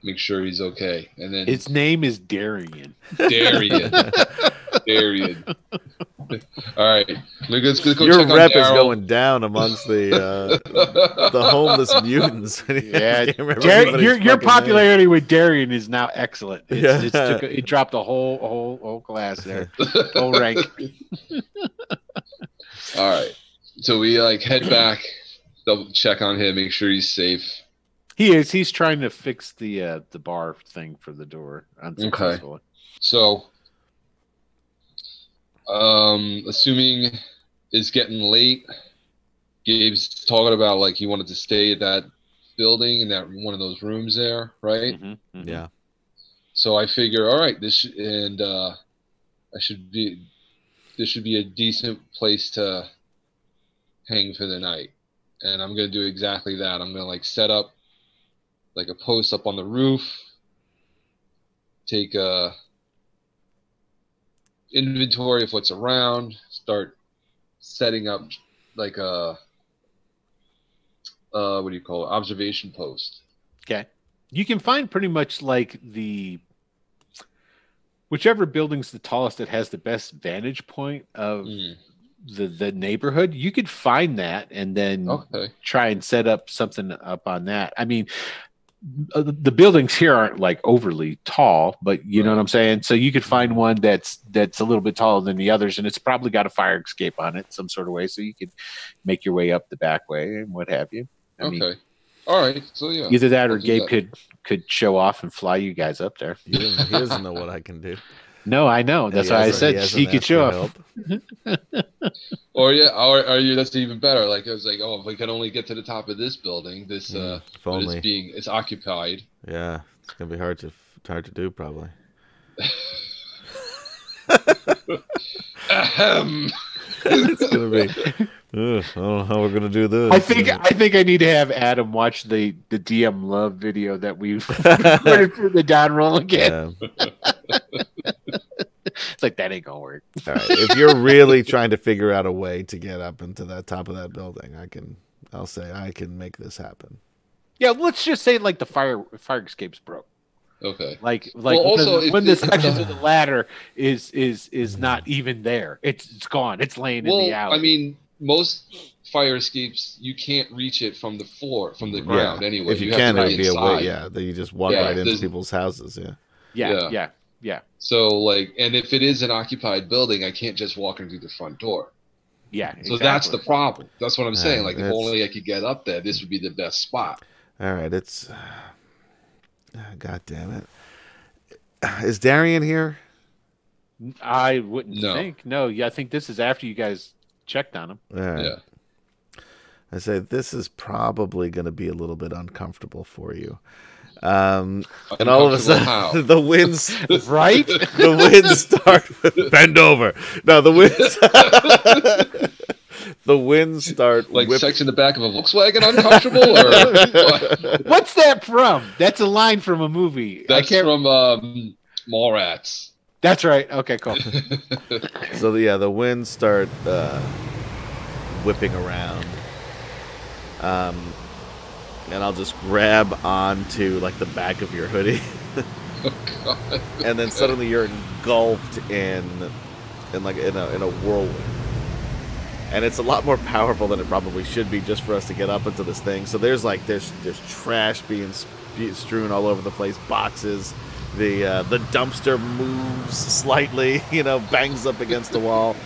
Make sure he's okay. And then his name is Darian. Darian. All right. Let's go Your check rep on is Daryl. going down amongst the homeless mutants. Yeah, your popularity with Darian is now excellent. It dropped a whole class there, whole rank. All right. So we head back, double check on him, make sure he's safe. He is. He's trying to fix the bar thing for the door. Okay. So, assuming it's getting late, Gabe's talking about he wanted to stay at that building in that one of those rooms there, right? Mm-hmm, mm-hmm. Yeah. So I figure, all right, this should be a decent place to hang for the night, and I'm gonna do exactly that. I'm gonna set up a post up on the roof, take a inventory of what's around, start setting up a what do you call it, observation post. Okay. You can find pretty much whichever building's the tallest that has the best vantage point of the neighborhood. You could find that and then try and set up something up on that. I mean, the buildings here aren't overly tall, but you know what I'm saying? So you could find one that's a little bit taller than the others, and it's probably got a fire escape on it some sort of way, so you could make your way up the back way and what have you. I mean, all right. So yeah, either that or Gabe could show off and fly you guys up there. He doesn't know what I can do. No, I know. That's why I said he could show off. Or that's even better. I was if we can only get to the top of this building, it's occupied. Yeah, it's gonna be hard to do probably. It's gonna be. I don't know how we're gonna do this. I think I need to have Adam watch the DM Love video that we've recorded for the Don roll again. Yeah. It's that ain't gonna work. All right. If you're really trying to figure out a way to get up into that top of that building, I'll say I can make this happen. Yeah, let's just say the fire escape's broke. Okay. Like Well, also, when the if sections of the ladder is not even there. It's gone. It's laying in the alley. I mean, most fire escapes, you can't reach it from the floor, from the ground anyway. If you have can, to it would be a inside. way. Yeah, then you just walk right into people's houses. Yeah. Yeah. So, like, and if it is an occupied building, I can't just walk in through the front door. Yeah. So that's the problem. That's what I'm saying. Like, if only I could get up there, this would be the best spot. All right, it's. God damn it! Is Darian here? I wouldn't think. No, I think this is after you guys checked on him. All right. Yeah. I say this is probably going to be a little bit uncomfortable for you. And all of a sudden, the winds, right? The winds start. Bend over. No, the winds. The winds start. Like section the back of a Volkswagen uncomfortable, or what? What's that from? That's a line from a movie. That's from Mallrats. That's right. Okay, cool. So the winds start whipping around. And I'll just grab onto like the back of your hoodie. Oh, God. And then suddenly you're engulfed in a whirlwind. And it's a lot more powerful than it probably should be just for us to get up into this thing. So there's trash being strewn all over the place, boxes. The dumpster moves slightly, bangs up against the wall.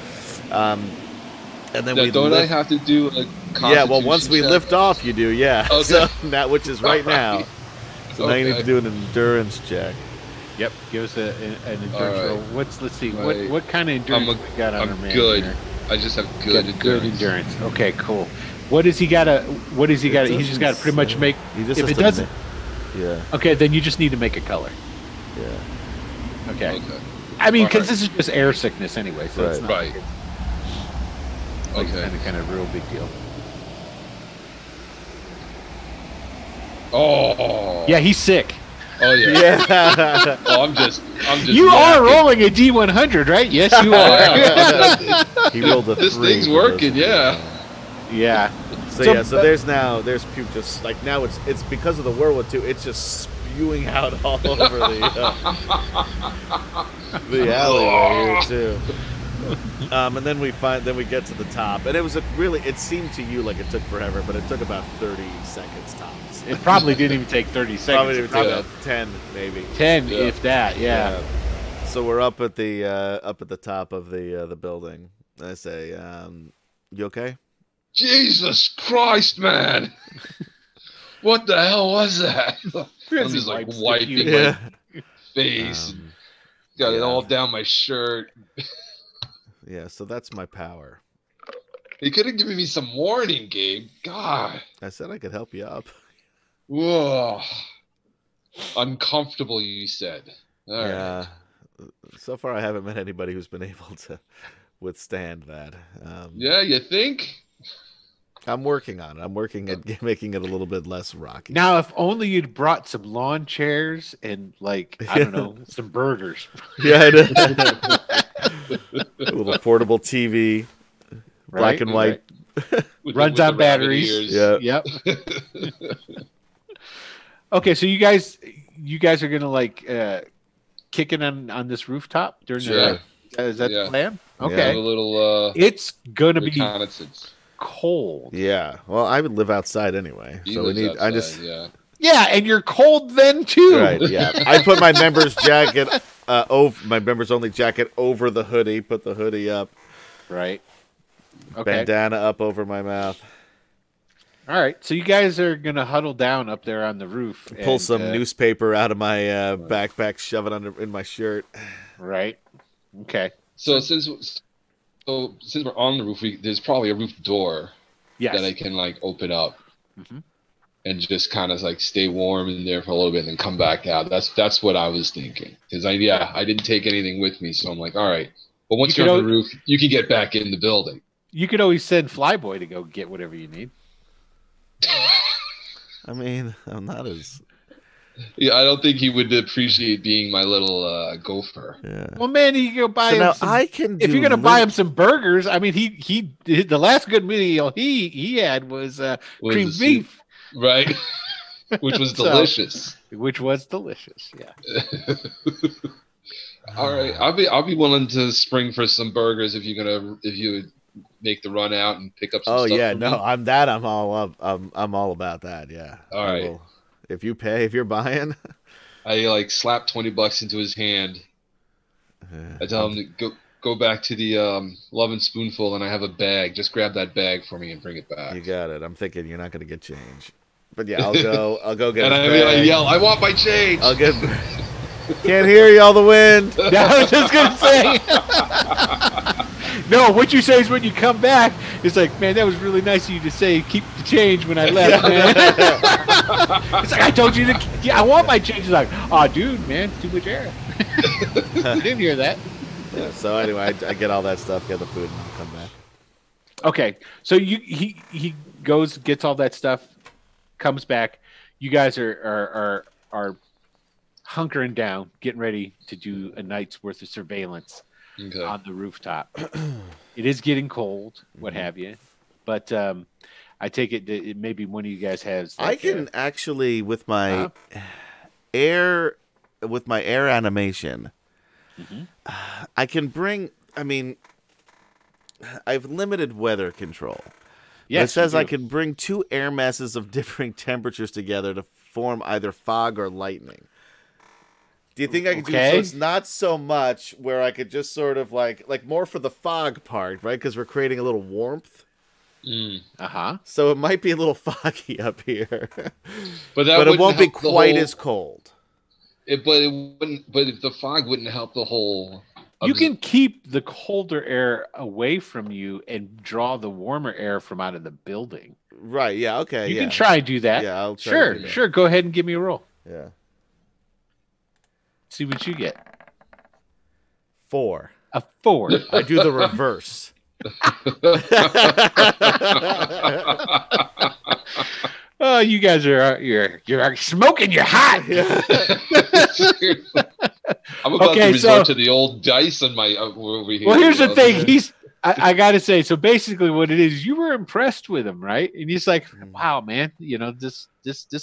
And then I have to do a once we lift off, you do, yeah. Okay. So that which is right now. So now you need to do an endurance check. Yep, give us an endurance roll. Let's see, Right. what kind of endurance we got on our man? Good. Here? I just have good endurance. Good endurance. Okay, cool. What does he got to? He's just got to pretty much make. If it doesn't, yeah. Okay, then you just need to make a color. Yeah. Okay. I mean, because this is just air sickness anyway, so it's not right. Like kind of real big deal. Oh. Yeah, he's sick. Oh yeah. Oh, I'm just. You are rolling a D100, right? Yes, you are. He rolled a 3. This thing's working, yeah. Yeah. So there's puke just like now it's because of the whirlwind too. It's just spewing out all over the alleyway here too. And then we get to the top, and it seemed to you like it took forever, but it took about 30 seconds tops. It probably didn't even take 30 seconds. Probably didn't take about 10 maybe. 10 if that, yeah. So we're up at the top of the building. I say, you okay? Jesus Christ, man! What the hell was that? I'm just like wiping my face. Got it all down my shirt. Yeah, so that's my power. You could have given me some warning, Gabe. God. I said I could help you up. Whoa. Uncomfortable, you said. All right. So far, I haven't met anybody who's been able to withstand that. Yeah, you think? I'm working on it. I'm working at making it a little bit less rocky. Now, if only you'd brought some lawn chairs and, I don't know, some burgers. Yeah, I know. A little portable TV, black and white. Runs on batteries. Yeah. Yep. Okay, so you guys are gonna kick it on this rooftop during the night? Is that the plan? Okay. A little. It's gonna be cold. Yeah. Well, I would live outside anyway, so we need. Outside, Yeah, and you're cold then too. Right. Yeah. I put my member's jacket my members only jacket over the hoodie. Put the hoodie up. Right. Okay. Bandana up over my mouth. All right, so you guys are gonna huddle down up there on the roof. Pull some newspaper out of my backpack, shove it in my shirt. Right. Okay. So since we're on the roof, there's probably a roof door that I can open up and just kind of stay warm in there for a little bit and then come back out. That's what I was thinking, because I didn't take anything with me, so I'm like, all right. But once you're on the roof, you can get back in the building. You could always send Flyboy to go get whatever you need. I mean, I'm not as... Yeah, I don't think he would appreciate being my little gopher. Yeah. Well, man, he can go buy him if you're going to buy him some burgers, I mean, he the last good meal he had was creamed beef. Right. Which was delicious. which was delicious. Yeah. All right, I'll be willing to spring for some burgers if you make the run out and pick up some stuff. Yeah, for no, me. I'm all up. I'm all about that. Yeah. All right. If you're buying. I like slap $20 into his hand. I tell him to go back to the Love and Spoonful, and I have a bag. Just grab that bag for me and bring it back. You got it. I'm thinking you're not going to get change, but yeah, I'll go get. And I yell, "I want my change!" I'll get. Can't hear you, all the wind. I was just gonna say. No, what you say is when you come back, it's like, man, that was really nice of you to say keep the change when I left, man. It's like I told you to. I want my change. It's like, oh, dude, man, too much air. You didn't hear that. Yeah, so anyway, I get all that stuff, get the food, and I'll come back. Okay, so he goes, gets all that stuff, comes back. You guys are hunkering down, getting ready to do a night's worth of surveillance on the rooftop. It is getting cold, what have you, but I take it that maybe one of you guys has. I can actually with my air animation. I can bring. I mean, I have limited weather control. Yes, it says I can bring two air masses of differing temperatures together to form either fog or lightning. Do you think I could do so? It's not so much where I could just sort of like more for the fog part, right? Because we're creating a little warmth. So it might be a little foggy up here, but it won't be quite as cold. But it wouldn't. But if the fog wouldn't help the whole. You can keep the colder air away from you and draw the warmer air from out of the building. Right. Yeah. Okay. You can try and do that. Yeah. I'll try. Sure. Go ahead and give me a roll. Yeah. See what you get. 4. A 4. I do the reverse. Oh, you guys you're smoking. You're hot. I'm about to resort to the old dice on my over here. Well, here's the thing. I got to say. So basically, what it is, you were impressed with him, right? And he's like, "Wow, man, this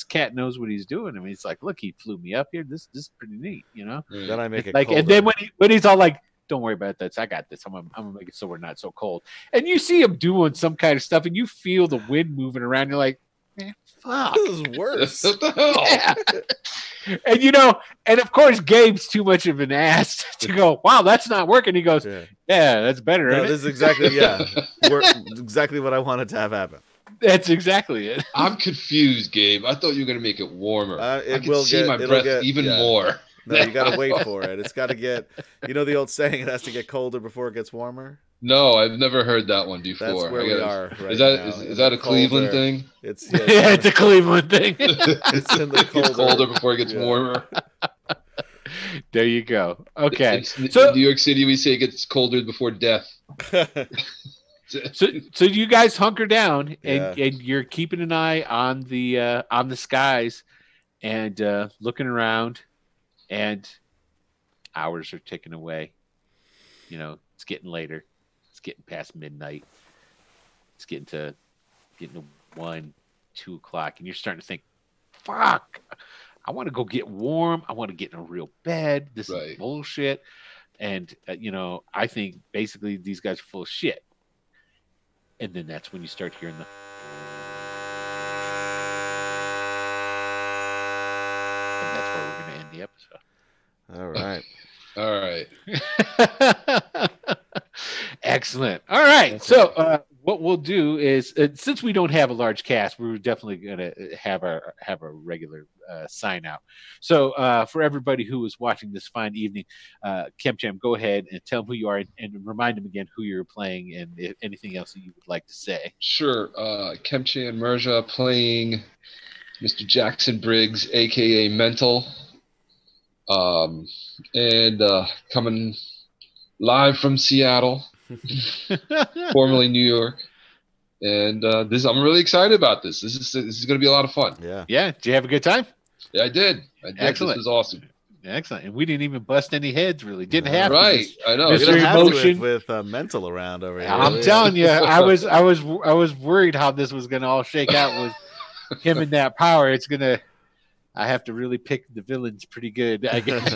cat knows what he's doing." I mean, it's like, "Look, he flew me up here. This is pretty neat, Then I make it like, colder. and then when he's all like, "Don't worry about this. I got this. I'm gonna make it so we're not so cold." And you see him doing some kind of stuff, and you feel the wind moving around. You're like, man, fuck. This is worse. What the hell? Yeah. And of course, Gabe's too much of an ass to go, wow, that's not working. He goes, yeah, that's better. No, this is exactly, exactly what I wanted to have happen. That's exactly it. I'm confused, Gabe. I thought you were going to make it warmer. I can see my breath even more. No, you got to wait for it. It's got to get, the old saying, it has to get colder before it gets warmer? No, I've never heard that one before. That's where we are right is now. That a Cleveland thing? It's a Cleveland thing. It's in the colder. It's colder before it gets warmer. There you go. Okay. So in New York City, we say it gets colder before death. So you guys hunker down and you're keeping an eye on the skies and looking around, and hours are ticking away. It's getting later. It's getting past midnight. It's getting to 1, 2 o'clock, and you're starting to think, fuck, I want to go get warm. I want to get in a real bed. This is bullshit. And, I think basically these guys are full of shit. And then that's when you start hearing and that's where we're going to end the episode. All right. Excellent. All right. So what we'll do is, since we don't have a large cast, we're definitely going to have a regular sign out. So for everybody who is watching this fine evening, Kemcham, go ahead and tell them who you are and remind them again who you're playing and anything else that you would like to say. Sure. Kemcham Mirja playing Mr. Jackson Briggs, a.k.a. Mental. And coming live from Seattle, formerly New York, and I'm really excited about this. This is going to be a lot of fun. Yeah. Did you have a good time? Yeah, I did. Excellent. This was awesome. Excellent. And we didn't even bust any heads. Really didn't have right. To. I know. We don't have to with Mental around over here. I'm telling you, I was worried how this was going to all shake out with him and that power. It's gonna I have to really pick the villains pretty good. I guess.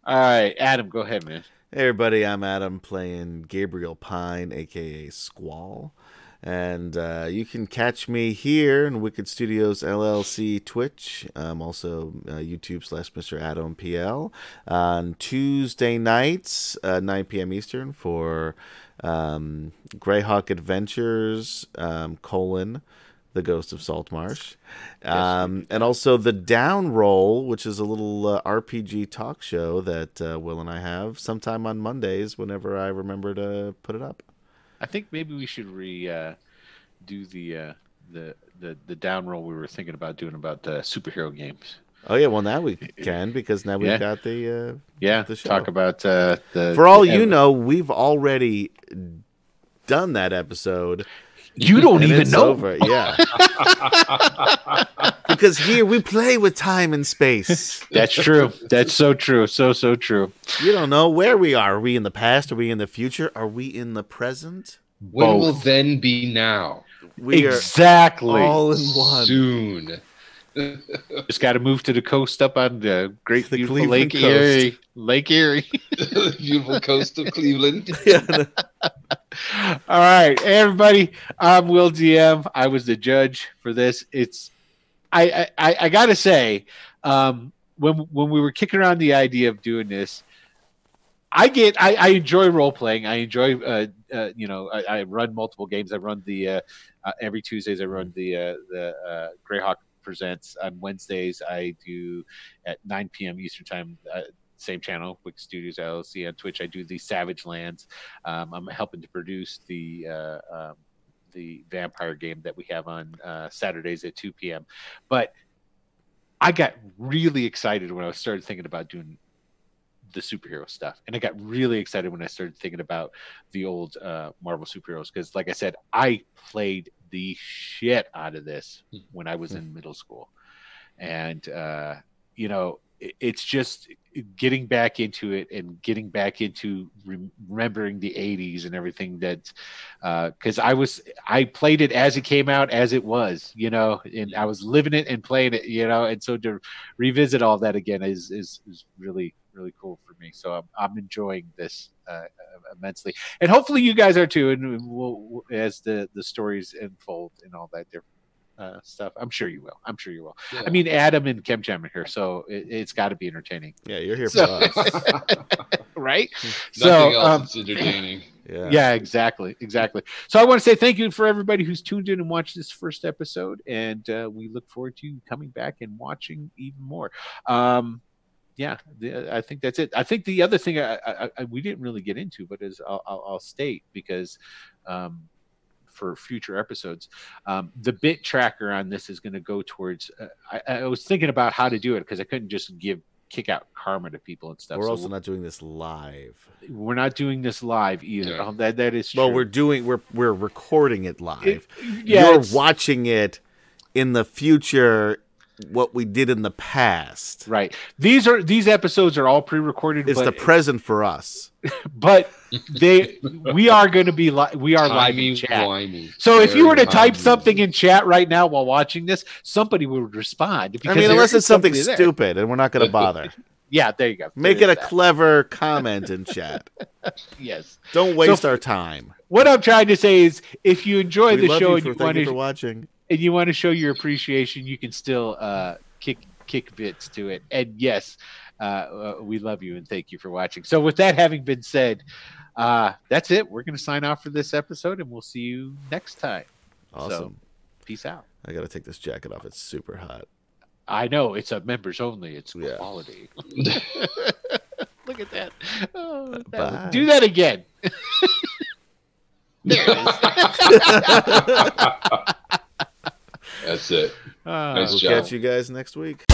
All right, Adam, go ahead, man. Hey everybody, I'm Adam playing Gabriel Pyne, aka Squall. And you can catch me here in Wicked Studios LLC Twitch. Also YouTube/Mr. Adam PL on Tuesday nights, 9 p.m. Eastern for Greyhawk Adventures, The Ghost of Saltmarsh. And also The Down Roll, which is a little RPG talk show that Will and I have sometime on Mondays whenever I remember to put it up. I think maybe we should do the down roll we were thinking about doing about the superhero games. Oh yeah, well now we can because now we've got the show. Talk about For all you know, we've already done that episode. You don't even know. Over. Yeah. Because here we play with time and space. That's true. That's so true. So true. You don't know where we are. Are we in the past? Are we in the future? Are we in the present? When will then be now? We exactly. Are all in one. Soon. Just got to move to the coast up on the great, beautiful Cleveland Lake coast. Erie. Lake Erie. Beautiful coast of Cleveland. All right, hey, everybody. I'm Will DM. I was the judge for this. I gotta say, when we were kicking around the idea of doing this, I enjoy role playing. I enjoy I run multiple games. I run the every Tuesdays. I run the Greyhawk Presents on Wednesdays. I do at 9 p.m. Eastern time. Same channel, Wicked Studios LLC on Twitch. I do the Savage Lands. I'm helping to produce the vampire game that we have on Saturdays at 2 p.m. But I got really excited when I started thinking about doing the superhero stuff, and I got really excited when I started thinking about the old Marvel superheroes because, like I said, I played the shit out of this when I was in middle school, and it's just getting back into it and getting back into remembering the 80s and everything that because I played it as it came out, as it was, and I was living it and playing it, and so to revisit all that again is really, really cool for me. So I'm enjoying this immensely, and hopefully you guys are too, and we'll as the stories unfold and all that different stuff. I'm sure you will. Yeah. I mean, Adam and Kemcham are here, so it's got to be entertaining. Yeah, you're here for us, right? Nothing else is entertaining. Yeah, exactly. So I want to say thank you for everybody who's tuned in and watched this first episode, and we look forward to you coming back and watching even more. I think that's it. I think the other thing we didn't really get into, but I'll state because. For future episodes, the bit tracker on this is going to go towards. I was thinking about how to do it because I couldn't just kick out karma to people and stuff. We're also not doing this live. We're not doing this live either. Yeah. That is true. Well, we're recording it live. You're watching it in the future. What we did in the past, right? These episodes are all pre-recorded. It's the present for us, but we are going to be we are live in chat. So if you were to type something in chat right now while watching this, somebody would respond. I mean, unless it's something stupid, and we're not going to bother. Yeah, there you go. Make it a clever comment in chat. Yes. Don't waste our time. What I'm trying to say is, if you enjoy the show thank you for watching. And you want to show your appreciation, you can still kick bits to it. And yes, we love you and thank you for watching. So with that having been said, that's it. We're going to sign off for this episode, and we'll see you next time. Awesome. So, peace out. I got to take this jacket off. It's super hot. I know. It's a members only. It's quality. Look at that. Oh, do that again. There it is. That's it. Nice we'll job. catch you guys next week.